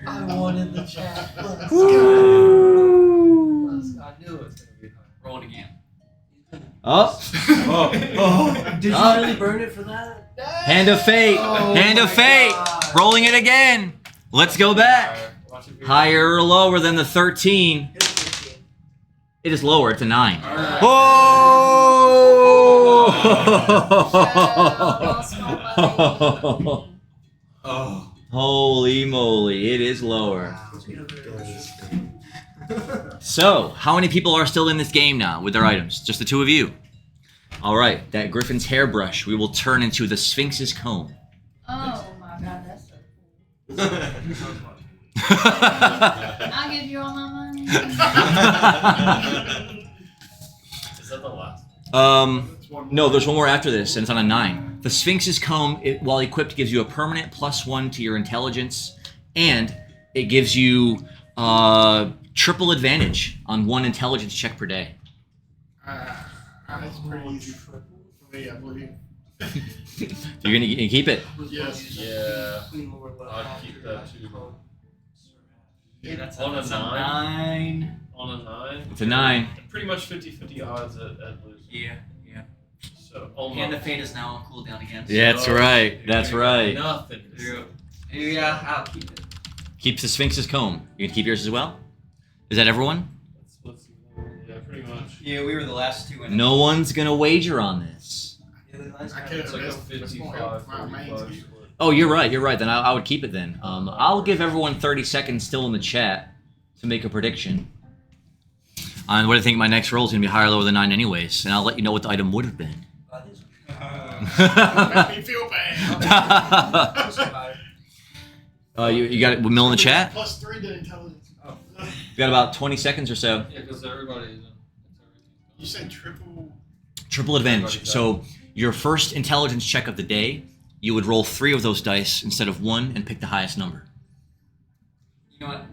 I wanted the chat. Let's go. I knew it was gonna be high. Roll it again. Oh, Did you really burn it for that? hand of fate. Oh Hand of my fate. God. Rolling it again. Let's go back. Watch it be Higher or lower than the 13? Hit 15. It is lower. It's a 9. Alright. Oh! Oh. Holy moly, it is lower. So, how many people are still in this game now with their items? Just the 2 of you. All right, that Griffin's hairbrush we will turn into the Sphinx's comb. Oh my god, that's so cool. That's I'll give you all my money. Is that the last? No, there's one more after this, and it's on a 9. The Sphinx's comb, while equipped, gives you a permanent +1 to your intelligence, and it gives you triple advantage on 1 intelligence check per day. That's pretty easy for me, I believe. You're gonna keep it. Yes. Yeah. Queen Lord, I'd keep that too. Yeah, that's On a that's 9? 9. On a 9? It's a 9. Pretty much 50-50 odds at losing. Yeah. So, almost. Hand of fate is now on cooldown again. so- Yeah, that's right. That's right. Nothing. Yeah, I'll keep it. Keeps the Sphinx's comb. You gonna keep yours as well? Is that everyone? Yeah, pretty much. Yeah, we were the last 2 in. No one's gonna wager on this. I can't It's like a that's gonna 55, help my main 45 team. split. Oh, you're right. You're right. Then I would keep it then. I'll give everyone 30 seconds still in the chat to make a prediction. On what I think my next roll is gonna be higher or lower than 9 anyways, and I'll let you know what the item would have been. Make me feel bad. You got it, Mill in the chat? +3 to intelligence. You got about 20 seconds or so. Yeah, because everybody. You said triple. Triple advantage. So your first intelligence check of the day, you would roll 3 of those dice instead of 1 and pick the highest number. You know what?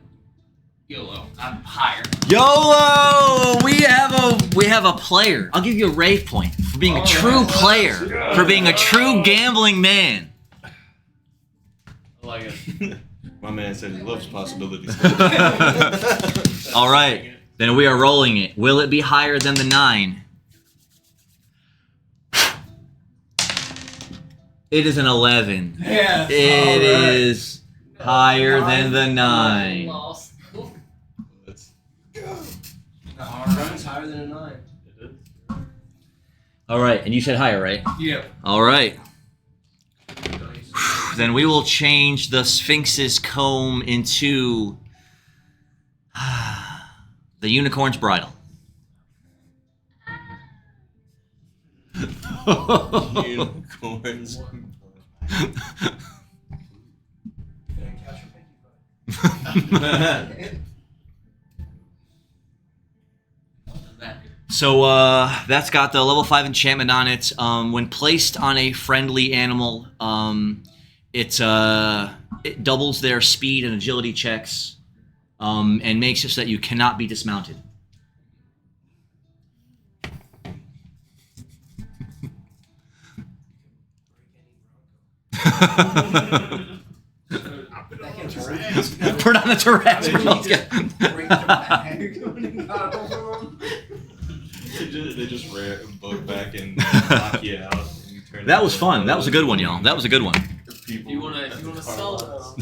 YOLO. I'm higher. YOLO! We have a player. I'll give you a rave point for being a true player, for being a true gambling man. I like it. My man said he loves possibilities. All right, then we are rolling it. Will it be higher than the 9? It is an 11. Yes. It is higher than the 9. Lost. That's It's higher than a 9. It is. All right, and you said higher, right? Yep. All right. Then we will change the Sphinx's comb into the unicorn's bridle. unicorns. So that's got the level 5 enchantment on it. When placed on a friendly animal, it it doubles their speed and agility checks, and makes it so that you cannot be dismounted. Put on a Tourette's. They just book back and knock you out. And you turn That was fun. That was a good one, y'all. That was a good one. If you wanna sell this,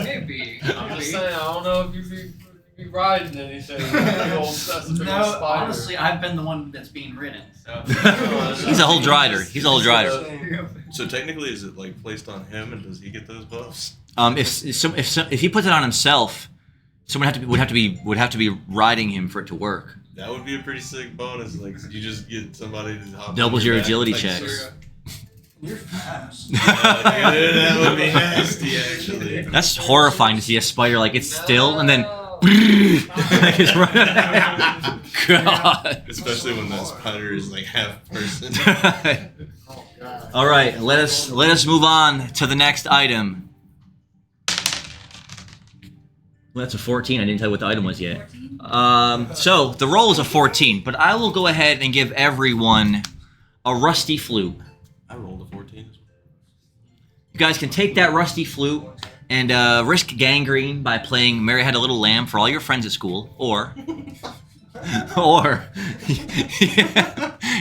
Maybe. I'm just saying, I don't know if you'd be riding anything. The old specific No, spider. honestly, I've been the one that's being ridden. So. He's a whole drider. He's a whole drider. So technically, is it like placed on him, and does he get those buffs? If he puts it on himself, someone would have to be riding him for it to work. That would be a pretty sick bonus. Like you just get somebody to hop. Doubles on your back, agility like, checks. You're fast. That would be nasty, actually. That's horrifying to see a spider like it's still and then like it's running. God. Especially when that spider is like half person. All right, let us move on to the next item. Well, that's a 14. I didn't tell you what the item was yet. 14? So the roll is a 14, but I will go ahead and give everyone a rusty flute. I rolled a 14. You guys can take that rusty flute and risk gangrene by playing Mary Had a Little Lamb for all your friends at school, or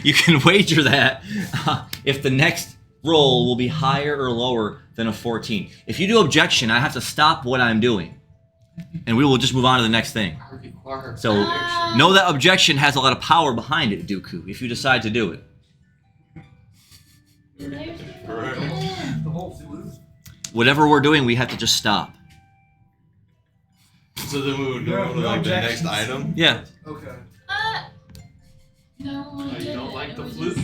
you can wager that if the next roll will be higher or lower than a 14. If you do objection, I have to stop what I'm doing, and we will just move on to the next thing. So know that objection has a lot of power behind it, Dooku, if you decide to do it. The whole flute. Whatever we're doing, we have to just stop. So then we would go to like the next item. Yeah. Okay. No, You don't like the flute?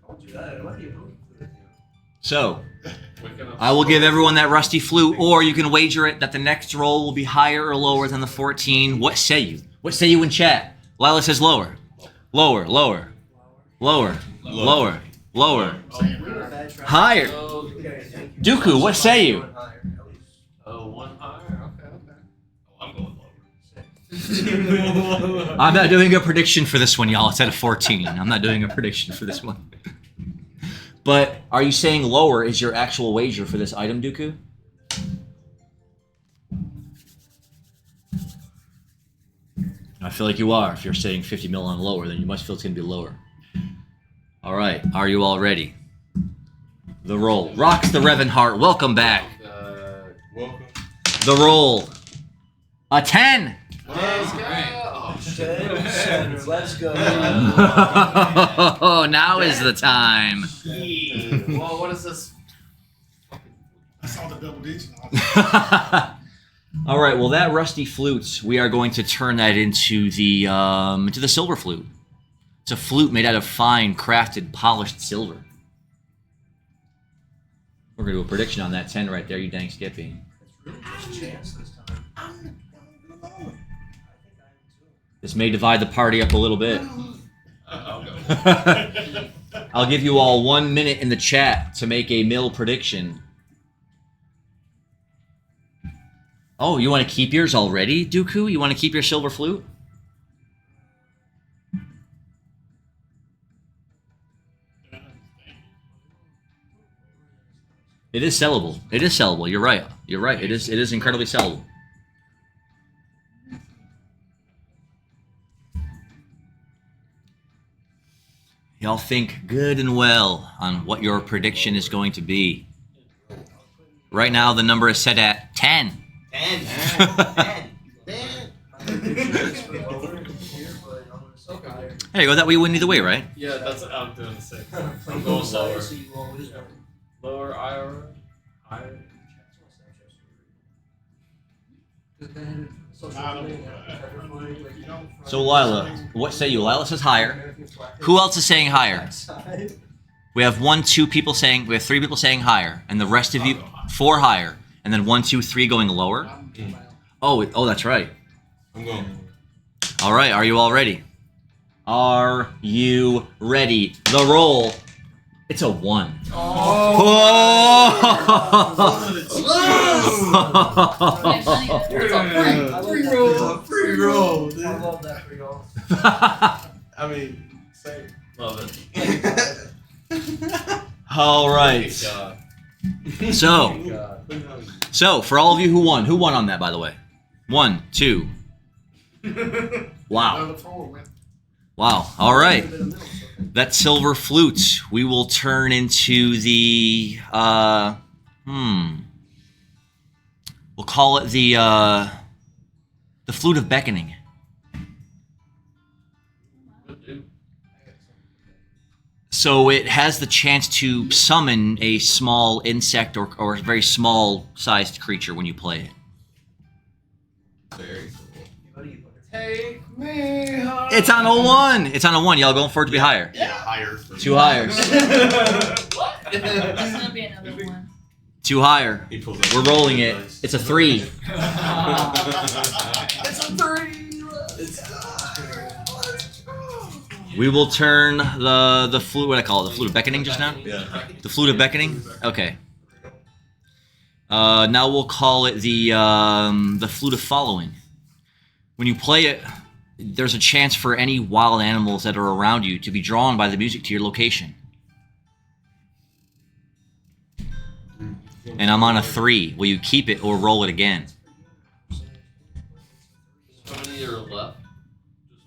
Don't do that. It might be a flute. So I will give everyone that rusty flute, or you can wager it that the next roll will be higher or lower than the 14. What say you? What say you in chat? Lila says lower. Lower, lower. Lower. Lower. Lower. Higher. Dooku, what say you? Oh, one higher? Okay. Oh, I'm going lower. I'm not doing a prediction for this one, y'all. It's at a 14. I'm not doing a prediction for this one. But are you saying lower is your actual wager for this item, Dooku? I feel like you are. If you're saying 50 mil on lower, then you must feel it's going to be lower. All right. Are you all ready? The roll. Rocks the Revan heart. Welcome back. Welcome. The roll. A 10. Let's go. Oh, shit. Center, let's go. Oh, now is the time. Well, what is this? I saw the double digits. All right. Well, that rusty flute, we are going to turn that into the silver flute. It's a flute made out of fine, crafted, polished silver. We're gonna do a prediction on that 10 right there. You dang Skippy. It's really just chance this time. I think I am too. This may divide the party up a little bit. I'll go. I'll give you all 1 minute in the chat to make a mill prediction. Oh, you want to keep yours already, Dooku? You want to keep your silver flute? It is sellable. It is sellable. You're right. You're right. It is incredibly sellable. Y'all think good and well on what your prediction is going to be. Right now, the number is set at 10. 10. There you go. That way you win either way, right? Yeah, that's what I'm doing the same. I'm Play going both lower. sides so you always win. Lower IR. Higher. So Lila, what say you? Lila says higher. Who else is saying higher? We have 1, 2 people saying. We have 3 people saying higher, and the rest of you 4 higher, and then 1, 2, 3 going lower. Oh, that's right. I'm going. All right, are you all ready? Are you ready? The roll It's a 1. Okay, funny though. Free roll. Free roll, dude. I love that free roll. I mean, same. Love it. All right. Good God. So, Good God. so for all of you who won on that, by the way? 1, 2. Wow. Another 4 went. Wow. All right. That silver flute we will turn into the we'll call it the flute of beckoning. Good dude. So it has the chance to summon a small insect or a very small sized creature when you play it. Very cool. Take me home. It's on a 1. It's on a 1. Y'all going for it to be higher? Yeah, higher. For 2 higher. What? That's gonna be another one. 2 higher. He pulls out We're rolling it. dice. It's a 3. It's a 3. We will turn the flute. What I call it? The flute of beckoning just now. Yeah. The flute of beckoning. Okay. Now we'll call it the flute of following. When you play it, there's a chance for any wild animals that are around you to be drawn by the music to your location. And I'm on a 3. Will you keep it or roll it again? How many are left? Just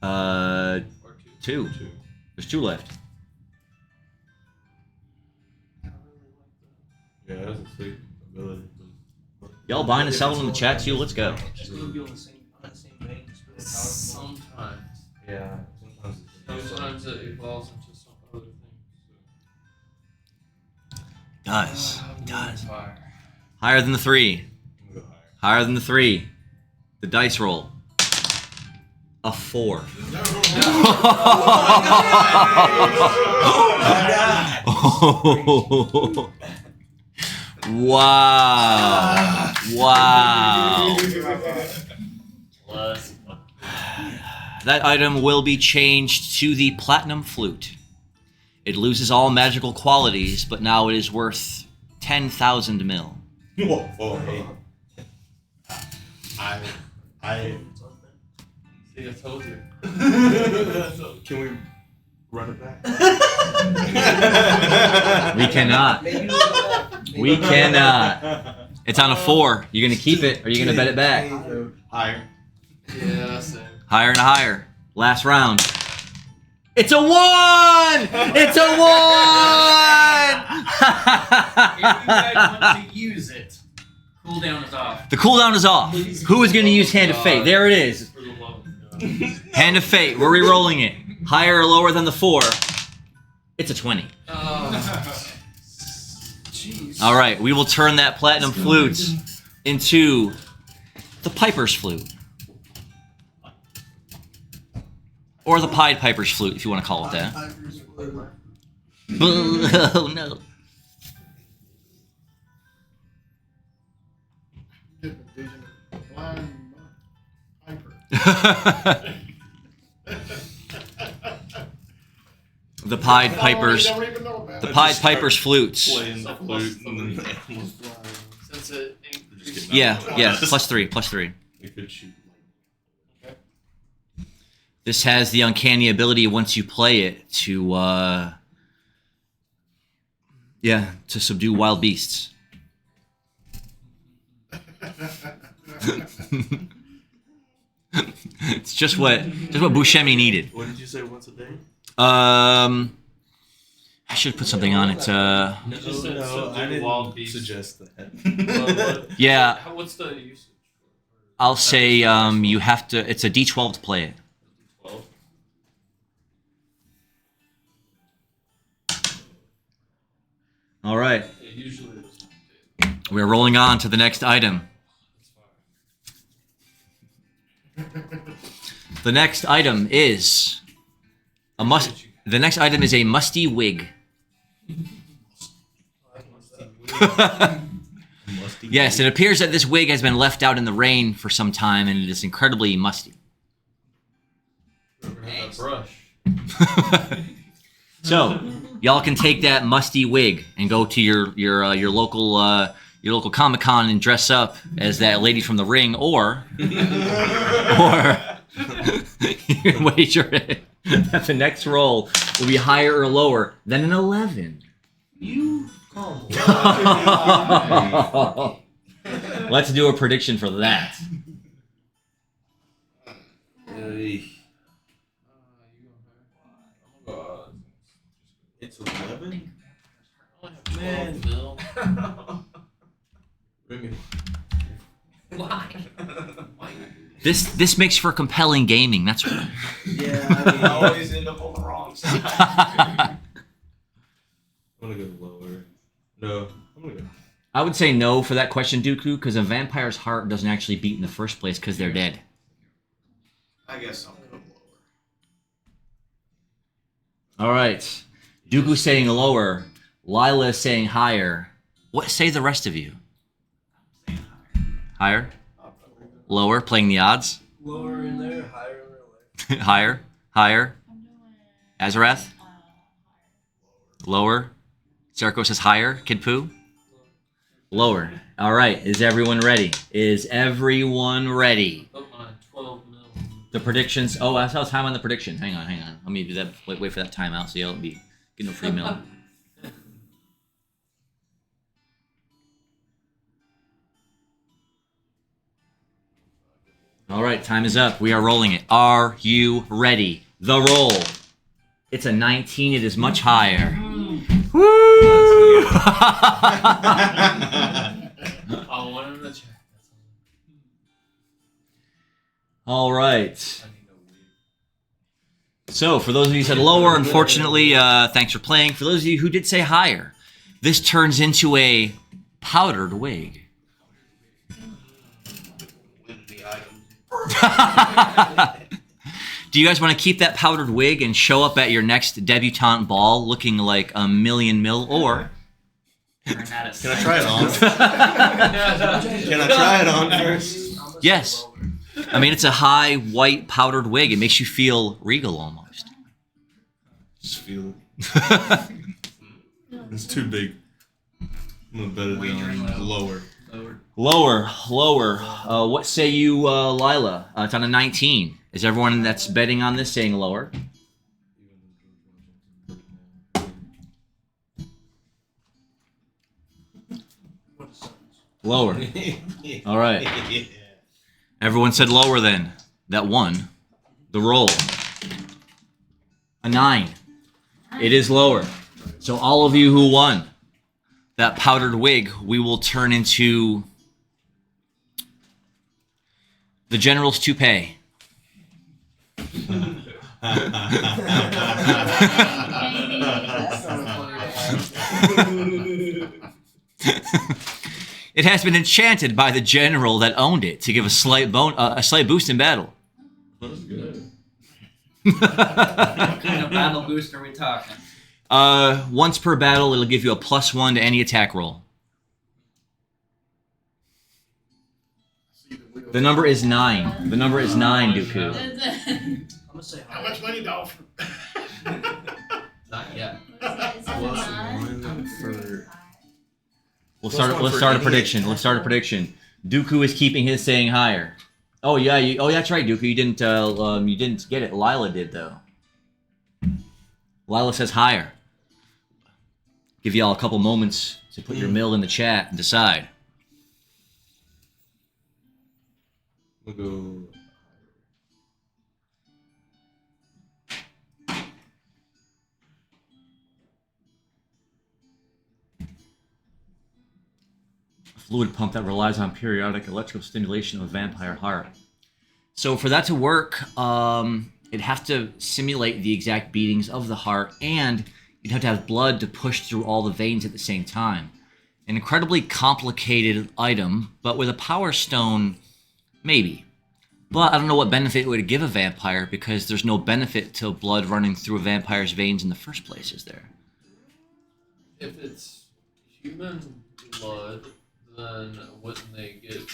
one Uh, or two? 2. There's 2 left. Yeah, that's a sweet ability. Y'all buying and selling in the chat too? Let's go. Just gonna be on the same vein. Just really powerful. Sometimes. Yeah. Sometimes it evolves into some other thing. Does. I'm Does. going fire. Higher than the 3. I'm gonna go higher. Higher than the 3. The dice roll. A 4. Wow. Wow. Plus. That item will be changed to the platinum flute. It loses all magical qualities, but now it is worth 10,000 mil. Whoa, hey. I See, I told you. Can we run it back? We cannot. Maybe we'll go back. Maybe We we'll go back. cannot. It's on a 4. You gonna keep it or you gonna bet it back? Higher. Yeah, same. Higher and higher. Last round. It's a 1! It's a 1! If you guys want to use it, cooldown is off. The cooldown is off. Who is going to use Hand of Fate? There it is. For the love of God. Hand of Fate. We're re-rolling it. Higher or lower than the 4. It's a 20. Jeez. All right. We will turn that platinum flute into the Piper's flute. Or the Pied Piper's flute, if you want to call it that. Oh, no. Get the vision of a blind Piper. The Pied They Piper's... don't even know about The it. Pied Piper's flutes. Playing the flute and then the animals flying. Since it Just increases. kidding. Yeah, yeah. +3, +3. We could shoot. This has the uncanny ability once you play it to, to subdue wild beasts. It's just what Buscemi needed. What did you say? Once a day? I should put something on it. No, You just said no, subdue I didn't wild beasts. suggest that. Yeah, What's the usage? I'll say you have to. It's a D12 to play it. 12. All right, Yeah, usually it's we're rolling on to the next item. The next item is a must. The next item is a musty wig. Yes, it appears that this wig has been left out in the rain for some time, and it is incredibly musty. We're gonna have a brush. So, y'all can take that musty wig and go to your local Comic-Con and dress up as that lady from The Ring, or you can wager it that the next roll will be higher or lower than an 11. You calm. Let's do a prediction for that. It's 11. Man. Why? This makes for compelling gaming. That's right. Yeah, I mean, I always end up on the wrong side. I'm gonna go lower. No, I'm gonna go. I would say no for that question, Dooku, because a vampire's heart doesn't actually beat in the first place because they're dead. I guess I'll go lower. All right. Dooku saying lower. Lila is saying higher. What say the rest of you? Higher? Lower, playing the odds? lower in there, higher in real life. Higher? Higher? I'm doing Azarath? Lower? Sarko says higher. Kid Poo? Lower. All right. Is everyone ready? Is everyone ready? Put my 12 mil. The predictions. Oh, I saw time on the prediction. Hang on. Let me do that. Wait for that timeout so y'all be getting no free meal. All right, time is up. We are rolling it. Are you ready? The roll. It's a 19. It is much higher. Woo! I want him to check. All right. So, for those of you who said lower, unfortunately, thanks for playing. For those of you who did say higher, this turns into a powdered wig. Do you guys want to keep that powdered wig and show up at your next debutante ball looking like a million mil, or Can I try it on? Can I try it on first? yes? I mean, it's a high white powdered wig. It makes you feel regal almost. Just feel it. It's too big. I'm gonna bet it on lower. Lower. What say you, Lila? It's on a 19. Is everyone that's betting on this saying lower? Lower. All right. Yeah. Everyone said lower then. That won the roll. A 9. It is lower. So all of you who won that powdered wig, we will turn into the general's toupee. It has been enchanted by the general that owned it to give a slight boost in battle. That's good. What kind of battle boost are we talking? Once per battle, it'll give you a +1 to any attack roll. The number is 9. The number is 9, Dooku. I'm gonna say How higher. much money, Dolph? Not yet. Let's start a prediction. Dooku is keeping his saying higher. Oh yeah, that's right, Dooku. You didn't get it. Lila did though. Lila says higher. Give y'all a couple moments to put your mill in the chat and decide. We'll go. A fluid pump that relies on periodic electrical stimulation of a vampire heart. So for that to work, it'd have to simulate the exact beatings of the heart, and you'd have to have blood to push through all the veins at the same time. An incredibly complicated item, but with a power stone, maybe. But I don't know what benefit it would give a vampire, because there's no benefit to blood running through a vampire's veins in the first place, is there? If it's human blood, then wouldn't they get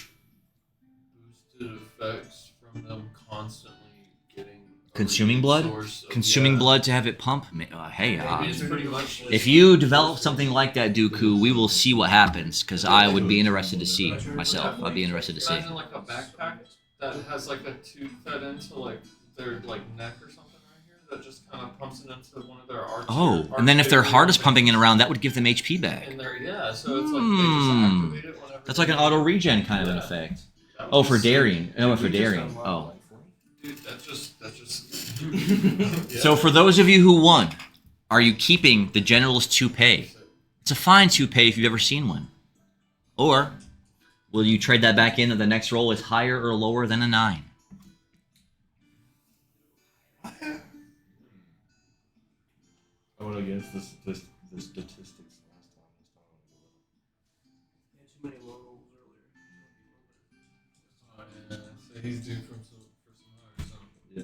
boosted effects from them constantly getting Consuming blood? source of- Consuming yeah. blood to have it pump? Hey, It's pretty much. if you develop something like that, Dooku, we will see what happens. Because I would be interested to see myself. I'd be interested to see. Imagine like a backpack that has like a tube fed into like their like neck or something right here that just kind of pumps it into one of their arteries. Oh, and then if their heart is pumping it around, that would give them HP back. And they're, yeah, so it's like they just activate it whenever. That's like an auto regen kind of an effect. That Oh, would for be sick. daring. Oh, for daring. Oh. Dude, that's just. Yeah. So for those of you who won, are you keeping the General's toupee? It's a fine toupee if you've ever seen one. Or will you trade that back in that the next roll is higher or lower than a 9? I went against the statistics last time. Yeah, too many low rolls earlier. Oh, yeah. So he's due for some higher. So.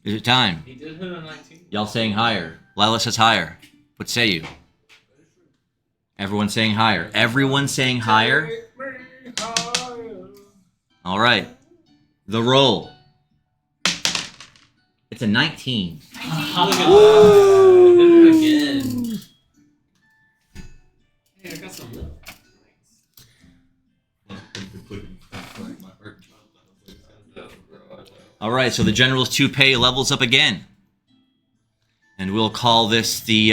Is it time? He did hit a 19. Y'all saying higher. Lila says higher. What say you? Everyone's saying higher. Everyone's saying higher? All right. The roll. It's a 19. Look at that. Hit it again. Hey, I got some milk. All right, so the General's toupee levels up again. And we'll call this the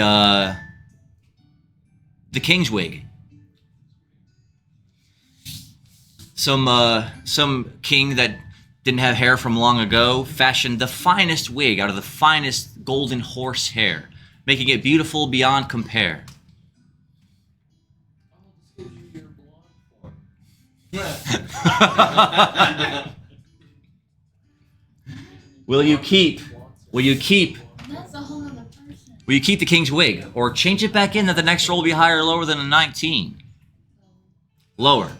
King's Wig. Some king that didn't have hair from long ago fashioned the finest wig out of the finest golden horse hair, making it beautiful beyond compare. Oh, this gives you your blonde form. Will you keep That's a whole other person. will you keep the King's Wig or change it back in that the next roll will be higher or lower than a 19? Lower.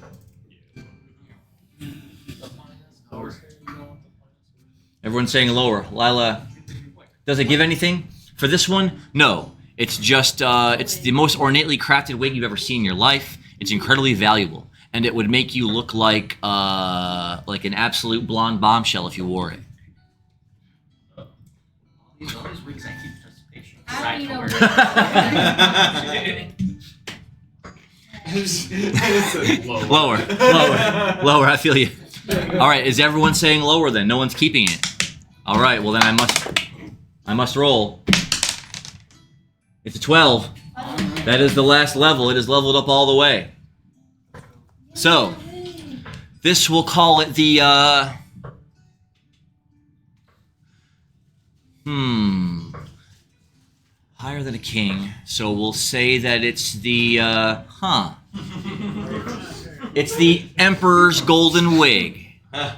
Everyone's saying lower. Lila, does it give anything? For this one, no. It's just, it's the most ornately crafted wig you've ever seen in your life. It's incredibly valuable. And it would make you look like an absolute blonde bombshell if you wore it. All these wigs I keep just patient. I don't even know. Lower. I feel you. All right, is everyone saying lower then? No one's keeping it. All right, well then I must roll. It's a 12. That is the last level. It is leveled up all the way. So, this we'll call it the higher than a king. So we'll say that it's the It's the Emperor's Golden Wig. Does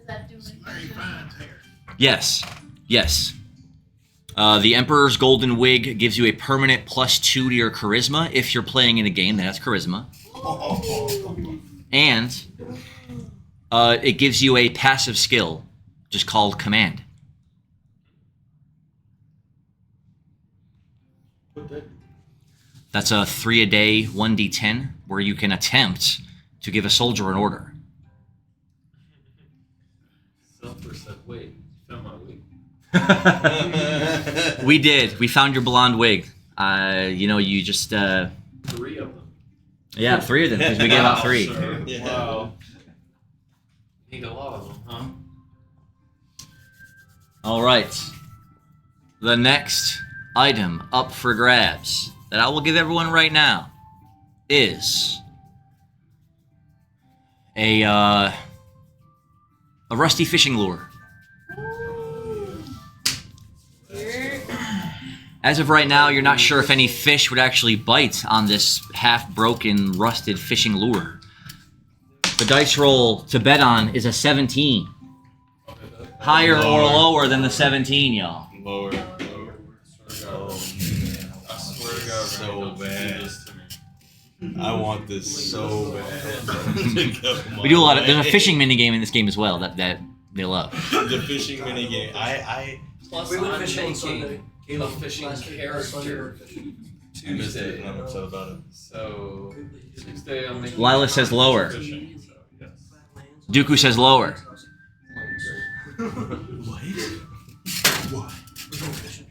that do anything? Very fine hair. Yes. The Emperor's Golden Wig gives you a permanent +2 to your charisma if you're playing in a game that has charisma. And it gives you a passive skill, just called Command. That's a 3 a day, 1d10, where you can attempt to give a soldier an order. Silver said, wait, found my wig. We did. We found your blonde wig. You just... 3 of them. Yeah, 3 of them, because we gave out 3. Sir. Yeah. Wow. Need a lot of them, huh? All right. The next item up for grabs that I will give everyone right now is a rusty fishing lure. As of right now, you're not sure if any fish would actually bite on this half-broken, rusted fishing lure. The dice roll to bet on is a 17. Higher or lower than the 17, y'all. Lower. I swear to God, So Ryan, don't bad. do this to me. I want this so bad. We do a lot of. There's a fishing mini game in this game as well that they love. The fishing mini game. I Plus, We went I'm fishing on making Sunday. a fishing Last week, character Sunday we were fishing. I missed it Tuesday. and I'm upset about it. So Tuesday I'm making. Lila says lower. Fishing, so, yes. Dooku says lower.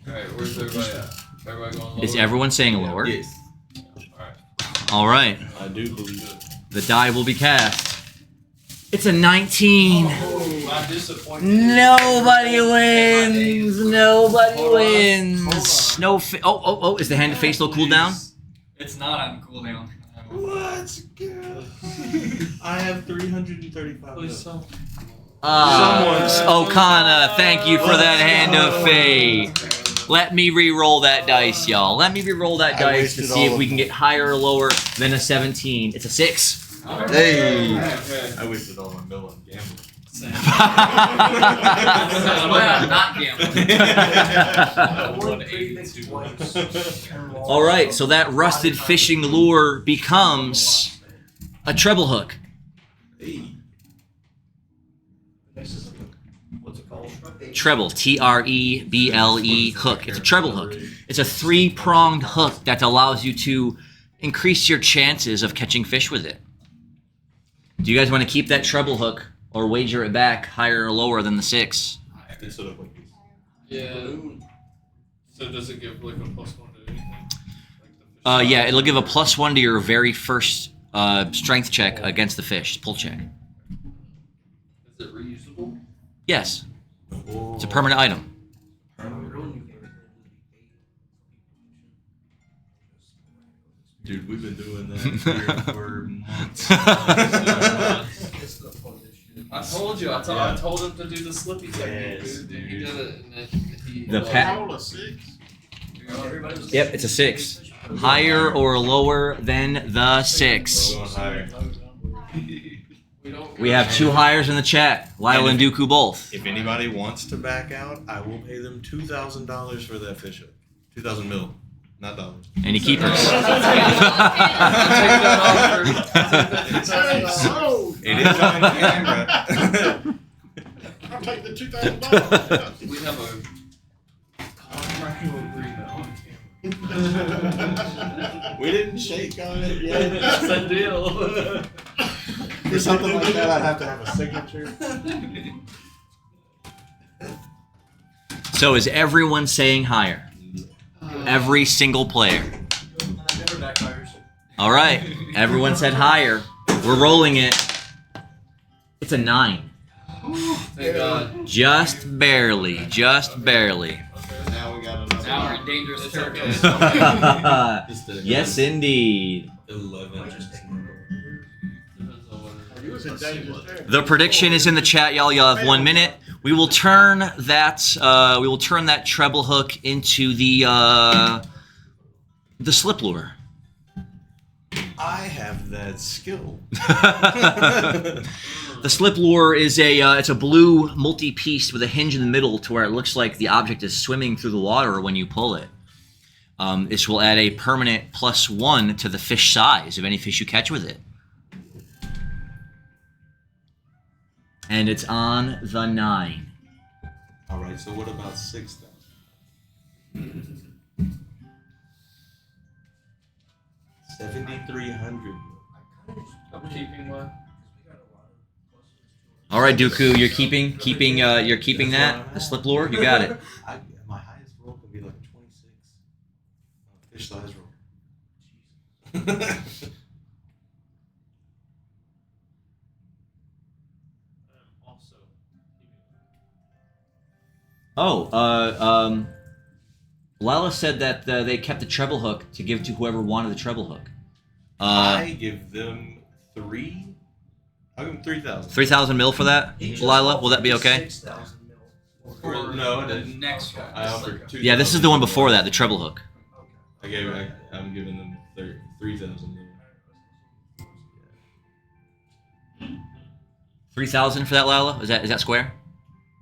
Alright, where's everybody at? Everybody going lower? Is everyone saying lower? Yes. Alright. All right. I do believe it. The die will be cast. It's a 19. I'm disappointed. Nobody wins. Nobody wins. No. Oh! Is the hand to face still cooled down? It's not on cooldown. Let's go. I have 335. Please so. Okana, thank you for that hand of fate. Let me re-roll that dice, y'all. Let me re-roll that dice to wasted see all if we of can get higher or lower than a 17. It's a 6. Hey. Okay. I wasted all my mill on gambling. That's why I'm not gambling. 182. All right, so that rusted fishing lure becomes a treble hook. Hey. What's it called? Treble, Treble hook. It's a treble hook. It's a 3-pronged hook that allows you to increase your chances of catching fish with it. Do you guys want to keep that treble hook or wager it back higher or lower than the 6? Instead of like this. Yeah. So does it give like a +1 to anything? Like the fish Yeah, size? it'll give a +1 to your very first strength check against the fish, pull check. Is it reusable? Yes, it's a permanent item. Dude, we've been doing that here for months. I told you. I told him to do the slippy technique, Yes, dude. He dude. did it, and then he. The pat- Roll a 6. Yep, it's a 6. Higher or lower than the 6. Going higher. We have 2 hires in the chat, Lila and Dooku both. If anybody wants to back out, I will pay them $2,000 for that fish hook. 2,000 mil, not dollars. Any keepers? Oh, It is on camera. I'll take the $2,000. We have a contractual agreement on camera. We didn't shake on it yet. That's a deal. For something like that, I'd have to have a signature. So is everyone saying higher? Every single player. Never backfires. All right, everyone said higher. We're rolling it. It's a 9. Thank God. Just barely, just barely. Now we got another. Now we're in dangerous It's territory. okay. Yes, indeed. 11. It was a dangerous territory. The prediction is in the chat, y'all. Y'all have 1 minute. We will turn that. Treble hook into the slip lure. I have that skill. The slip lure is it's a blue multi-piece with a hinge in the middle to where it looks like the object is swimming through the water when you pull it. This will add a permanent +1 to the fish size of any fish you catch with it. And it's on the 9. All right, so what about 6,000? 7,300. I'm keeping one. All right, Dooku, you're keeping that the slip lure. You got it. My highest roll could be like a 26. Fish size roll. Also. Lila said that they kept the treble hook to give to whoever wanted the treble hook. I give them 3. I'll give them 3,000. 3,000 mil for that, Lila. Will that be okay? 6,000 mil. Or, no, I The didn't. next one. I offered 2,000. Yeah, this is the one before that, the treble hook. I'm giving them 3,000. 3,000 for that, Lila. Is that square? Are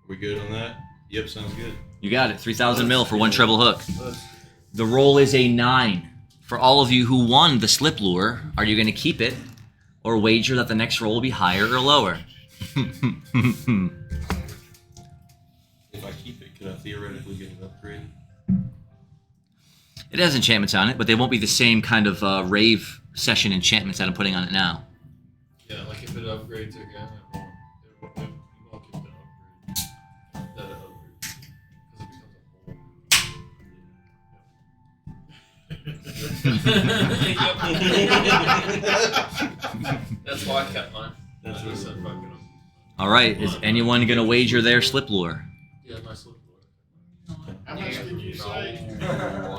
we good on that? Yep, sounds good. You got it. 3,000 mil for one treble hook. The roll is a 9. For all of you who won the slip lure, are you going to keep it or wager that the next roll will be higher or lower? If I keep it, could I theoretically get an upgrade? It has enchantments on it, but they won't be the same kind of Rave session enchantments that I'm putting on it now. Yeah, like if it upgrades again, you won't get the upgrade. That it upgrades. That's why I kept mine. That's what I said, fuck it. All right, is anyone going to wager their slip lure? Yeah, my slip lure. How much did you say?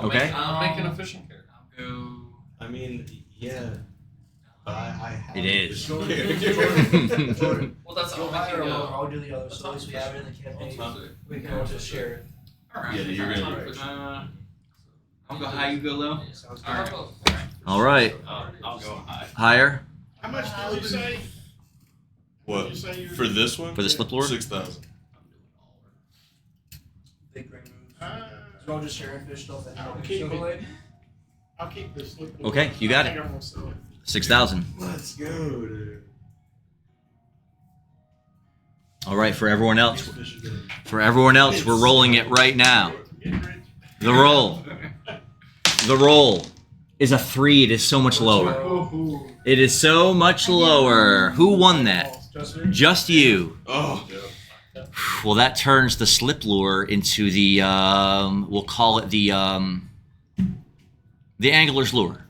Okay. I'm making a fishing character. I'll go. I mean, yeah. But I have It is. Well, that's Go all higher making or a. I'll do the other. So at least we have it in the campaign. We can all just share it. Alright. Yeah, you're gonna. I'll go high, you go low. Sounds good. Alright. All right. I'll go high. Higher How much did you say? What? Did you say you For this one? for the slip lure? 6,000. Big brain moves. Uh, So we're all just sharing fish stuff that I'll you keep know, it. I'll keep this slip. Okay, you got I it. think I'm gonna sell it. 6,000. Let's go, dude. All right, for everyone else, Fish again. we're rolling it right now. Get rich. The roll is a 3. It is so much lower. Oh, It is so much lower. Who won that? Just me? Just you. Oh, Well, that turns the slip lure into the we'll call it the angler's lure.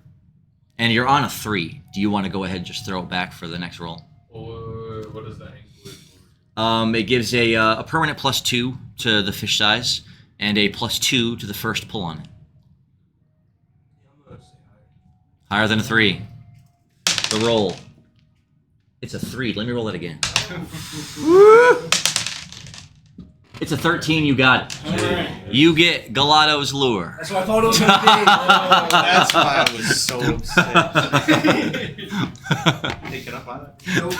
And you're on a 3. Do you want to go ahead and just throw it back for the next roll? What is that? It gives a permanent +2 to the fish size and a +2 to the first pull on it. I'm gonna say Higher than a 3. The roll. It's a 3. Let me roll it again. It's a 13. You got it. You get Galado's lure. That's what I thought it was gonna be. that's why I was so upset. Hey, can I buy that? Nope.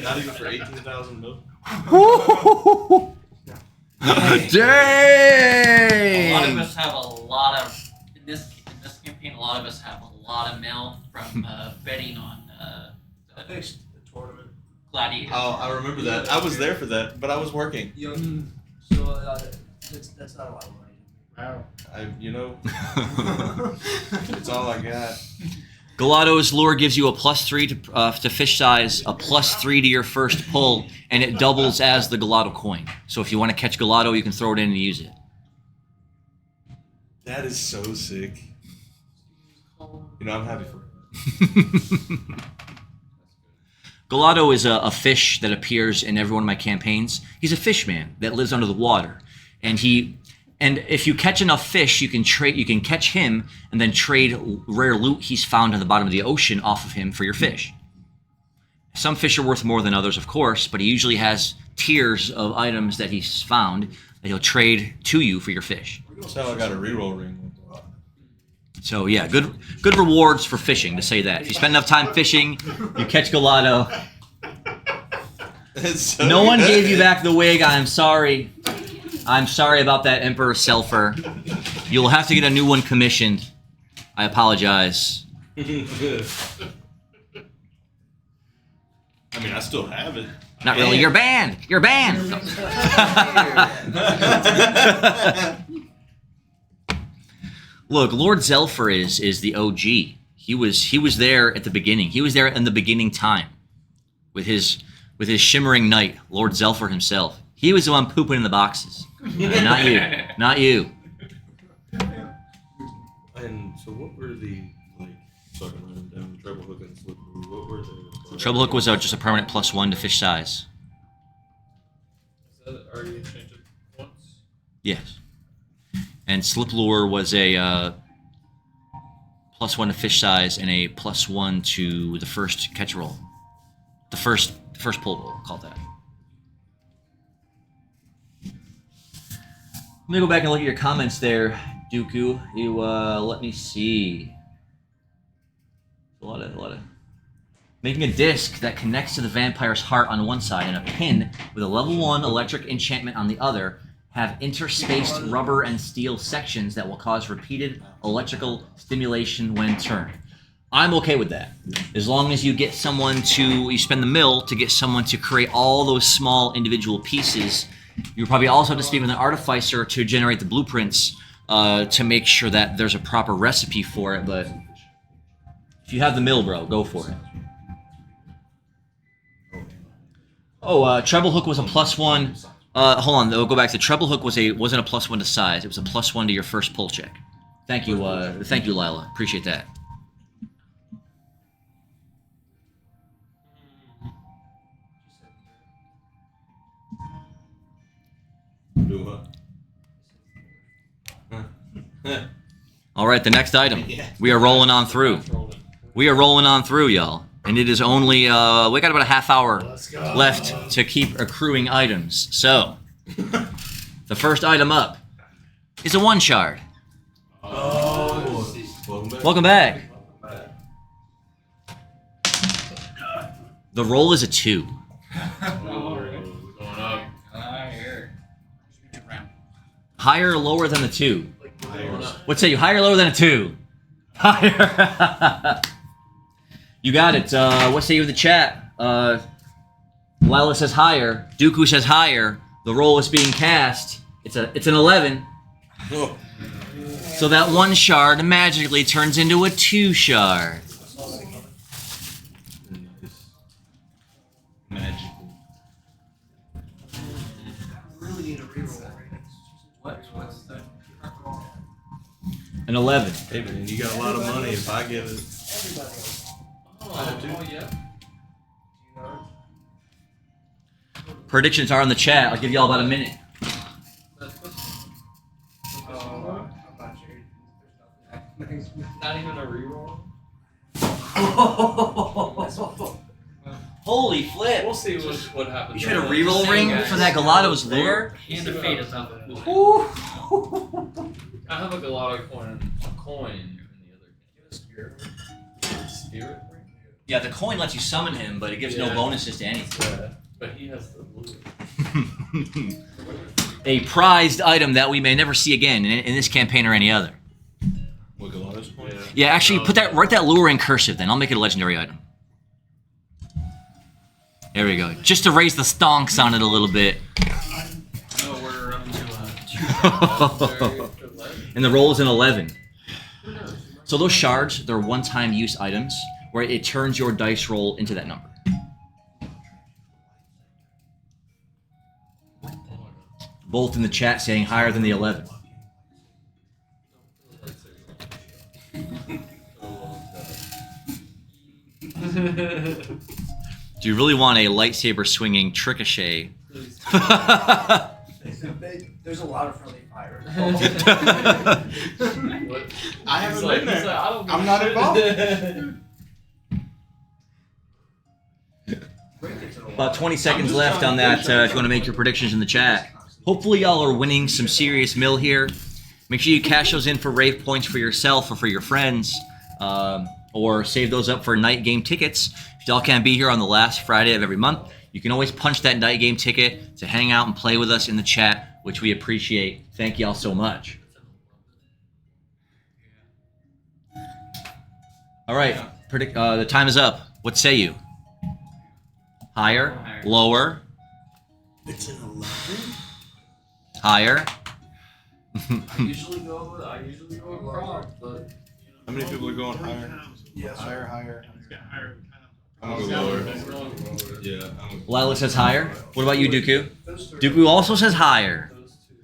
Not even for 18,000 mil. Dang! A lot of us have a lot of in this campaign. A lot of us have a lot of mail from betting on I fixed the tournament. Gladiator. Oh, I remember that. I was there for that, but I was working. Young. So that's not a lot of money. wow. It's all I got. Galado's lure gives you a +3 to fish size, a +3 to your first pull, and it doubles as the Galado coin. So if you want to catch Galado, you can throw it in and use it. That is so sick. I'm happy for it. Galado is a fish that appears in every one of my campaigns. He's a fish man that lives under the water, and if you catch enough fish, you can catch him and then trade rare loot he's found on the bottom of the ocean off of him for your fish. Some fish are worth more than others, of course, but he usually has tiers of items that he's found that he'll trade to you for your fish. That's how I got a reroll ring. So yeah, good rewards for fishing, to say that. If you spend enough time fishing, you catch Galado. So No one gave you back the wig. I'm sorry. I'm sorry about that, Emperor Selfer. You'll have to get a new one commissioned. I apologize. I mean, I still have it. Not really. You're banned. You're banned. Look, Lord Zelfer is the OG. He was there at the beginning. He was there in the beginning time, with his shimmering knight, Lord Zelfer himself. He was the one pooping in the boxes, not you, not you. And so, what were the so I can write them down? Treble hook and slip. What were the? Treble hook was just a permanent +1 to fish size. Are you changing once? Yes. And slip lure was a +1 to fish size and a +1 to the first catch roll. The first pull roll, call that. Let me go back and look at your comments there, Dooku. You let me see. A lot of making a disc that connects to the vampire's heart on one side and a pin with a level 1 electric enchantment on the other have interspaced rubber and steel sections that will cause repeated electrical stimulation when turned. I'm okay with that. As long as you get you spend the mill to get someone to create all those small individual pieces. You probably also have to speak with an artificer to generate the blueprints to make sure that there's a proper recipe for it. But if you have the mill, bro, go for it. Oh, treble hook was a +1. Hold on, we'll go back. The treble hook wasn't a +1 to size. It was a +1 to your first pull check. Thank you, Lila. Appreciate that. Do what? All right, the next item. We are rolling on through. We are rolling on through, y'all. And it is only, we got about a half hour left to keep accruing items. So, the first item up is a 1 shard. Oh, Welcome back. The roll is a 2. Going up. Higher or lower than the 2? higher. What say you? Higher or lower than a 2? Higher. You got it. What say you in the chat? Lila says higher. Dooku says higher. The roll is being cast. It's an 11. Oh. So that 1 shard magically turns into a 2 shard. Magical. Really need a reroll. What's the An 11. Hey man, you got a lot of money. If I give it, Everybody else. Oh, yeah. You know? Predictions are in the chat. I'll give you all about a minute. That's good. I'm not sure. There's nothing. Not even a reroll. Holy flip. We'll see what happens. You had a reroll ring for that Galado's lure? hand of fate is up? I have a Galado coin in the other game. Spirit ring? Yeah, the coin lets you summon him, but it gives no Yeah. bonuses to anything. Yeah, but he has the blue. A prized item that we may never see again in this campaign or any other. what Galado's point? Yeah, actually, write that lure in cursive. Then I'll make it a legendary item. There we go. Just to raise the stonks on it a little bit. No, we're up to And the roll is an 11. So those shards, they're one-time use items where it turns your dice roll into that number. Both in the chat saying higher than the 11. Do you really want a lightsaber swinging Ricochet? There's a lot of friendly fire. I haven't He's like, been there. I don't give I'm a not shit. involved. About 20 seconds left on that if you want to make your predictions in the chat. Hopefully y'all are winning some serious mill here. Make sure you cash those in for Rave points for yourself or for your friends. Or save those up for night game tickets. If y'all can't be here on the last Friday of every month, you can always punch that night game ticket to hang out and play with us in the chat, which we appreciate. Thank y'all so much. All right, the time is up. What say you? Higher? Higher. Lower? It's an 11. Higher? I usually go with prop, but How many people are going higher? Yes. Higher. I'm gonna go lower. he's going lower. Yeah, I'm Lila says higher. What about you, Dooku? Those two. Dooku also says higher. Those two.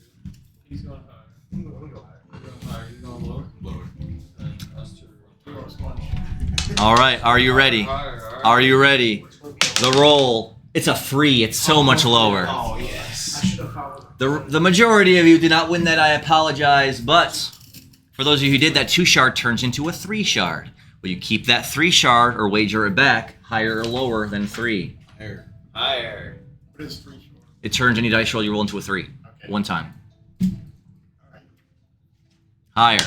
He's going higher. I'm gonna go higher. You're going higher. He's going lower. lower. And us two are going All right, are you ready? higher. All right. Are you ready? The roll. It's a 3. It's so much lower. Oh yes. I should have followed. The majority of you did not win that. I apologize. But for those of you who did, that 2 shard turns into a 3 shard. Will you keep that 3 shard or wager it back higher or lower than 3? Higher. Higher. What is 3 short? It turns any dice roll you roll into a 3. Okay. One time. Alright. Higher.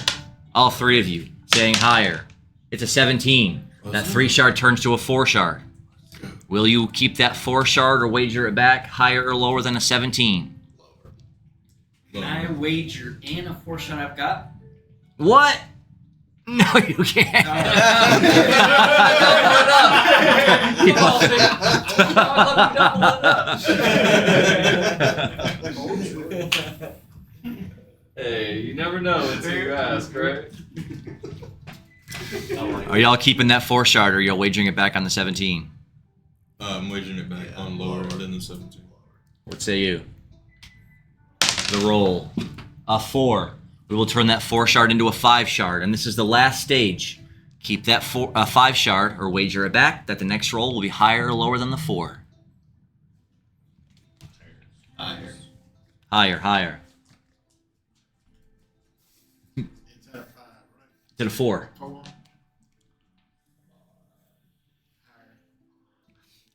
All 3 of you saying higher. It's a 17. That 3 shard turns to a 4 shard. Will you keep that 4 shard or wager it back higher or lower than a 17? Can I wager and a 4-shot I've got? What? No, you can't. Hey, you never know until you ask, right? Are y'all keeping that 4 shard or are y'all wagering it back on the 17? I'm wagering it back on lower than the 17. What say you? The roll. A 4. We will turn that 4 shard into a 5 shard, and this is the last stage. Keep that 5 shard or wager it back that the next roll will be higher or lower than the 4. Higher. Higher, higher. It's at a 5, right? It's at a 4. 4. Higher.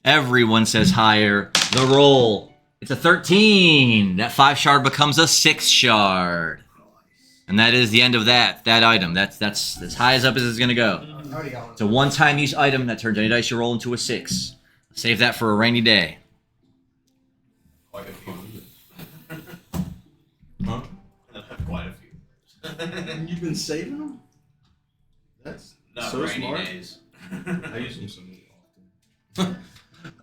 Everyone says higher. The roll. It's a 13. That 5 shard becomes a 6 shard. And that is the end of that item. That's as high as up as it's going to go. Already got one. It's a one-time use item that turns any dice you roll into a 6. Save that for a rainy day. Quite a few. Huh? Quite a few. You've been saving them? That's Not so rainy smart. days. I use them so often.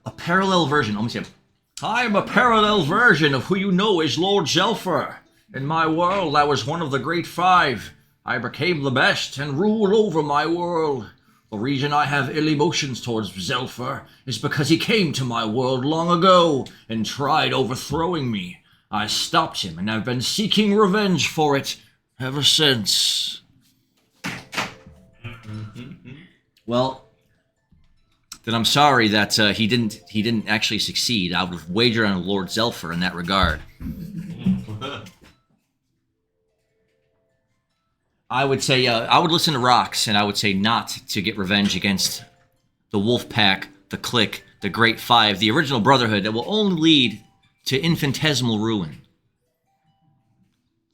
A parallel version. Let me see. I am a parallel version of who you know as Lord Zelfer. In my world, I was one of the Great 5. I became the best and ruled over my world. The reason I have ill emotions towards Zelfer is because he came to my world long ago and tried overthrowing me. I stopped him, and I've been seeking revenge for it ever since. Well, then I'm sorry that he didn't actually succeed. I would have wagered on Lord Zelfer in that regard. I would say I would listen to Rocks, and I would say not to get revenge against the Wolf Pack, the Clique, the Great 5, the original Brotherhood that will only lead to infinitesimal ruin.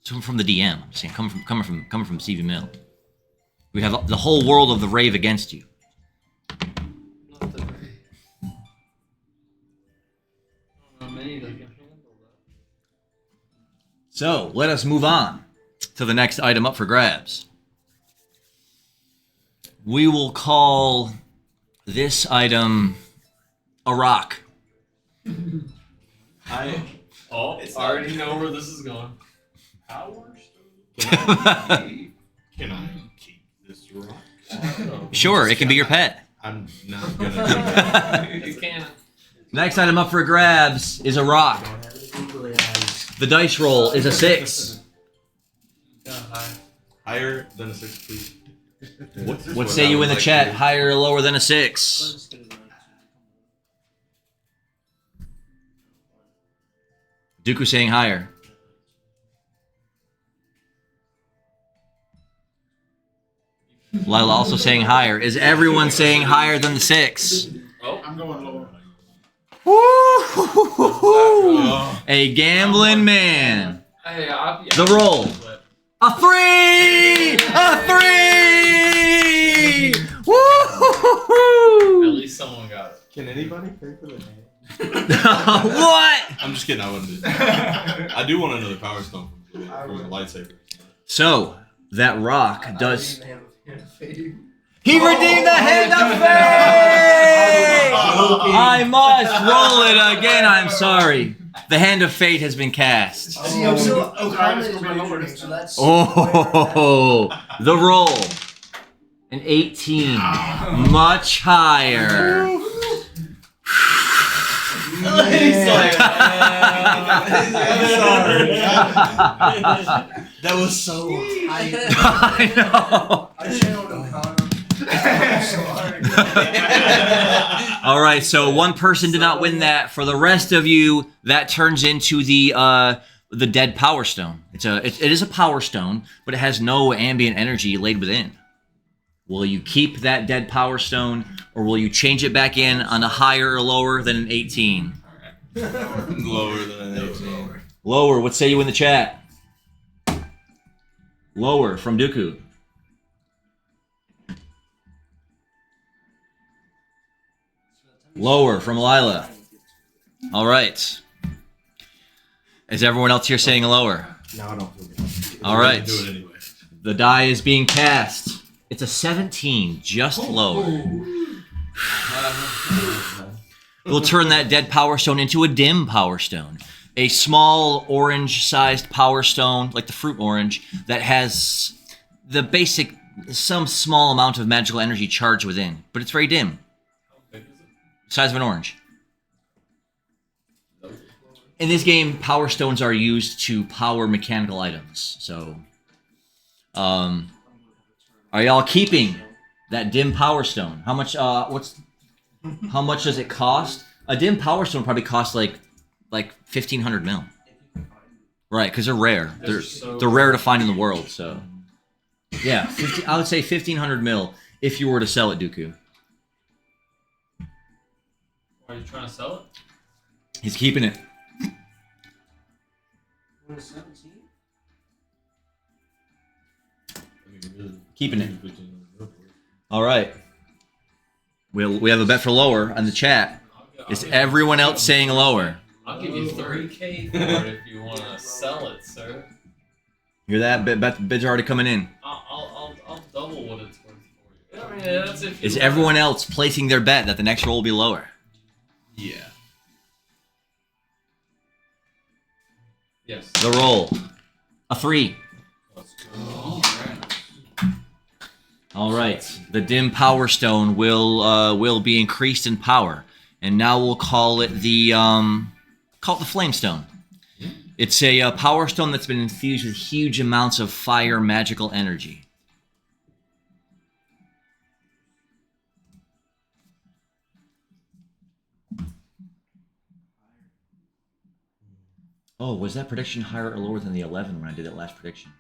So from the DM, I'm saying coming from Stevie Mill. We have the whole world of the Rave against you. Not the very. I don't know many that can handle that. So let us move on to the next item up for grabs. We will call this item a rock. I It's I already know where this is going. Power can I keep this rock? Stone. Sure, it can be your pet. I'm not gonna do that. You can't. Next item up for grabs is a rock. Don't have it equally as. The dice roll is a 6. Higher than a 6, please. What say you in the chat? Higher or lower than a 6? Dooku saying higher. Lila also saying higher. Is everyone saying higher than the 6? Oh, I'm going lower. Woo! A gambling man. hey, yeah, The roll. but A 3! A 3! Woo! at least someone got it. Can anybody pay for the hand? What? I'm just kidding. I wouldn't do that. I do want another power stone from a lightsaber. So, that rock does... I don't even have a fade. He redeemed the hand of fate! I must roll it again. I'm sorry. The hand of fate has been cast. See, I'm still Oh, O'Connor it's is gonna be lower wagering, this so time. that's. Oh, the roll. An 18. Much higher. That was so. I know. I channeled O'Connor. I'm sorry. All right, so one person did not win that. For the rest of you, that turns into the dead power stone. It is a power stone, but it has no ambient energy laid within. Will you keep that dead power stone, or will you change it back in on a higher or lower than an 18? Lower than an 18. Lower. What say you in the chat? Lower from Dooku. Lower from Lila. All right. Is everyone else here saying lower? No, I don't feel good. All right. Do it anyway. The die is being cast. It's a 17, just lower. We'll turn that dead power stone into a dim power stone. a small orange-sized power stone, like the fruit orange, that has the basic, some small amount of magical energy charged within, but it's very dim, How big is it? size of an orange. In this game, power stones are used to power mechanical items. So, are y'all keeping that dim power stone? How much? How much does it cost? A dim power stone probably costs like 1,500 mil. Right, because they're rare. They're rare to find in the world. So, yeah, I would say 1,500 mil if you were to sell it, Dooku. Are you trying to sell it? He's keeping it. 17? Keeping it. All right. We have a bet for lower on the chat. Is everyone else saying lower? I'll give you 3K for it if you want to sell it, sir. Hear that? Bids are already coming in. I'll double what it's worth for you. I mean, yeah, that's if you Is want. everyone else placing their bet that the next roll will be lower? Yeah. Yes. The roll. A 3. Let's go. All right. The dim power stone will be increased in power, and now we'll call it the flame stone. It's a power stone that's been infused with huge amounts of fire magical energy. Oh, was that prediction higher or lower than the 11 when I did that last prediction?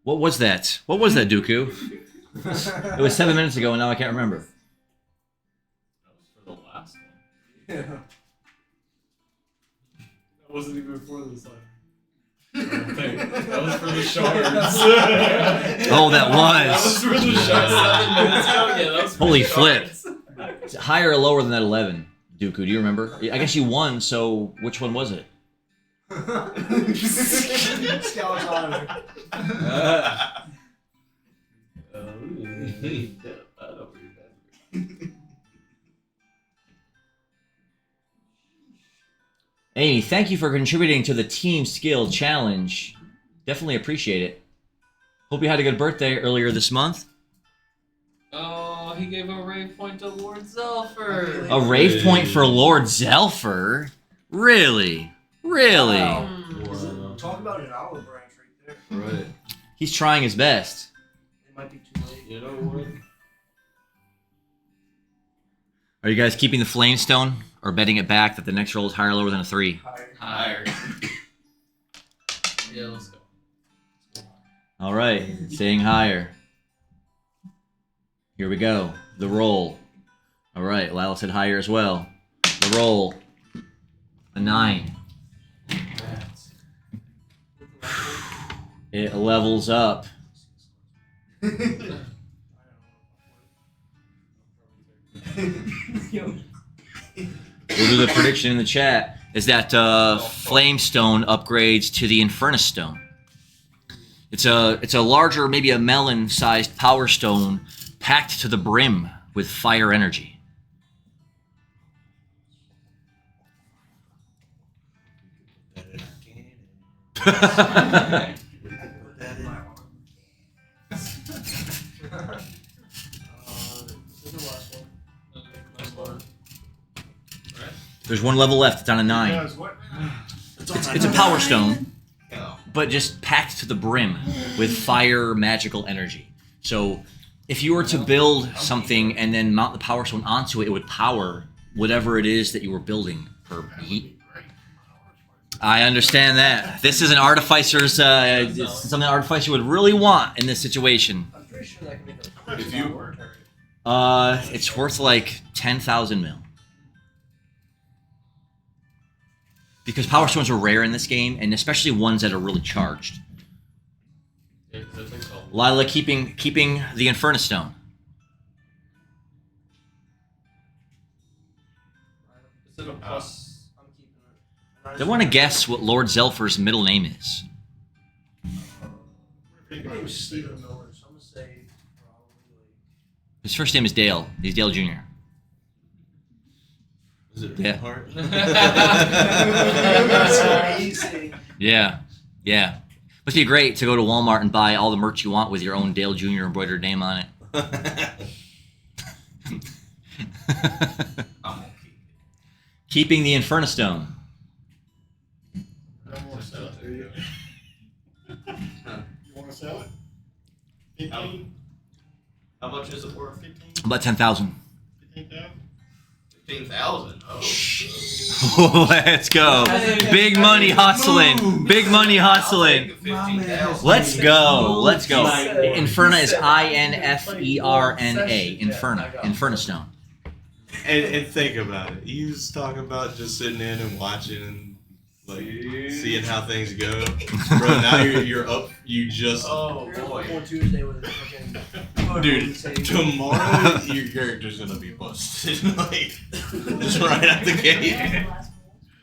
What was that? What was that, Dooku? It was 7 minutes ago, and now I can't remember. That was for the last one. Yeah. That wasn't even before this one. That was for the shards. Oh, that That was was. for the shards 7 minutes ago. Yeah, that was for Holy the flip. shards. Is it higher or lower than that 11, Dooku? Do you remember? I guess you won, so which one was it? Scout's honor. Amy, thank you for contributing to the Team Skill Challenge. Definitely appreciate it. Hope you had a good birthday earlier this month. Oh, he gave a rave point to Lord Zelfer. A rave point for Lord Zelfer? Really? Really? Wow. Talk about an olive branch right there. Right. He's trying his best. It might be too late. You know what? Are you guys keeping the flame stone or betting it back that the next roll is higher or lower than a 3? Higher. Yeah, let's go. All right, saying higher. Here we go. The roll. All right, Lyle said higher as well. The roll. A 9. It levels up. We'll do the prediction in the chat. Is that Flame Stone upgrades to the Infernus Stone? It's a larger, maybe a melon-sized power stone packed to the brim with fire energy. There's one level left. It's on a 9. Because what? It's a power stone, Yeah. but just packed to the brim with fire magical energy. So if you were to build something and then mount the power stone onto it, it would power whatever it is that you were building per heat. I understand that. This is an artificer's, it's something an artificer would really want in this situation. I'm pretty sure that can make a How much If is you- that worth? It's worth like 10,000 mil. Because power stones are rare in this game, and especially ones that are really charged. Yeah, 'cause I think so. Lila keeping the Infernus Stone. Is it a plus? I'm keeping it. I want to guess what Lord Zelfer's middle name is. His name's Stephen Miller, so I'm gonna say probably His first name is Dale. He's Dale Jr. Is it Yeah. Hard? Yeah. Yeah. Must be great to go to Walmart and buy all the merch you want with your own Dale Jr. embroidered name on it. I'm gonna keep it. Keeping the Infernistone. I don't want to sell it, do you? You want to sell it? 15? How much is it worth? 15? About 10,000. 15,000? 15,000. Oh. Let's go. Big money hustling. Big money hustling. 15,000. Let's go. Let's go. Inferna is I-N-F-E-R-N-A. Inferna. Infernistone. And think about it. You was talking about just sitting in and watching and like seeing how things go. Bro, now you're up. You just Oh boy. On Tuesday with a fucking dude. Tomorrow your character's gonna be busted. Like just right out the gate.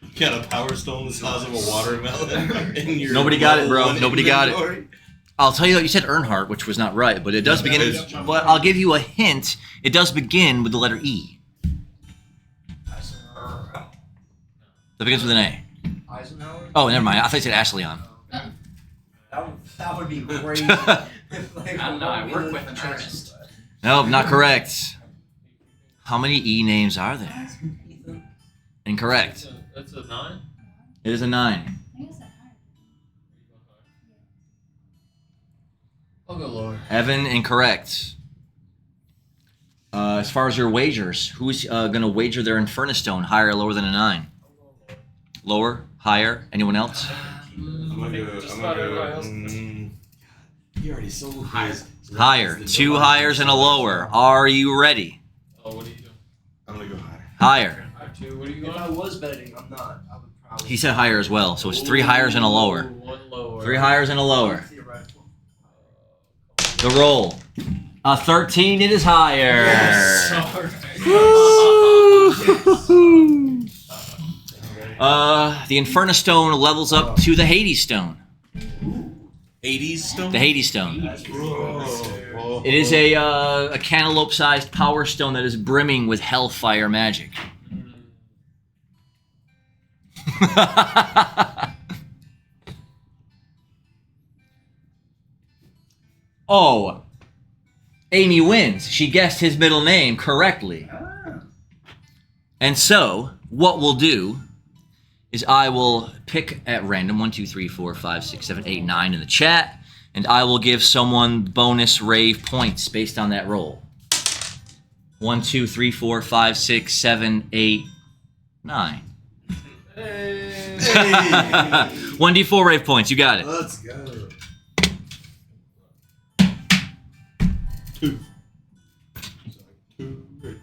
You got a power stone the size of a watermelon. In your Nobody got it, bro. level one Nobody got it. inventory. I'll tell you, you said Earnhardt, which was not right, but it does begin. But I'll give you a hint. It does begin with the letter E. That begins with an A. Eisenhower? Oh, never mind. I thought you said Ashleon. That would be crazy. I don't know. I work with an artist. Nope, not correct. How many E names are there? Incorrect. That's a 9? It is a 9. I think it's a higher. I'll go lower. Evan, incorrect. As far as your wagers, who's going to wager their Infernistone higher or lower than a 9? Lower? Higher? Anyone else? I'm gonna go. Just I'm about gonna everybody go. else. You already sold his. Higher. 2 higher and a lower. Are you ready? Oh, what are you doing? I'm gonna go higher. Higher. Higher 2. What are you If I going? was betting, I'm not. I would probably. He said higher as well, so it's 3 higher and a lower. 1 lower. 3 higher and a lower. Theoretical. The roll. A 13, it is higher. Sorry. The Infernistone levels up to the Hades Stone. 80s stone. The Hades Stone. Whoa. It is a cantaloupe-sized power stone that is brimming with hellfire magic. Oh, Amy wins. She guessed his middle name correctly. And so, what we'll do is I will pick at random 1, 2, 3, 4, 5, 6, 7, 8, 9 in the chat, and I will give someone bonus rave points based on that roll. 1, 2, 3, 4, 5, 6, 7, 8, 9. Hey. 1d4 rave points. You got it. Let's go. 2. 2.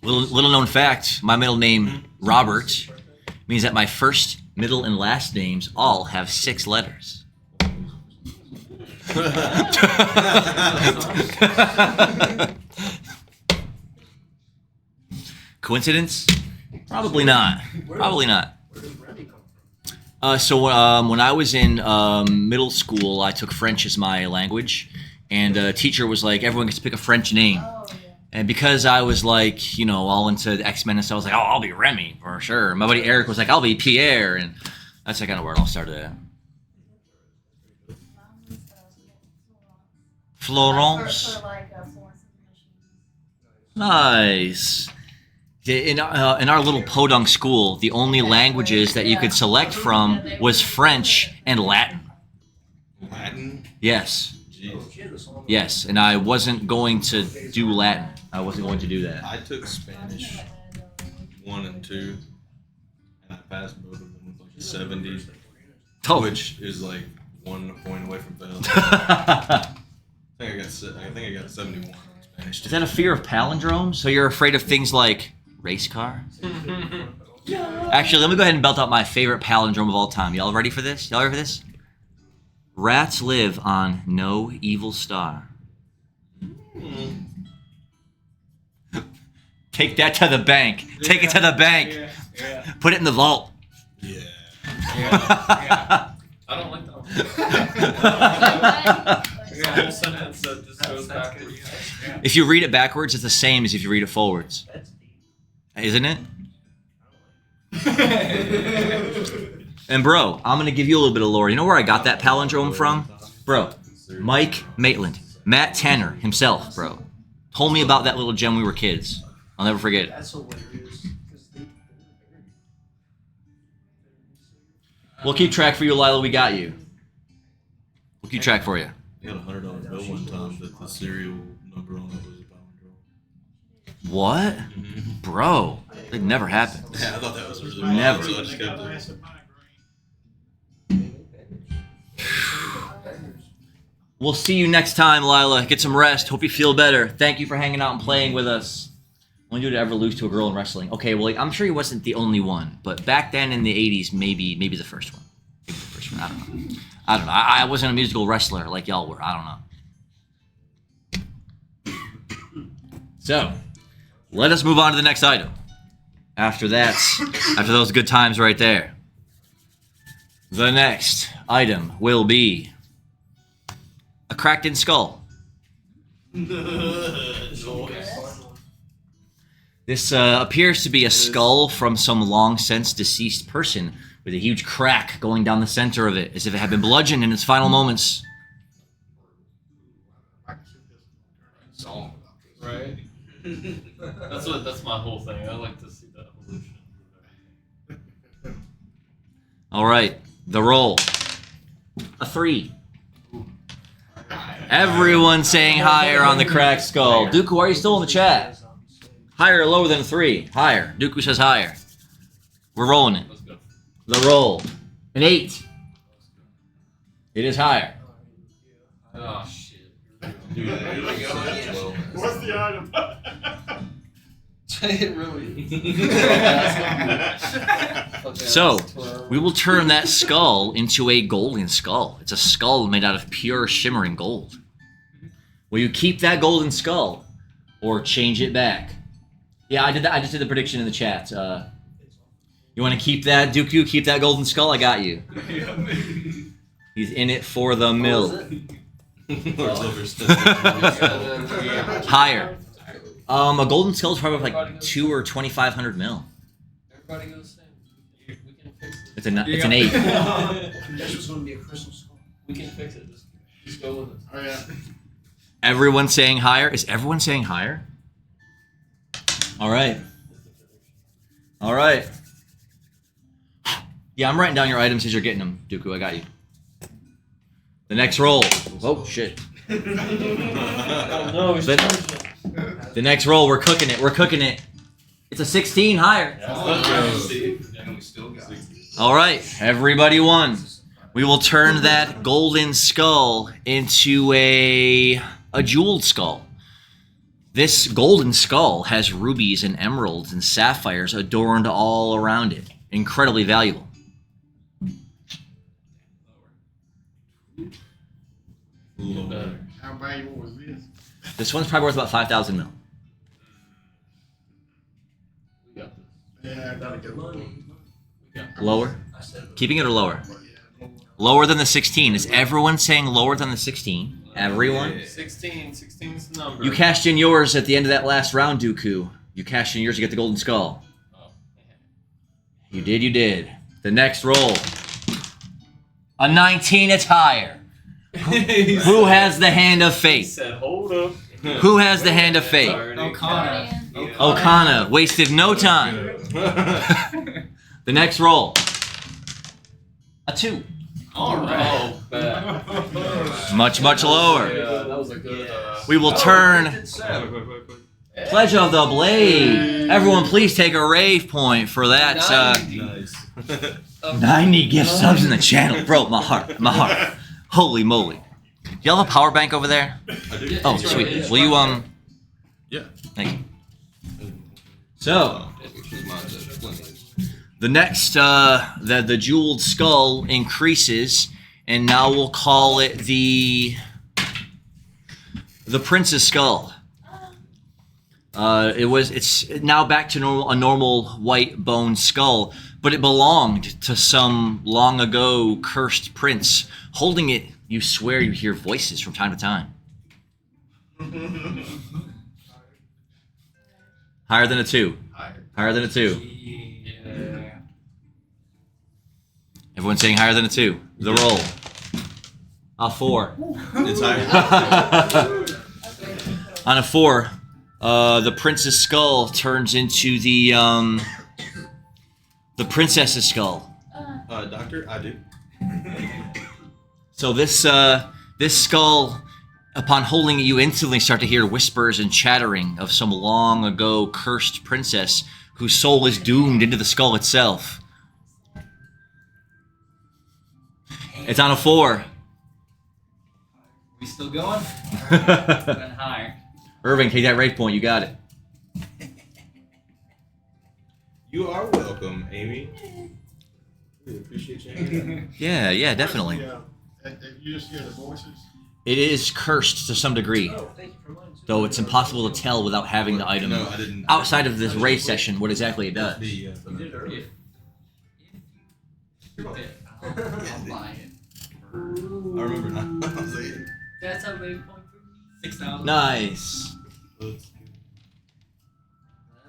Little known fact, my middle name, Robert, means that my first, middle, and last names all have 6 letters. Coincidence? Probably not. Probably not. Where does Remy come from? So when I was in middle school, I took French as my language, and a teacher was like, everyone gets to pick a French name. Oh, yeah. And because I was like, you know, all into the X-Men and stuff, I was like, oh, I'll be Remy for sure. My buddy Eric was like, I'll be Pierre, and that's kind of where it all started at. Florence. For like Florence information. Nice. In our little podunk school, the only languages that you could select from was French and Latin. Latin? Yes. Jeez. She has a song. Yes. And I wasn't going to do Latin. I wasn't going to do that. I took Spanish 1 and 2, and I passed both of them with like a 70, Oh. which is like 1 point away from fail. I think I got 71 in Spanish. Is that a fear of palindromes? So you're afraid of things like race car? Actually, let me go ahead and belt out my favorite palindrome of all time. Y'all ready for this? Y'all ready for this? Rats live on no evil star. Take that to the bank. Take it to the bank. Yeah. Put it in the vault. Yeah. I It's a whole sentence that just goes backwards. If you read it backwards, it's the same as if you read it forwards. Isn't it? And bro, I'm gonna give you a little bit of lore. You know where I got that palindrome from? Bro, Mike Maitland, Matt Tanner himself, bro, told me about that little gem when we were kids. I'll never forget it. That's hilarious. We'll keep track for you, Lila. We got you. We'll keep track for you. I got $100 bill one time that the serial number on it was a palindrome. What? Bro, it never happened. Yeah, I thought that was really Never. funny, so I just kept it. Massive migraine. We'll see you next time, Lila. Get some rest. Hope you feel better. Thank you for hanging out and playing with us. Only dude to ever lose to a girl in wrestling. Okay, well, I'm sure he wasn't the only one, but back then in the 80s, maybe the first one. Maybe the first one. I don't know. I wasn't a musical wrestler like y'all were. I don't know. So, let us move on to the next item. After those good times right there. The next item will be a cracked-in skull. This appears to be a skull from some long-since deceased person with a huge crack going down the center of it, as if it had been bludgeoned in its final moments. Right? That's my whole thing. I like to see the evolution. All right, the roll. A 3. Everyone saying higher on the cracked skull. Dooku, are you still in the chat? Higher or lower than a 3? Higher. Dooku says higher. We're rolling it. Let's go. The roll. An 8. It is higher. Oh shit. What's the item? It really. So, we will turn that skull into a golden skull. It's a skull made out of pure shimmering gold. Will you keep that golden skull or change it back? Yeah, I did that. I just did the prediction in the chat. You want to keep that, Dooku? Keep that golden skull? I got you. He's in it for the mill. Higher. A golden skull is probably like 2 or 2,500 mil. Everybody goes same. We can fix it. It's an 8. This was going to be a crystal skull. We can fix it. Just go with it. Oh yeah. Everyone saying higher? Is everyone saying higher? All right. All right. Yeah, I'm writing down your items as you're getting them, Dooku. I got you. The next roll. Oh, shit. Oh no, he's The next roll, we're cooking it. We're cooking it. It's a 16 higher. And we still got it. All right, everybody won. We will turn that golden skull into a jeweled skull. This golden skull has rubies and emeralds and sapphires adorned all around it. Incredibly valuable. How valuable was this? This one's probably worth about 5,000 mil. We got this. Yeah, gotta go. Lower? Keeping it or lower? Lower than the 16. Is everyone saying lower than the 16? Everyone? 16 is the number. You cashed in yours at the end of that last round, Dooku. You cashed in yours to get the golden skull. Oh. You did. The next roll. A 19, it's higher. Who has the hand of He fate? said, hold up. Who has the hand of fate? Brian. Okana wasted no time. The next roll. A 2. All right. Oh, bad. Much lower. Yeah, that was a good. We will turn Pledge of the Blade. Everyone please take a rave point for that. Nice. 90 gift subs in the channel. Bro, my heart. Holy moly. Do y'all have a power bank over there? I do. Oh, sweet. Will you, Yeah. Thank you. So, the next, the jeweled skull increases, and now we'll call it the prince's skull. It's now back to a normal white bone skull, but it belonged to some long ago cursed prince. Holding it, you swear you hear voices from time to time. Higher than a 2. Higher than a 2. Yeah. Everyone's saying higher than a 2. The roll. A 4. It's higher. On a 4, the prince's skull turns into the princess's skull. Doctor, I do. So this skull, upon holding it, you instantly start to hear whispers and chattering of some long ago cursed princess whose soul is doomed into the skull itself. It's on a 4. We still going? Going higher. Irving, take that rate point. You got it. You are welcome, Amy. We appreciate you hanging out. Yeah, definitely. Yeah. And you just hear the voices. It is cursed to some degree, Oh, thank you for mine too. though it's impossible to tell without having the item. No, I didn't. Outside of this Rave session, what exactly it does. The, You did it earlier. I'll buy it. I remember now. I was like, That's a rave point for me. 6,000. Nice. let's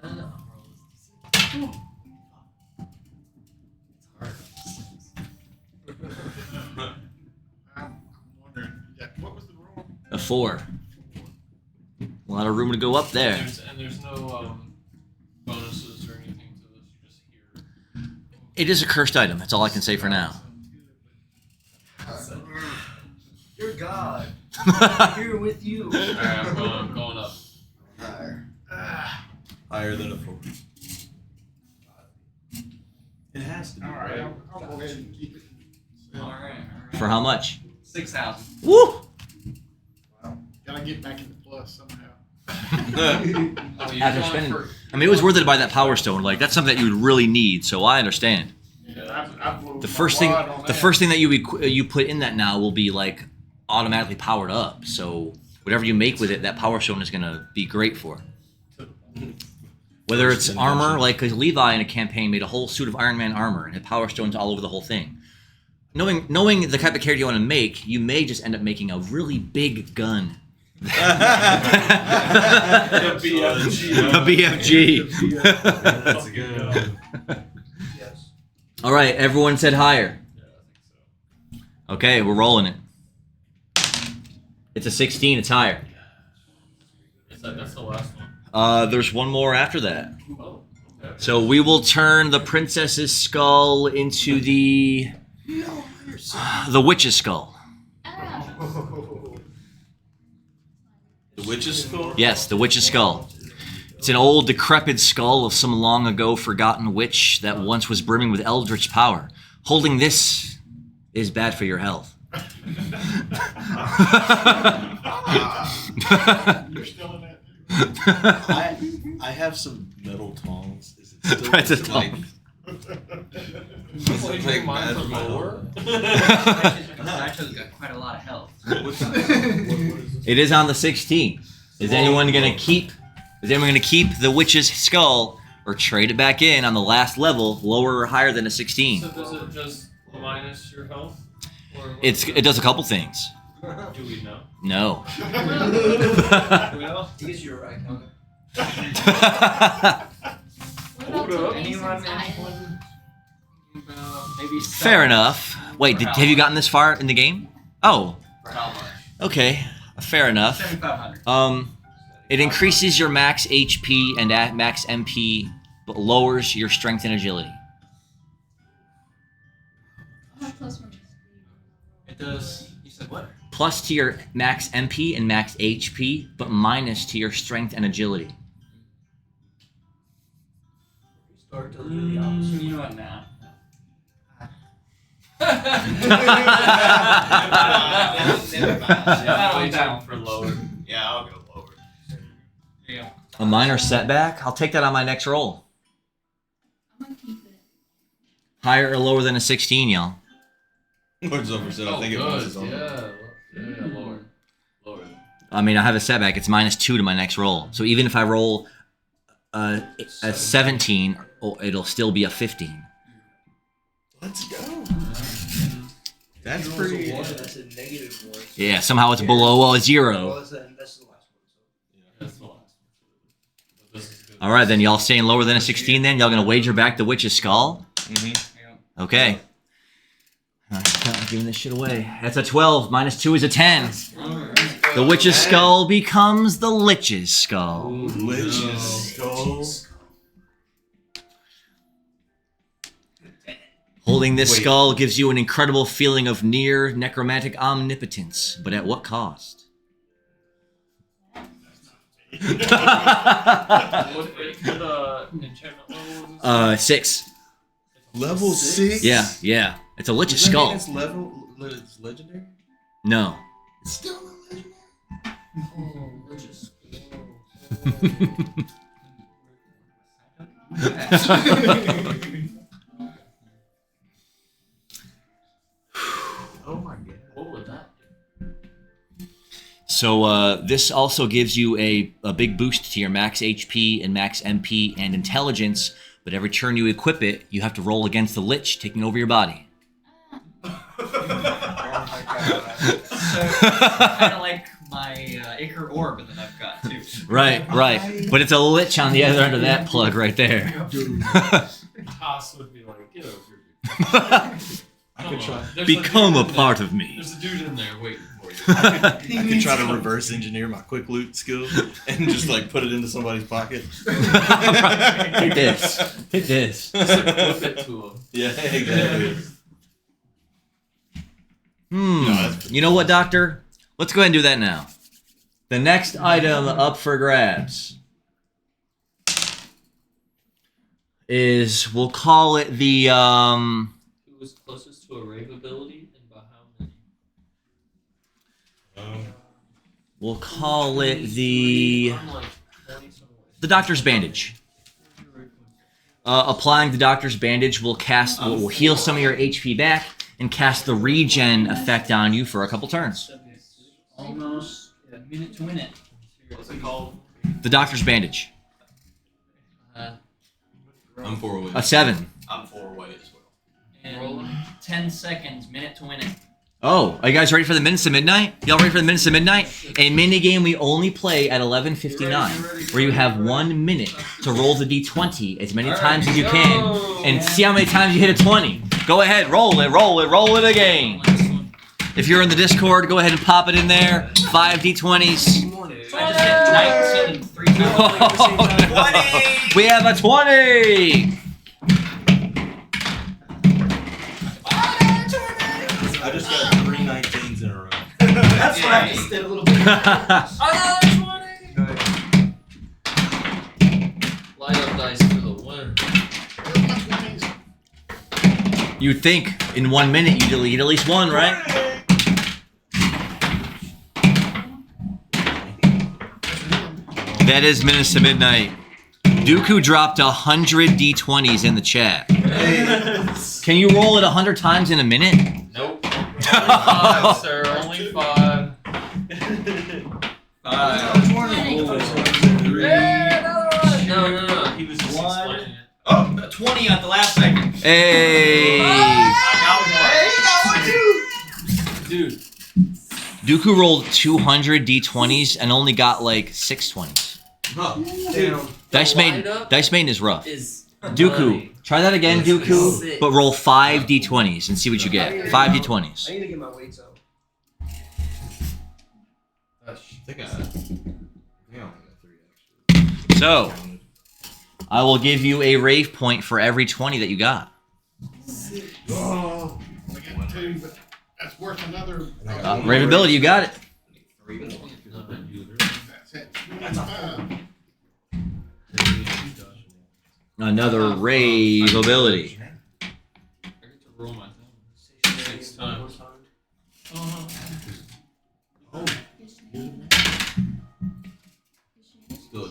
Then I'll roll this D6. I'm wondering, what was the roll? A 4. A lot of room to go up there. There's no bonuses or anything to this. You just hear. It is a cursed item. That's all I can say for now. You're God. I'm here with you. Alright, I'm going up. higher than a 4. It has to be. All right, I'll go ahead and keep it. Alright. For how much? 6,000. Woo! Wow. Gotta get back in the plus somehow. Oh, you're After going spending, for- I mean, it was worth it to buy that Power Stone. Like that's something that you would really need. So I understand. The first thing that you put in that now will be like automatically powered up. So whatever you make with it, that Power Stone is gonna be great for. Whether it's armor, like 'cause Levi in a campaign made a whole suit of Iron Man armor and had Power Stones all over the whole thing. Knowing the type of character you want to make, you may just end up making a really big gun. The BFG. A BFG. That's good. Yes. All right, everyone said higher. Yeah, I think so. Okay, we're rolling it. It's a 16. It's higher. That's the last one. There's one more after that. Oh, okay. So we will turn the princess's skull into the witch's skull. The witch's skull? Yes, the witch's skull. It's an old, decrepit skull of some long ago forgotten witch that once was brimming with eldritch power. Holding this is bad for your health. You're still in that. I have some metal tongs. Is it still Right, the like, tongs. is Well, it you like take mine bad for for my lower? Actually got quite a lot of health. What is this? It is on the 16. Is anyone gonna keep the witch's skull or trade it back in on the last level, lower or higher than a 16? So does it just minus your health? Or what? It does a couple things. Do we know? No. Well, He's your right, Connor. What about Hold up. Mason's anyone Island? maybe Fair enough. Wait, have you gotten this far in the game? Oh, For how much? okay. Fair enough. 7,500. It increases your max HP and max MP, but lowers your strength and agility. How close were you? It does. You said what? Plus to your max MP and max HP, but minus to your strength and agility. Start to do the opposite. You know what now? Yeah, Way down for lower. I'll go lower. Yeah. A minor setback? I'll take that on my next roll. I'm gonna keep it. Higher or lower than a 16, y'all. What's over? So I think it was good. Yeah, lower. Lower. I mean, I have a setback. It's -2 to my next roll. So even if I roll a 17, it'll still be a 15. Let's go. That's pretty. That's a negative one. Yeah, somehow it's below a 0. That's the last one. That's the last one. But this is good. All right, then y'all staying lower than a 16 then? Y'all gonna wager back the Witch's Skull? Mm-hmm. Okay. I'm giving this shit away. That's a 12. Minus 2 is a 10. The Witch's Skull becomes the Lich's Skull. Lich's skull. Holding this Wait. skull gives you an incredible feeling of near necromantic omnipotence, but at what cost? What enchantment level was this? 6. Level 6. Yeah. It's a Lich's Does that skull. mean it's legendary? No. It's still a legendary. Oh my god. What would that do? So this also gives you a big boost to your max HP and max MP and intelligence, but every turn you equip it, you have to roll against the Lich taking over your body. Kind of like my Ichor Orb that I've got too. Right. But it's a Lich on the other end of that plug right there. Toss would be like, get over here. I could try. Become a part of me. There's a dude in there waiting for you. I could try to reverse engineer my quick loot skill and just like put it into somebody's pocket. Take this. Just equip it to him. Yeah, exactly. You know what, Doctor? Let's go ahead and do that now. The next item up for grabs is, we'll call it the, Who was closest to a Rave ability and by how many? we'll call it the I'm like 20 some way. Doctor's Bandage. Applying the Doctor's Bandage will heal some of your HP back and cast the regen effect on you for a couple turns. Almost a minute to win it. What's it called? The Doctor's Bandage. I'm 4 away. A 7. I'm 4 away as well. In 10 seconds, minute to win it. Oh, are you guys ready for the minutes to midnight? Y'all ready for the minutes to midnight? A mini game we only play at 11:59, where you have 1 minute to roll the d20 as many times as you can, and see how many times you hit a 20. Go ahead, roll it again. If you're in the Discord, go ahead and pop it in there. 5 d20s. I just hit 19 3 times. We have a 20. I just got 3 19s in a row. That's what I just did a little bit. Light up dice for the winner. You'd think in 1 minute you delete at least one, right? That is minutes to midnight. Dooku dropped 100 d20s in the chat. Can you roll it 100 times in a minute? Nope. Only 5, sir. Only 5. 3. No. He was just explaining it. Oh, 20 at the last second. Hey! Dude. Dooku rolled 200 d20s and only got like 6 20s. Damn. Dice Main is rough. Is Dooku, try that again, Dooku, Sick. but roll 5 d20s and see what you get. 5 d20s. I need to get my weights up. I think I only got 3 actually. So, I will give you a rave point for every 20 that you got. Oh, I got 2, but that's worth another. Rave ability, you got it. That's it. 25. Another rave ability. I get to roll my thing 6 times.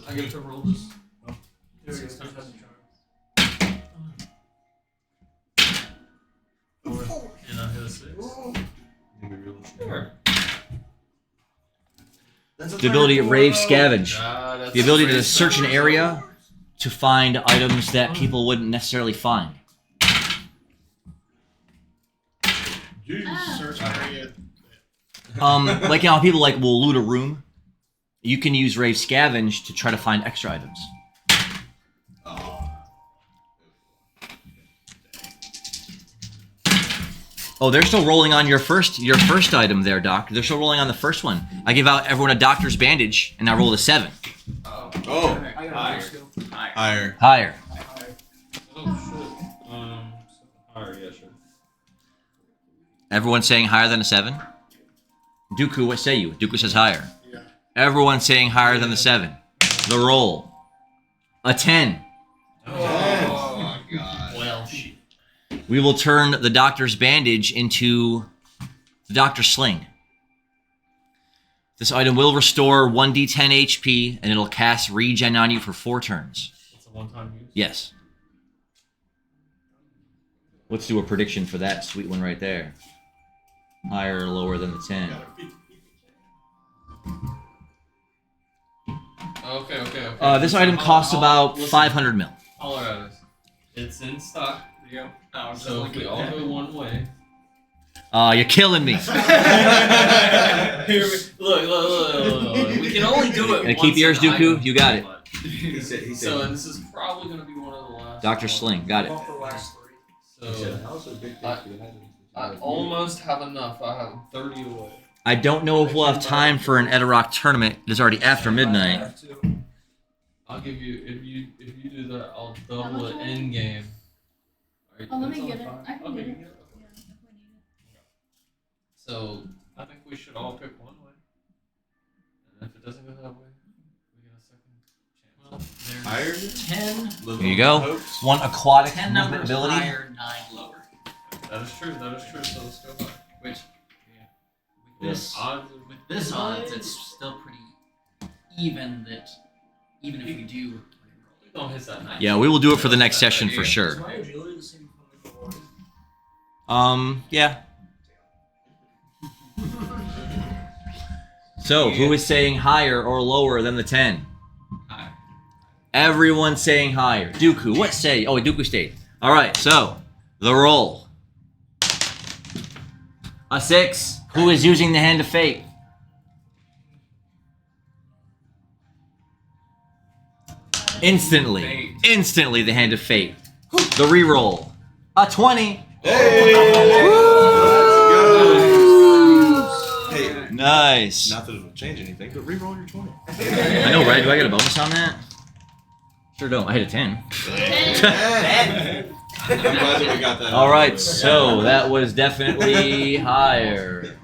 I get to roll this 6 times. And I hit a 6. Sure. The ability Rave Scavenge. That's The ability to great search an stuff. area to find items that people wouldn't necessarily find. Search area. Like how people like will loot a room. You can use Rave Scavenge to try to find extra items. Oh, they're still rolling on your first item there, Doc. They're still rolling on the first one. I give out everyone a doctor's bandage, and I rolled a 7. Oh, Higher. higher. Higher. Oh shit. Higher, yeah, sure. Everyone saying higher than a 7? Dooku, what say you? Dooku says higher. Yeah. Everyone saying higher than the 7. The roll. A 10. Oh my god. Well, shit. We will turn the doctor's bandage into the doctor's sling. This item will restore 1d10 HP, and it'll cast regen on you for 4 turns. It's a one-time use. Yes. Let's do a prediction for that sweet one right there. Higher or lower than the 10. Okay. This item costs about 500 mil. Holler at us. It's in stock. Yep. So if we all go one way. You're killing me. Here look. We can only do it Gonna once keep yours, an Dooku? item. You got it. He said. So, and this is probably going to be one of the last. Dr. Sling, got it. Off the last 3. So, I almost have enough. I have 30 away. I don't know if we'll have time for an Edarok tournament. It's already after midnight. I'll give you if you do that. I'll double it in game. Oh, let me get it. I can Okay, get you it. can get it. Yeah, if we need it. So I think we should all pick one way. And if it doesn't go that way, we get a second chance. Well, there's Higher? 10. Living Here you go. on hopes? One aquatic 10 movement numbers ability. higher, 9 lower. That is true. So let's go high. Which, with this, Odds with this odds, it's still pretty even. That even if we do, don't hit that 9. Yeah, we will do it for the next session for sure. Is my agility the same from the Lord? Yeah. So, who is saying higher or lower than the 10? higher. Everyone saying higher. Dooku, what say? Oh, Dooku stayed. All right, so the roll. A 6. Who is using the Hand of Fate? Instantly. Instantly, the Hand of Fate. The reroll. A 20. Hey! Hey, Nice. not that it would change anything, but re-roll your 20. I know, right? Do I get a bonus on that? Sure don't. I hit a 10. I'm glad that we got that. All right, so that was definitely higher.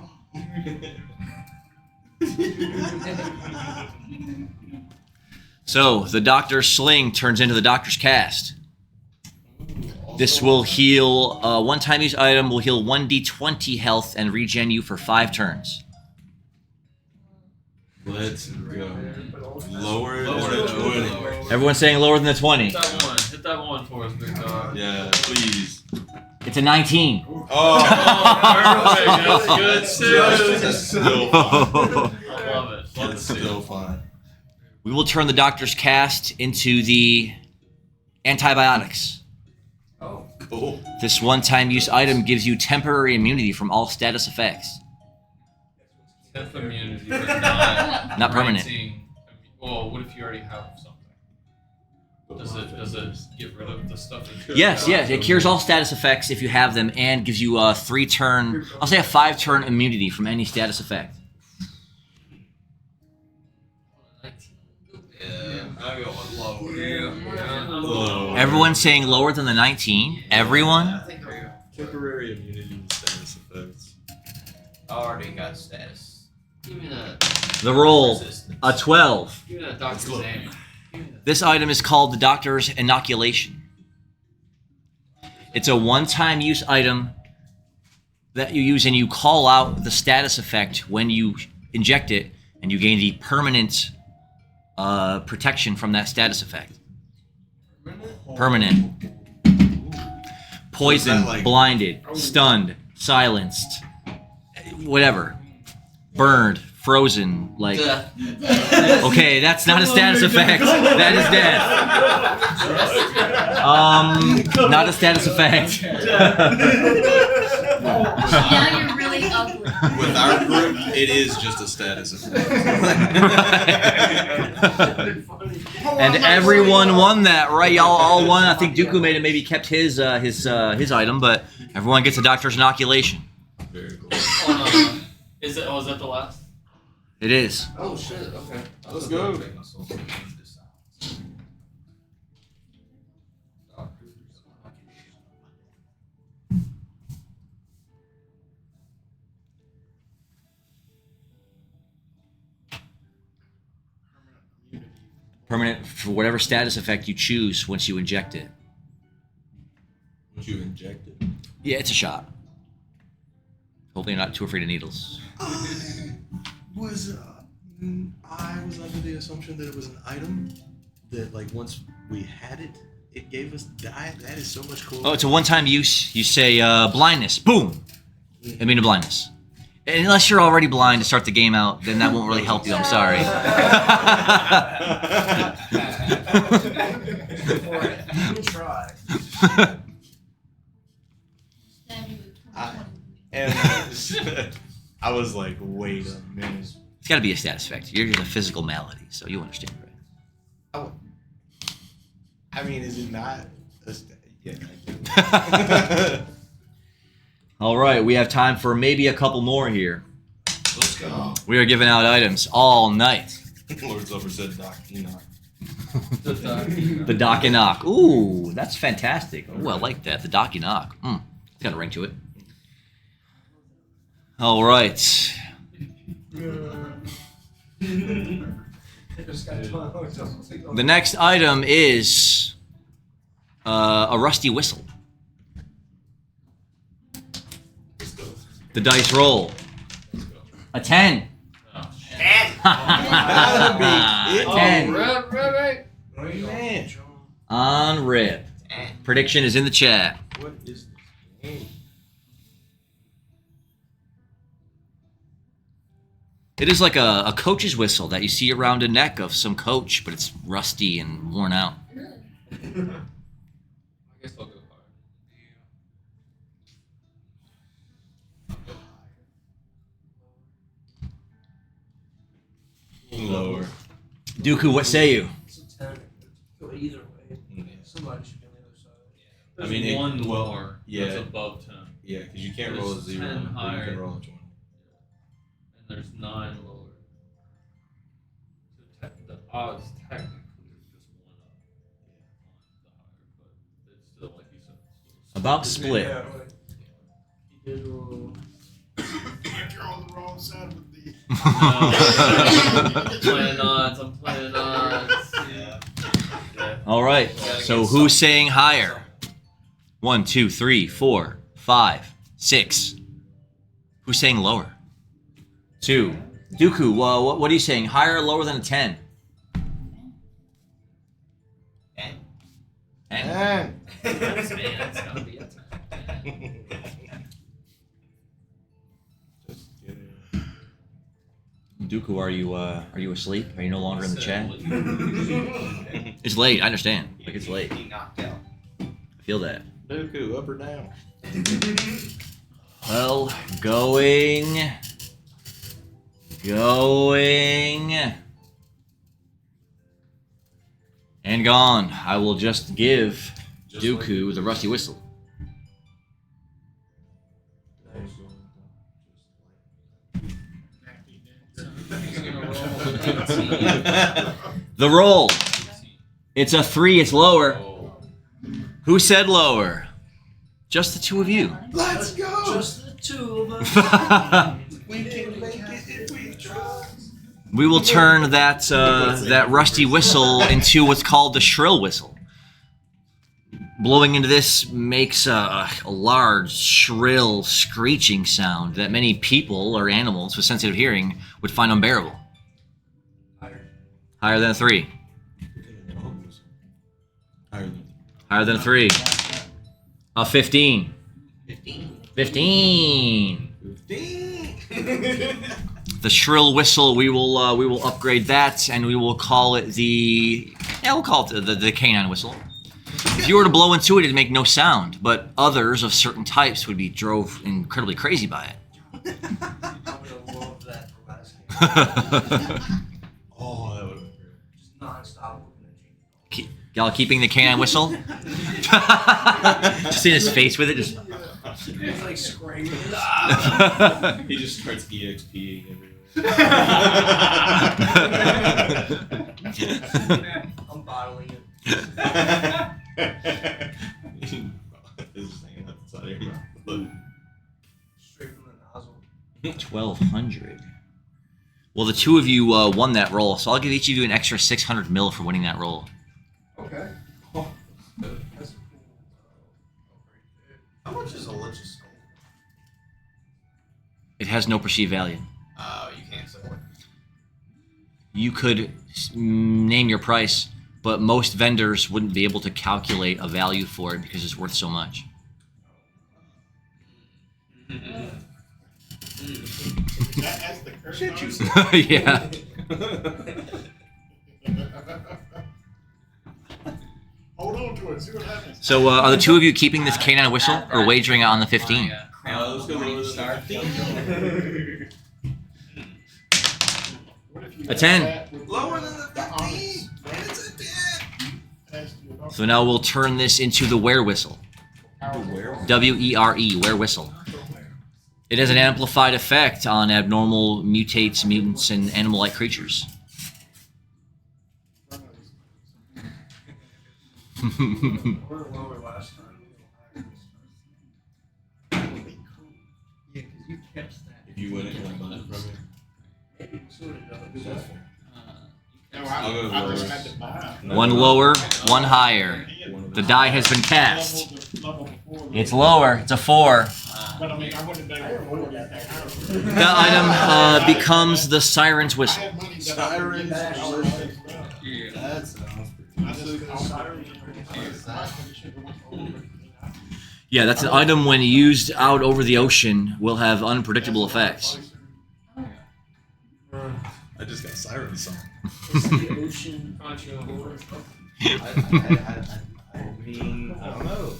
So the Doctor's Sling turns into the Doctor's Cast. This will heal, one-time use item will heal 1d20 health and regen you for 5 turns. Let's go. Lower than 20. Everyone's saying lower than the 20. Hit that one for us, big dog. Yeah, please. It's a 19. Oh, Perfect. That's good That's too. still fine. I love it. Love That's to see still it. fine. We will turn the Doctor's Cast into the antibiotics. Cool. This one-time use item gives you temporary immunity from all status effects. Tenth immunity, but not Permanent. granting- Well, what if you already have something? Does it get rid of the stuff that Yes, it cures all status effects if you have them and gives you a 3-turn, I'll say a 5-turn immunity from any status effect. Yeah, I'm going lower. Lower. Everyone saying lower than the 19? Everyone? Temporary immunity to status effects. I already got status. Give me that. The roll, Resistance. a 12. Give me that Doctor's look. Name. Give me that. This item is called the Doctor's Inoculation. It's a one-time use item that you use and you call out the status effect when you inject it, and you gain the permanent protection from that status effect. Permanent. Poisoned, like- blinded, stunned, silenced, whatever. Burned, frozen, like... Okay, that's not a status effect. That is death. Not a status effect. Now you're really ugly. With our group, it is just a status effect. And everyone won that, right? Y'all all won. I think Dooku made it. Maybe kept his item, but everyone gets a doctor's inoculation. Very cool. Is it? Oh, is that the last? It is. Oh shit. Okay. Let's go. Permanent for whatever status effect you choose once you inject it. Once you inject it. Yeah, it's a shot. Hopefully you're not too afraid of needles. I was under the assumption that it was an item that, like, once we had it, it gave us that. That is so much cooler. Oh, it's a one-time use. You say blindness. Boom. I mean, blindness. And unless you're already blind to start the game out, then that won't really help you. I'm sorry. Try. I was like, wait a minute. It's got to be a status effect. You're just a physical malady, so you understand, right? I mean, is it not? Yeah. All right, we have time for maybe a couple more here. Let's go. We are giving out items all night. Lord Silver said Doc Enoch. The Doc and Knock. Ooh, that's fantastic. Ooh, I like that. The Doc and Knock. It's got a ring to it. All right. The next item is a rusty whistle. The dice roll. A 10. Oh, shit. 10. Man. On rip. Prediction is in the chat. What is this game? It is like a coach's whistle that you see around a neck of some coach, but it's rusty and worn out. I guess I'll go hard. Lower. Dooku, what say you? It's a 10. Go either way. Somebody should be on the other side. There's I mean, it- one well, more yeah. that's above 10. Yeah, because you can't roll a There's 0. 10 but you higher. can roll a 20. And there's 9 lower. So the odds technically is just 1 up on the higher, but it's still, like you said, it's still About split. Yeah, like, you did roll. You're on the wrong side with the. I'm playing odds. I'm playing odds. Yeah. All right. So who's saying higher? 1, 2, 3, 4, 5, 6. Who's saying lower? 2. Dooku, what are you saying? Higher or lower than a 10? 10. 10. Yes, man, it's gotta be a 10. Just kidding. Dooku, are you asleep? Are you no longer in the chat? It's late. I understand. Like it's late. He knocked out. I feel that. Dooku, up or down? Well, going, and gone. I will just give Dooku the rusty whistle. The roll. It's a 3. It's lower. Who said lower? Just the two of you. Let's go! Just the two of us. We can make it if we try. We will turn that rusty whistle into what's called the shrill whistle. Blowing into this makes a large, shrill, screeching sound that many people or animals with sensitive hearing would find unbearable. Higher than a 3. Higher than a 3. A 15. 15. The shrill whistle, we will upgrade that, and we will call it the canine whistle. If you were to blow into it, it'd make no sound, but others of certain types would be drove incredibly crazy by it. I would have loved that for last game. Oh, that would have been great. Just non-stop looking at you. Y'all keeping the canine whistle? Just in his face with it. Just. It's like screaming. He just starts EXPing everywhere. I'm bottling it. It's just hanging out the side of your mouth. Straight from the nozzle. 1,200. Well, the two of you won that roll, so I'll give each of you an extra 600 mil for winning that roll. Okay. Oh, That's a cool upgrade. How much is a Lich of Skull? It has no perceived value. You can't sell it. You could name your price, but most vendors wouldn't be able to calculate a value for it because it's worth so much. That's the curse. Shit, you Yeah. Hold on to it. See what happens. So, are the two of you keeping this canine whistle or wagering it on the 15? let's go Ready to with start. What if you A had 10. that with Lower than the the 15. onyx And it's a 10. attached to your So now we'll turn this into the were whistle. W-E-R-E, were whistle. It has an amplified effect on abnormal mutates, mutants, and animal-like creatures. We're lower last time. That would be cool. Yeah, because you catch that. If you win it, can I buy it from you? Maybe we sort of do that. No, I'll go I just lower. had to buy it. One lower, one higher. The die has been cast. It's lower. It's a 4. But I mean, I wouldn't have been able to afford that. The item becomes the siren's I whistle. had money that Sirens. I was Yeah. That sounds I just Yeah, that's an item when used out over the ocean will have unpredictable effects. I just got Siren song. It's the ocean. I mean, I don't know.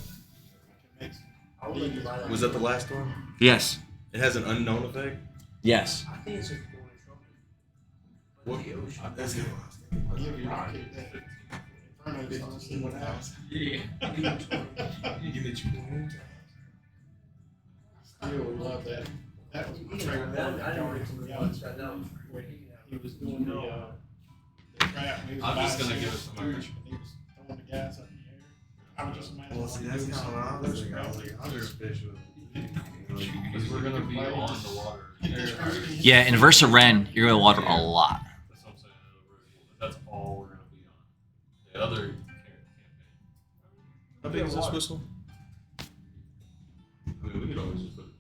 I would like to buy that. Was that the last one? Yes. It has an unknown effect? Yes. I think it's like going in trouble. But What? the ocean. That's good. give you rocket that Inferno song, see what happens. Yeah. Give me 2 points. Still love that. That was my I favorite part of know Guardians of the Galaxy. I know. When he was doing the trap. and he was I'm just about gonna to give it to my shoot, Christian. and he was throwing the gas up in the air. I was just imagining. Well, see, that's kind of what I was thinking. I was like, I'll just fish with Because we're gonna be on the water. Yeah, in Versa Ren, you're going to water a lot. That's what I'm saying. That's all we're gonna be on. The other campaign. How big is this whistle? I mean, we could always just put it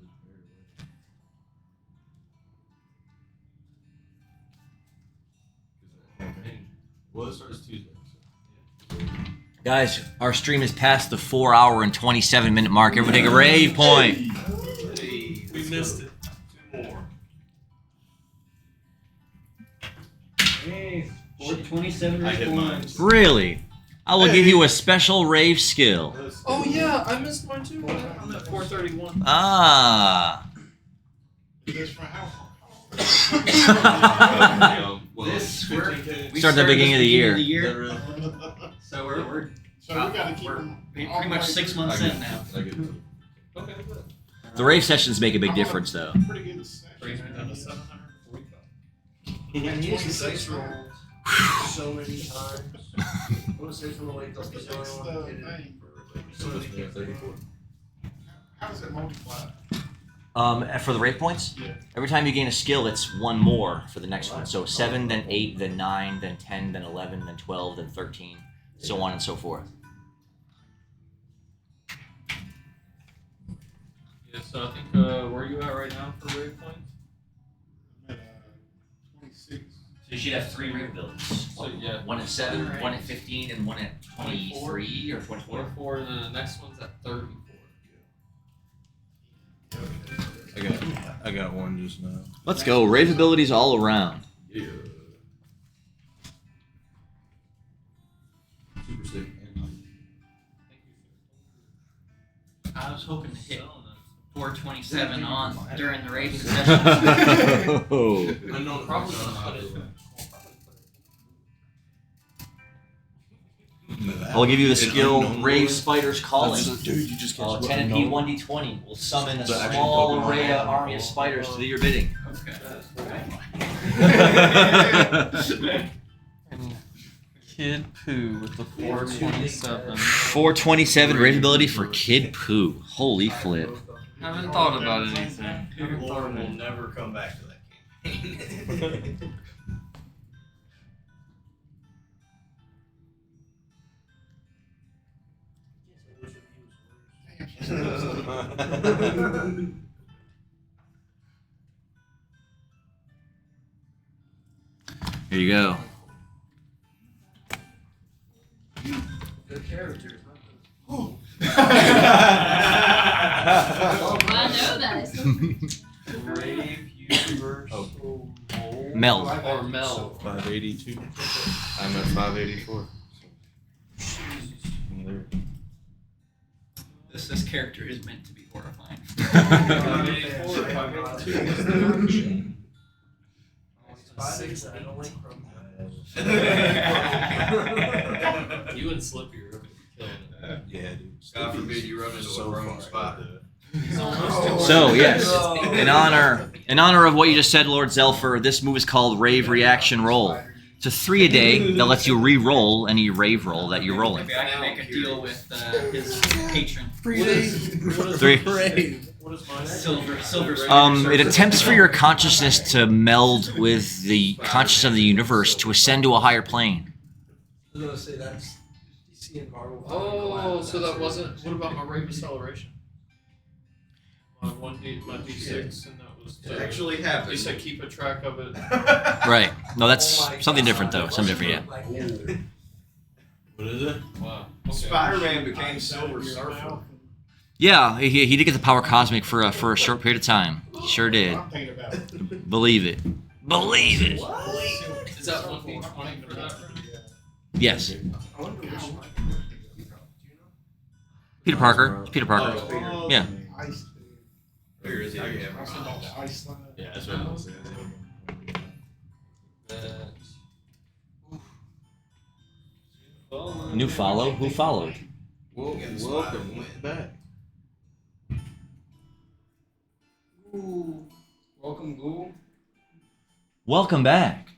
in there. Well, it starts Tuesday. Guys, our stream is past the 4-hour and 27-minute mark. Everybody take a rave point. Hey, we missed it. 2 more. Hey, 427 I hit mine. Really? I will give you a special rave skill. Oh yeah, I missed mine too. I'm at 431. Ah. Is this for how? Well, This, we're We Start at the beginning of the year. So we're So we gotta keep them. pretty much 6 months in now. Okay. The rave sessions make a big difference, though. Pretty good session. Brings me down to 745. And he used the dice roll so many times. Those dice roll like What's the the only one that did it. thing? How does it multiply? For the rave points, Yeah. every time you gain a skill, it's 1 more for the next one. So 7, then 8, then 9, then 10, then 11, then 12, then 13, so on and so forth. Yeah, so I think where are you at right now for rave points? I'm at 26. So you should have 3 rave abilities. So yeah, One at 7, one at 15, and one at 23 or 24. 24, and then the next one's at 34. I got one just now. Let's go. Rave abilities all around. Yeah. Super sick. 427 on during the Raving session. Oh. I know Probably gonna put it. I'll give you the An skill unknown Rave lord? Spider's Calling. Dude, you just guessed 10 MP 1d20 will summon a The actual small Pokemon. array of army of spiders to do your bidding. Okay. Kid Poo with the 427. 427 Rave ability for Kid Poo. Holy flip. Haven't thought about anything. Lord will never come back to that campaign. Here you go. Good characters, I know that. Rave Universal Meld. or Mel. 582. I'm at 584. This character is meant to be horrifying. 584, 582. You and Slippy are gonna be killing it. Yeah, dude. God forbid you run into a rogue spider. So yes, in honor of what you just said, Lord Zelfer, this move is called Rave Reaction Roll. It's a 3 a day that lets you re-roll any Rave roll that you're rolling. Maybe I can make a deal with his patron. 3. What is mine? Silver. It attempts for your consciousness to meld with the consciousness of the universe to ascend to a higher plane. I was gonna say that's DC and Marvel. Oh, so that wasn't. What about my Rave Acceleration? My my D6, and that was. It actually happened. You said keep a track of it. Right. No, that's something different though. Something different, yeah. What is it? Wow. Okay. Spider-Man became Silver Surfer. Yeah, he did get the power cosmic for a short period of time. He sure did. I'm thinking about it. Believe it. Believe it. Is that 1d20 for that? Yes. I wonder which one. Peter Parker. It's Peter Parker. Oh, Yeah. Ice. Where is he? I said about the ice line. Yeah, that's what I was saying. New follow? Who followed? Well, welcome back. Ooh. Welcome, Ghoul. Welcome back.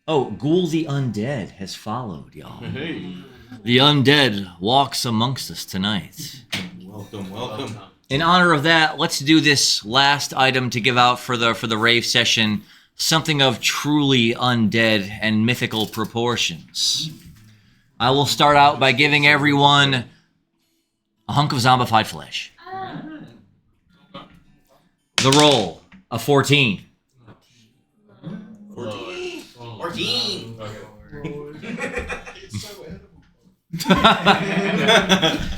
Oh, Ghoul the Undead has followed, y'all. Hey, The Undead walks amongst us tonight. welcome. In honor of that, let's do this last item to give out for the rave session. Something of truly undead and mythical proportions. I will start out by giving everyone a hunk of zombified flesh. The roll, a 14. 14.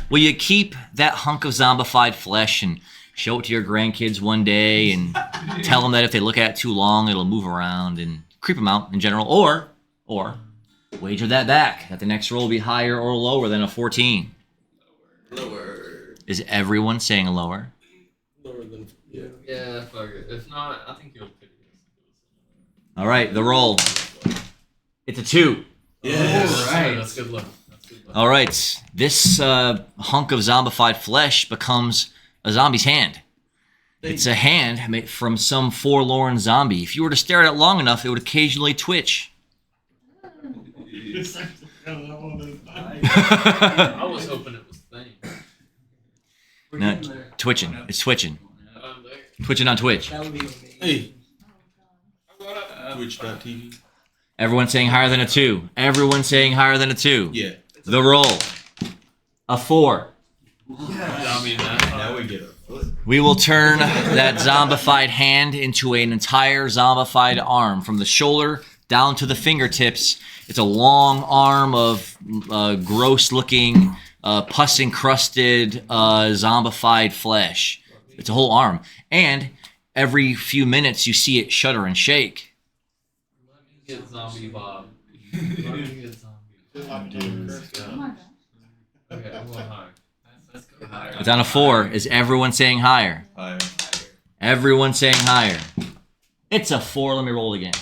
Will you keep that hunk of zombified flesh and show it to your grandkids one day and tell them that if they look at it too long, it'll move around and creep them out in general? Or wager that back, that the next roll will be higher or lower than a 14. Lower. Is everyone saying lower? Lower than Yeah, fuck it. If not, I think you'll pick this. All right, the roll. It's a 2. Yes. Alright. That's good luck. All right, this hunk of zombified flesh becomes a zombie's hand. It's a hand made from some forlorn zombie. If you were to stare at it long enough, it would occasionally twitch. I was hoping it was thing. No, twitching. It's twitching. There. Twitching on Twitch. That would be amazing. Hey, Twitch.tv. Everyone saying higher than a 2. Everyone saying higher than a 2. Yeah. The roll. A 4. I mean, Now we get a foot. We will turn that zombified hand into an entire zombified arm from the shoulder down to the fingertips. It's a long arm of gross-looking, pus-encrusted, zombified flesh. It's a whole arm. And every few minutes, you see it shudder and shake. let me get zombie Bob. Let me get zombie. Oh my god. Okay, I'm going high. Let's go higher. It's on a 4. Is everyone saying higher? Higher. Everyone saying higher. It's a 4. Let me roll it again.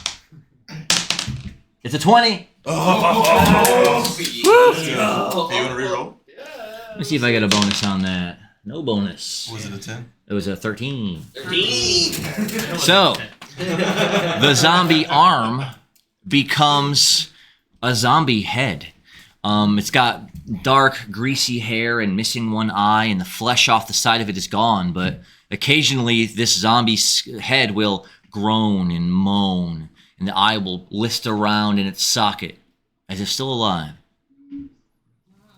It's a 20. Oh! Do you want to reroll? Let me see if I get a bonus on that. No bonus. Was it a 10? It was a 13. So, the zombie arm becomes a zombie head. It's got dark, greasy hair and missing one eye, and the flesh off the side of it is gone, but occasionally this zombie's head will groan and moan, and the eye will list around in its socket as if still alive. You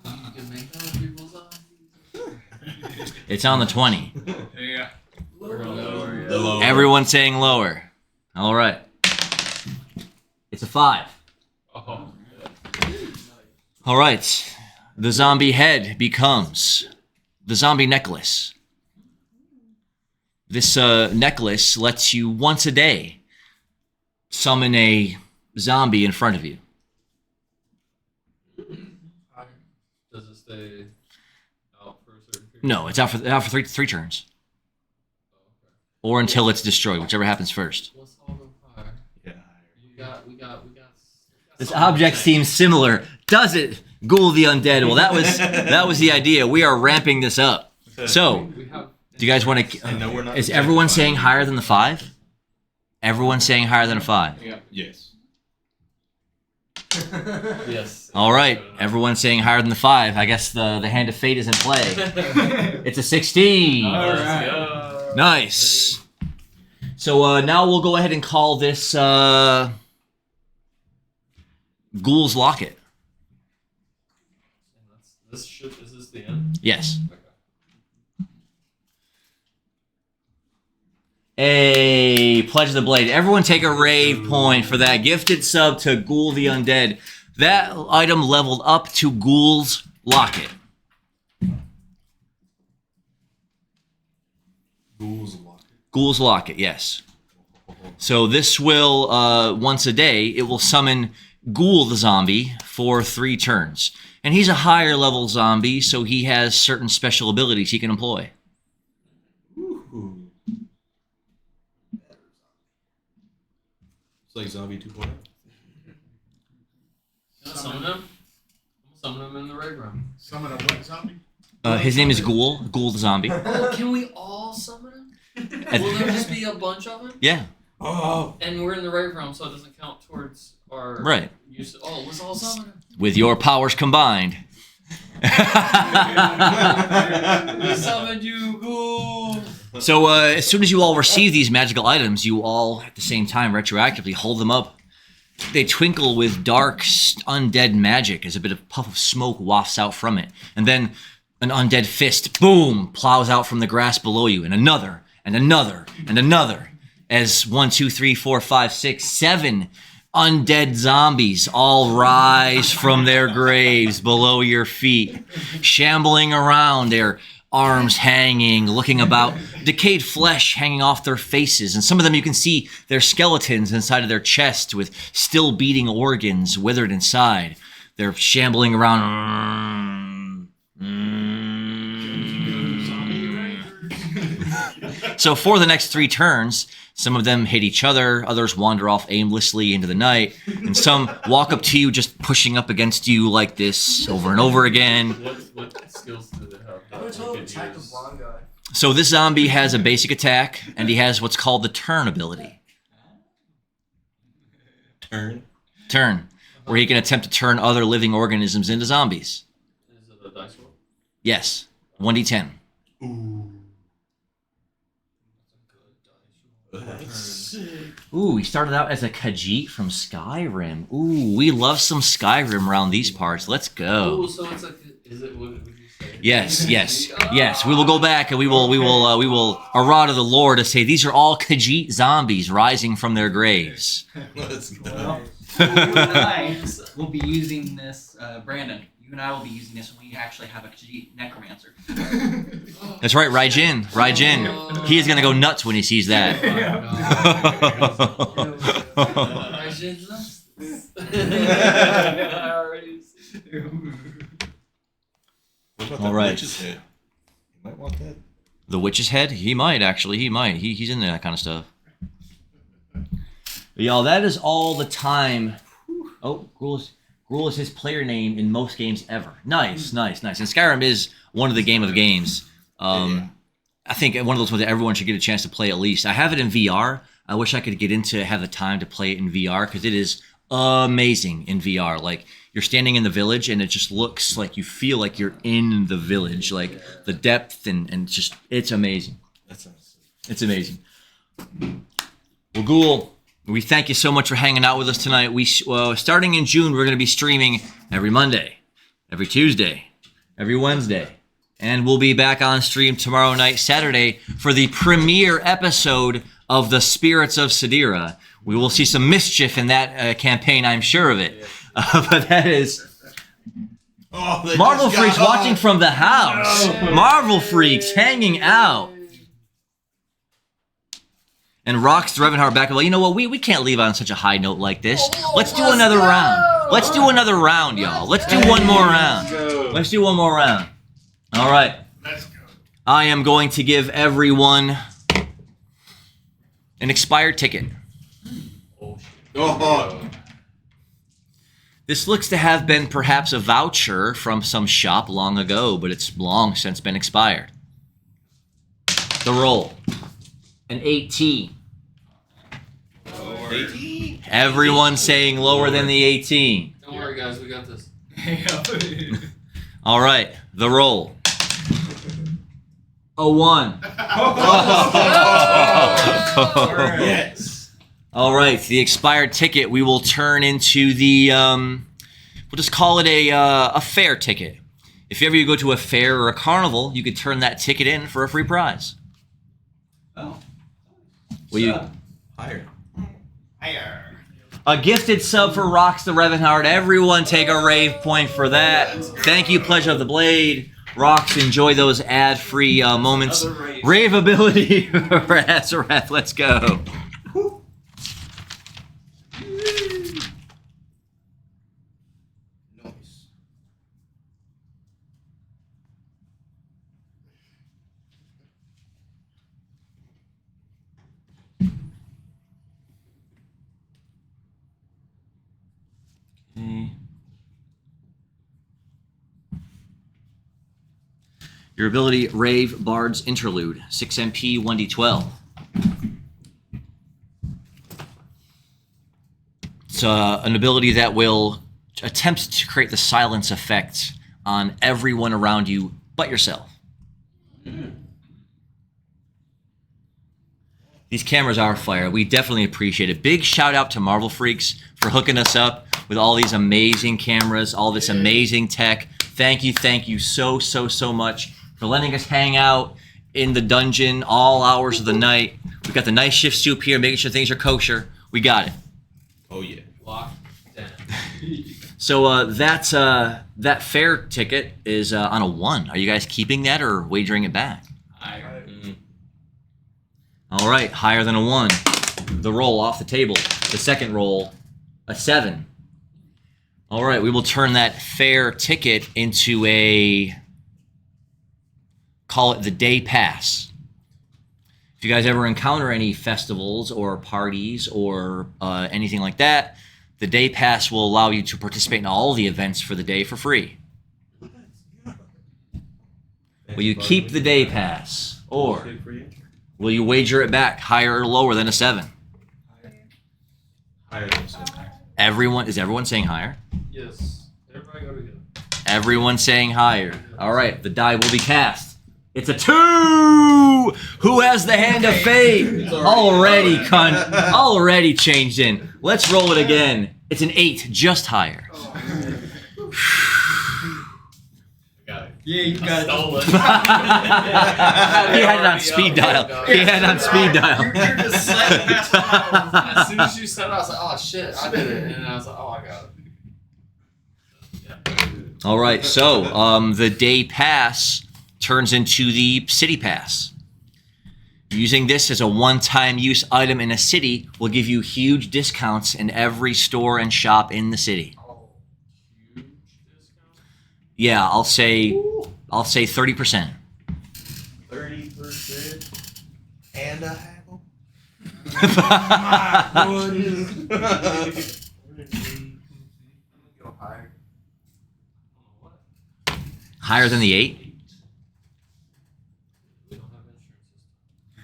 can make that with people's eyes. It's on the 20. Yeah. We're going lower. Lower. Everyone saying lower. All right. It's a 5. Oh. All right. The zombie head becomes the zombie necklace. This necklace lets you once a day summon a zombie in front of you. Does it stay out for a certain period? No, it's out for three turns. Oh, okay. Or until it's destroyed, whichever happens first. Let's all go higher. Yeah. We got. This object seems similar. Does it? Ghoul the undead. Well, that was the idea. We are ramping this up. So, We have. do you guys want to? I know we're not Is everyone saying higher than the 5? Everyone saying higher than a 5. Yes. Yes. All right, everyone saying higher than the 5. I guess the hand of fate is in play. It's a 16. Let's go. Nice. So now we'll go ahead and call this Ghoul's Locket. Is this the end? Yes. Okay. Hey, Pledge of the Blade. Everyone take a rave point for that. Gifted sub to Ghoul the Undead. That item leveled up to Ghoul's Locket. Ghouls locket. Ghoul's Locket, yes. So this will, once a day, it will summon Ghoul the zombie for 3 turns. And he's a higher level zombie, so he has certain special abilities he can employ. Ooh. It's like Zombie 2.0. Can I summon him? I'm summon him in the Rave room. Summon a what zombie? His name is Ghoul the zombie. Oh, can we all summon him? Will there just be a bunch of them? Yeah, Oh. And we're in the Rave realm, so it doesn't count towards our right. use. Oh, let's all summon him. With your powers combined. We summoned you, Ghoul. So as soon as you all receive these magical items, you all, at the same time, retroactively hold them up. They twinkle with dark, undead magic as a bit of puff of smoke wafts out from it. And then an undead fist, boom, plows out from the grass below you. And another, and another, and another. As 1, 2, 3, 4, 5, 6, 7 undead zombies all rise from their graves below your feet, shambling around, their arms hanging, looking about, decayed flesh hanging off their faces, and some of them you can see their skeletons inside of their chest with still beating organs withered inside. They're shambling around. So for the next 3 turns, some of them hit each other, others wander off aimlessly into the night, and some walk up to you just pushing up against you like this over and over again. What skills do they have? I would totally attack the blonde guy. So this zombie has a basic attack, and he has what's called the turn ability. Turn, where he can attempt to turn other living organisms into zombies. Is it a dice roll? Yes, 1d10. Ooh. That's sick. Ooh, he started out as a Khajiit from Skyrim. Ooh, we love some Skyrim around these parts. Let's go. Oh, so it's like, is it? What would you say? Yes. We will go back and we will errata the lore to say these are all Khajiit zombies rising from their graves. Let's go. Well, you and I will be using this, Brandon. You and I will be using this when we actually have a Khajiit necromancer. That's right, Raijin. He is gonna go nuts when he sees that. What about All that right. witch's head? Might want that. The witch's head? He might, actually. He might. He's into that kind of stuff. But y'all, that is all the time. Oh, Gruul is his player name in most games ever. Nice. And Skyrim is one of the game of games. I think one of those ones that everyone should get a chance to play at least. I have it in VR. I wish I could have the time to play it in VR because it is amazing in VR. Like, you're standing in the village and it just looks like you feel like you're in the village. Like, the depth and just, it's amazing. It's amazing. Well, Gruul, we thank you so much for hanging out with us tonight. Starting in June, we're going to be streaming every Monday, every Tuesday, every Wednesday. And we'll be back on stream tomorrow night, Saturday, for the premiere episode of The Spirits of Sidira. We will see some mischief in that campaign, I'm sure of it. But that is Marvel Freaks watching from the house. No. Marvel Freaks hanging out. And Rox the Revenant back. Well, you know what? We can't leave on such a high note like this. Let's do another round. Let's do another round, y'all. Let's do one more round. Let's do one more round. All right. Let's go. I am going to give everyone an expired ticket. This looks to have been perhaps a voucher from some shop long ago, but it's long since been expired. The roll. An 18. Lower. 18? Everyone saying lower than the 18. Don't worry, guys. We got this. All right. The roll. A 1. Yes. All right. The expired ticket we will turn into the, we'll just call it a fair ticket. If ever you go to a fair or a carnival, you could turn that ticket in for a free prize. Oh. Will you? Higher. A gifted sub for Rox the Revenant. Everyone take a rave point for that. Thank you, Pleasure of the Blade. Rox, enjoy those ad-free moments. Rave ability for Azarath. Let's go. Nice. Okay. Your ability, Rave Bard's Interlude, 6 MP, 1d12. It's an ability that will attempt to create the silence effect on everyone around you but yourself. These cameras are fire. We definitely appreciate it. Big shout out to Marvel Freaks for hooking us up with all these amazing cameras, all this amazing tech. Thank you so much for letting us hang out in the dungeon all hours of the night. We've got the nice shift soup here, making sure things are kosher. We got it. Oh yeah. Lock down. So that fair ticket is on a 1. Are you guys keeping that or wagering it back? Higher. All right, higher than a 1. The roll off the table. The second roll, a 7. All right, we will turn that fair ticket into a, call it the day pass. If you guys ever encounter any festivals or parties or anything like that, the day pass will allow you to participate in all the events for the day for free. Will you keep the day pass or will you wager it back higher or lower than a 7? Higher than 7. Is everyone saying higher? Yes. Everybody go together. Everyone saying higher. All right, the die will be cast. It's a 2! Who has the hand of fate? Already, cunt. Already changed in. Let's roll it again. It's an 8, just higher. Yeah, you got Stole it. He had it on speed dial. He had it on speed dial. You're just saying that's what As soon as you said it, I was like, oh shit, I did it. And I was like, oh, I got it. All right, so the day pass turns into the city pass. Using this as a one-time use item in a city will give you huge discounts in every store and shop in the city. Oh, huge discount? Yeah, I'll say 30%. and a haggle. Go higher. Higher than the 8? We don't have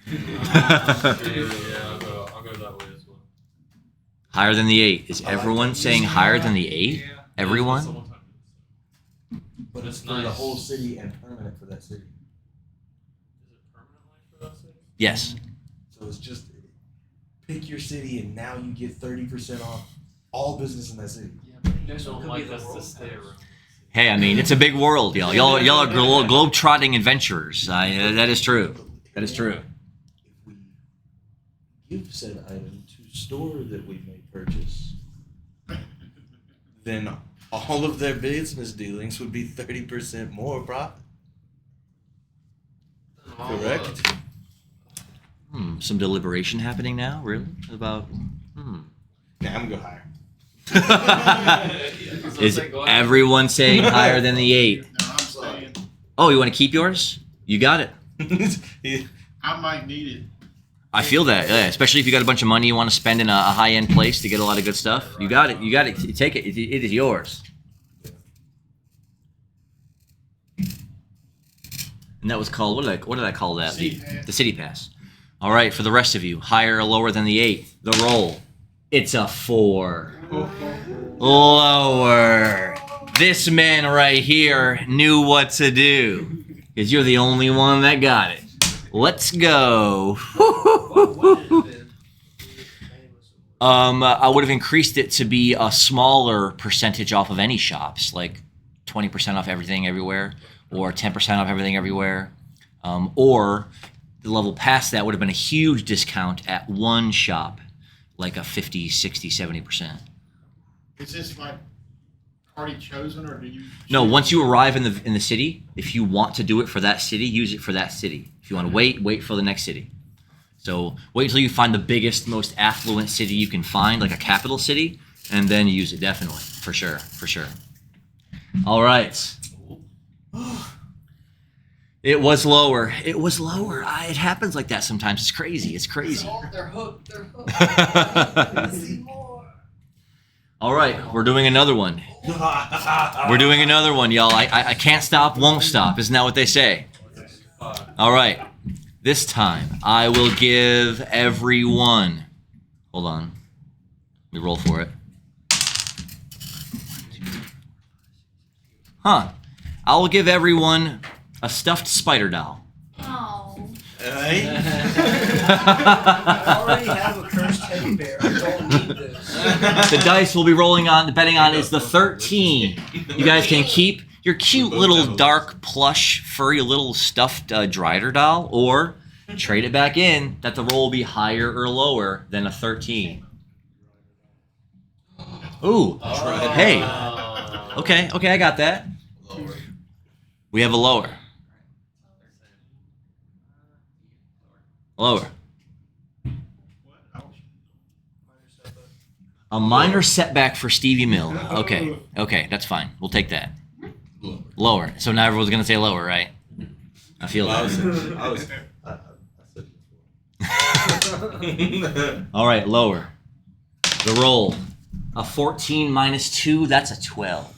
insurance system. Yeah, I'll go that way as well. Higher than the 8. Is everyone saying higher than the 8? Everyone? But it's That's for the nice. whole city and permanent for that city. Is it permanently for that city? Yes. So it's just pick your city and now you get 30% off all business in that city. Yeah, but you Next one don't could like be the us to world stay pass. around. Hey, I mean, it's a big world, y'all. Y'all are globe-trotting adventurers. That is true. That is true. If we give said item to store that we may purchase, then all of their business dealings would be 30% more profit. Correct? Some deliberation happening now, really? About, Nah, I'm gonna go higher. Is everyone saying higher than the 8? No, I'm saying Oh, you want to keep yours? You got it. I might need it. I feel that, yeah, especially if you got a bunch of money you want to spend in a high-end place to get a lot of good stuff. You got it. You got it. You take it. It is yours. And that was called, what did I call that? City Pass. The City Pass. All right, for the rest of you, higher or lower than the 8? The roll. It's a 4. Lower. This man right here knew what to do. Because you're the only one that got it. Let's go. I would have increased it to be a smaller percentage off of any shops, like 20% off everything everywhere, or 10% off everything everywhere. Or the level past that would have been a huge discount at one shop, like a 50, 60, 70%. Is this like already chosen, or do you? No, once you arrive in the city, if you want to do it for that city, use it for that city. If you want to wait for the next city. So wait until you find the biggest, most affluent city you can find, like a capital city, and then use it definitely, for sure. All right. It was lower. It was lower. It happens like that sometimes. It's crazy. It's crazy. They're hooked. They're hooked. See more. All right, we're doing another one. We're doing another one, y'all. I can't stop, won't stop. Isn't that what they say? All right. This time, I will give everyone... Hold on. Let me roll for it. Huh. I will give everyone a stuffed spider doll. Oh. Hey. I already have a cursed teddy bear. I don't need this. The dice we'll be betting on is the 13. You guys can keep your cute little dark plush furry little stuffed Drider doll, or trade it back in that the roll will be higher or lower than a 13. Ooh. Hey. Okay, I got that. We have a lower. Lower. A minor setback for Stevie Mill. Okay, that's fine. We'll take that. Lower. So now everyone's gonna say lower, right? I feel that. All right, lower. The roll. A 14 minus 2, that's a 12.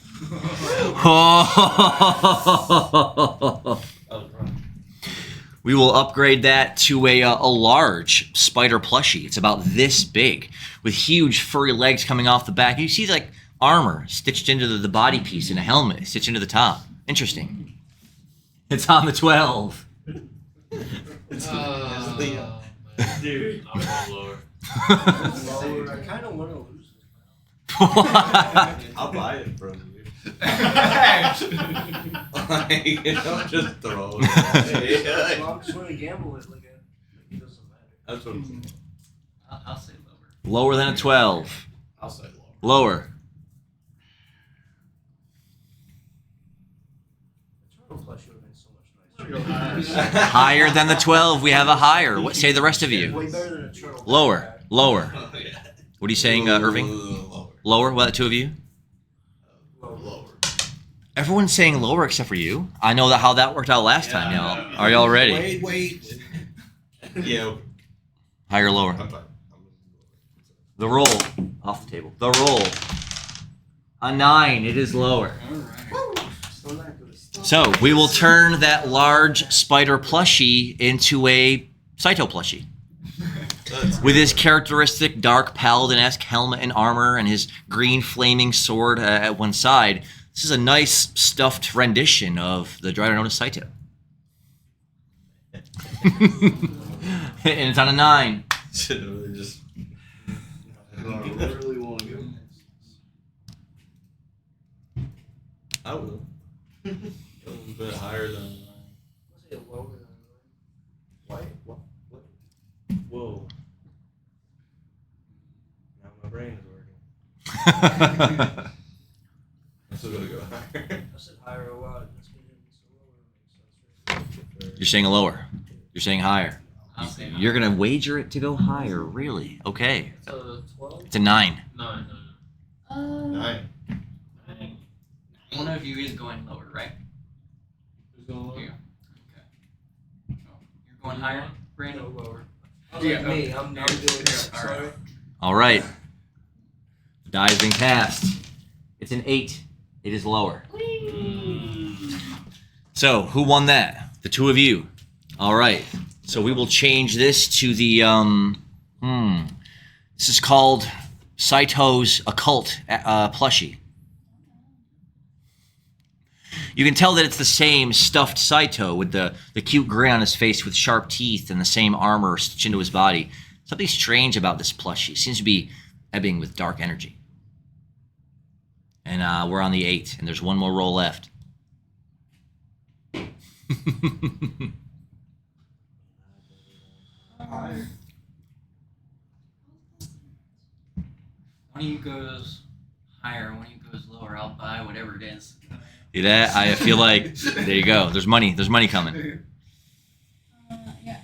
We will upgrade that to a large spider plushie. It's about this big, with huge furry legs coming off the back. You see like armor stitched into the body piece and a helmet stitched into the top. Interesting. It's on the 12. Dude, I'm going lower. Lower. I kind of want to lose it. I'll buy it from you. Don't just throw it. Well, I'm just going to gamble it. Like it doesn't matter. That's what I'm saying. I'll say lower. Lower than a 12. I'll say lower. Lower. Eternal plushie would have been so much nicer. Higher than the 12. We have a higher. What say the rest of you? Way better than Eternal. Lower. Lower. Oh, yeah. What are you saying, Irving? Lower. Lower? What, the two of you? Lower. Everyone's saying lower except for you. I know how that worked out last time, y'all. Are y'all ready? Wait. Yeah. Higher or lower? I'm fine. The roll. Off the table. The roll. A 9. It is lower. Still not good. So we will turn that large spider plushie into a Saito plushie. With his characteristic dark paladin-esque helmet and armor and his green flaming sword at one side, this is a nice stuffed rendition of the Drider known as Saito. And it's on a 9. Should really just. I really want to go. I will. A little bit higher than. Was it lower than Why? What? Whoa. Now my brain is working. I'm still gonna go higher. I said higher a lot. That's been hitting so lower. Makes sense. You're saying lower. You're saying higher. I'll say You're going to wager it to go higher, really? Okay. It's a 12? It's a 9. 9. Nine. one of you is going lower, right? Who's going lower? You. Okay. Oh, you're going higher, Brandon? No lower. Yeah, Me, I'm doing it. Sorry. All right. The die has been cast. It's an 8. It is lower. So, who won that? The two of you. All right. So we will change this to the, this is called Saito's Occult plushie. You can tell that it's the same stuffed Saito with the cute grin on his face with sharp teeth and the same armor stitched into his body. Something strange about this plushie. It seems to be ebbing with dark energy. And we're on the 8, and there's one more roll left. Higher. One of you goes higher, one of you goes lower. I'll buy whatever it is. See that? I feel like, there you go. There's money. There's money coming. Yeah.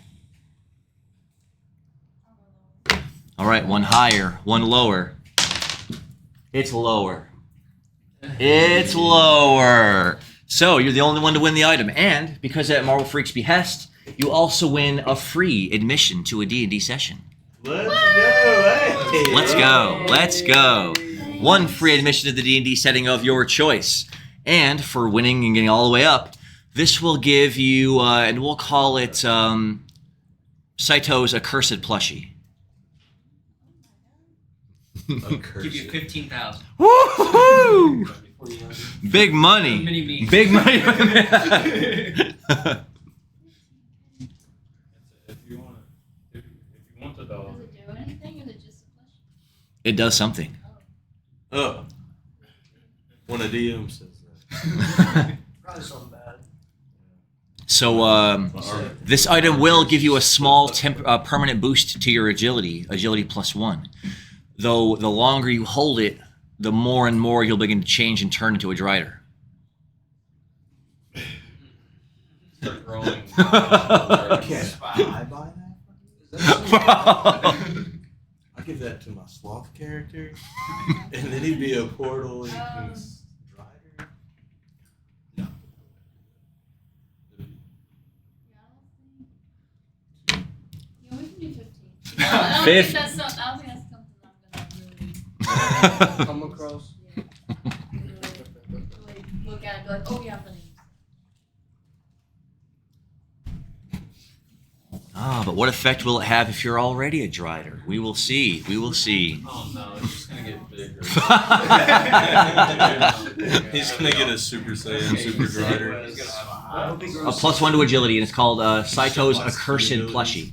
All right, one higher, one lower. It's lower. It's lower. So you're the only one to win the item. And because at Marvel Freak's behest, you also win a free admission to a D&D session. Let's go! Hey. Let's go. Let's go. One free admission to the D&D setting of your choice. And for winning and getting all the way up, this will give you, and we'll call it Saito's Accursed plushie. Give you 15,000. Woohoo! Big money. Mini me. Big money. If you want the dog. Does it do anything, or is it just a plushie? It does something. Oh. When a DM says that. Probably something bad. So this item will give you a small permanent boost to your agility +1. Though the longer you hold it, the more and more you'll begin to change and turn into a Drider. Start growing. Can't I buy that? Is that I give that to my sloth character, and then he'd be a portal. And Drider. No. Yeah, we can do 15. I don't think that's something I'm gonna really come across? really look at it and be like, oh yeah, I'm gonna use But what effect will it have if you're already a Drider? We will see. We will see. Oh no, it's just gonna get bigger. He's gonna get a Super Saiyan, Super Drider. A +1 to agility, and it's called Saito's Accursed plushie.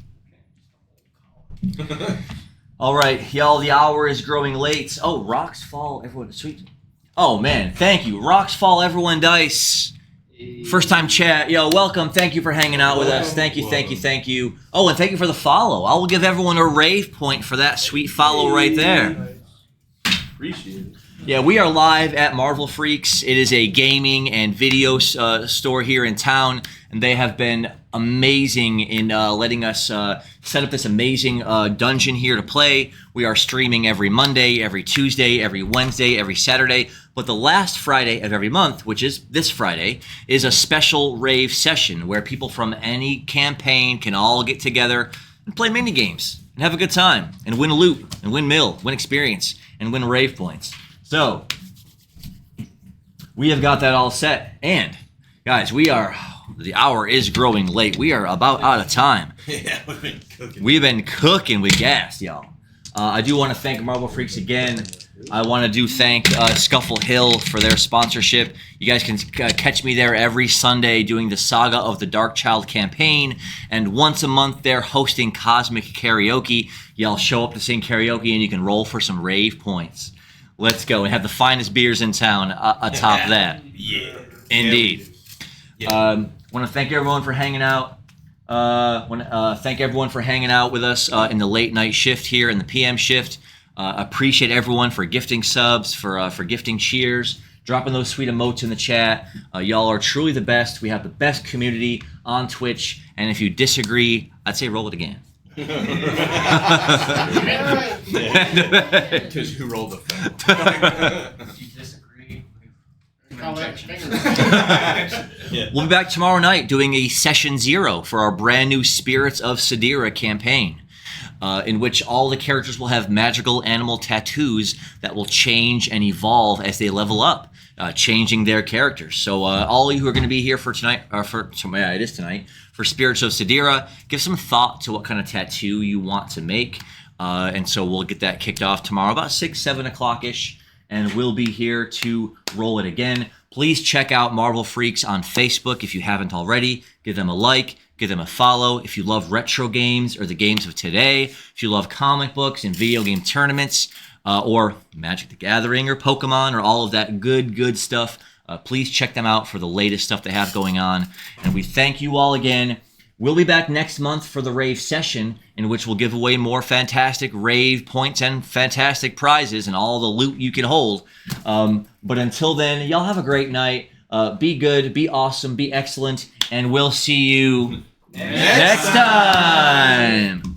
All right, y'all, the hour is growing late. Oh, rocks fall, everyone. Sweet. Oh, man, thank you. Rocks fall, everyone dice. First time chat. Yo, welcome. Thank you for hanging out with us. Thank you, thank you, thank you. Oh, and thank you for the follow. I will give everyone a rave point for that sweet follow right there. Appreciate it. Yeah, we are live at Marvel Freaks. It is a gaming and video store here in town, and they have been amazing in letting us set up this amazing dungeon here to play. We are streaming every Monday, every Tuesday, every Wednesday, every Saturday, but the last Friday of every month, which is this Friday, is a special rave session where people from any campaign can all get together and play mini games. and have a good time and win loot and win mill, win experience, and win rave points. So we have got that all set. And guys, the hour is growing late. We are about out of time. Yeah, we've been cooking. We've been cooking with gas, y'all. I do want to thank Marble Freaks again. I want to thank Scuffle Hill for their sponsorship. You guys can catch me there every Sunday doing the Saga of the Dark Child campaign. And once a month, they're hosting Cosmic Karaoke. Y'all show up to sing karaoke and you can roll for some rave points. Let's go and have the finest beers in town atop that. Yeah. Indeed. Yeah. Want to thank everyone for hanging out. Thank everyone for hanging out with us in the late night shift here in the PM shift. Appreciate everyone for gifting subs, for gifting cheers, dropping those sweet emotes in the chat. Y'all are truly the best. We have the best community on Twitch. And if you disagree, I'd say roll it again. Because who rolled the phone? If you disagree, Call that Yeah. We'll be back tomorrow night doing a session 0 for our brand new Spirits of Sidira campaign, in which all the characters will have magical animal tattoos that will change and evolve as they level up, changing their characters. So all of you who are going to be here for tonight, it is tonight, for Spirits of Sidira, give some thought to what kind of tattoo you want to make. And so we'll get that kicked off tomorrow about 6, 7 o'clock-ish. And we'll be here to roll it again. Please check out Marble Freaks on Facebook if you haven't already. Give them a like, give them a follow. If you love retro games or the games of today, if you love comic books and video game tournaments, or Magic the Gathering or Pokemon or all of that good stuff, please check them out for the latest stuff they have going on. And we thank you all again. We'll be back next month for the Rave session, in which we'll give away more fantastic Rave points and fantastic prizes and all the loot you can hold. But until then, y'all have a great night. Be good, be awesome, be excellent, and we'll see you next time.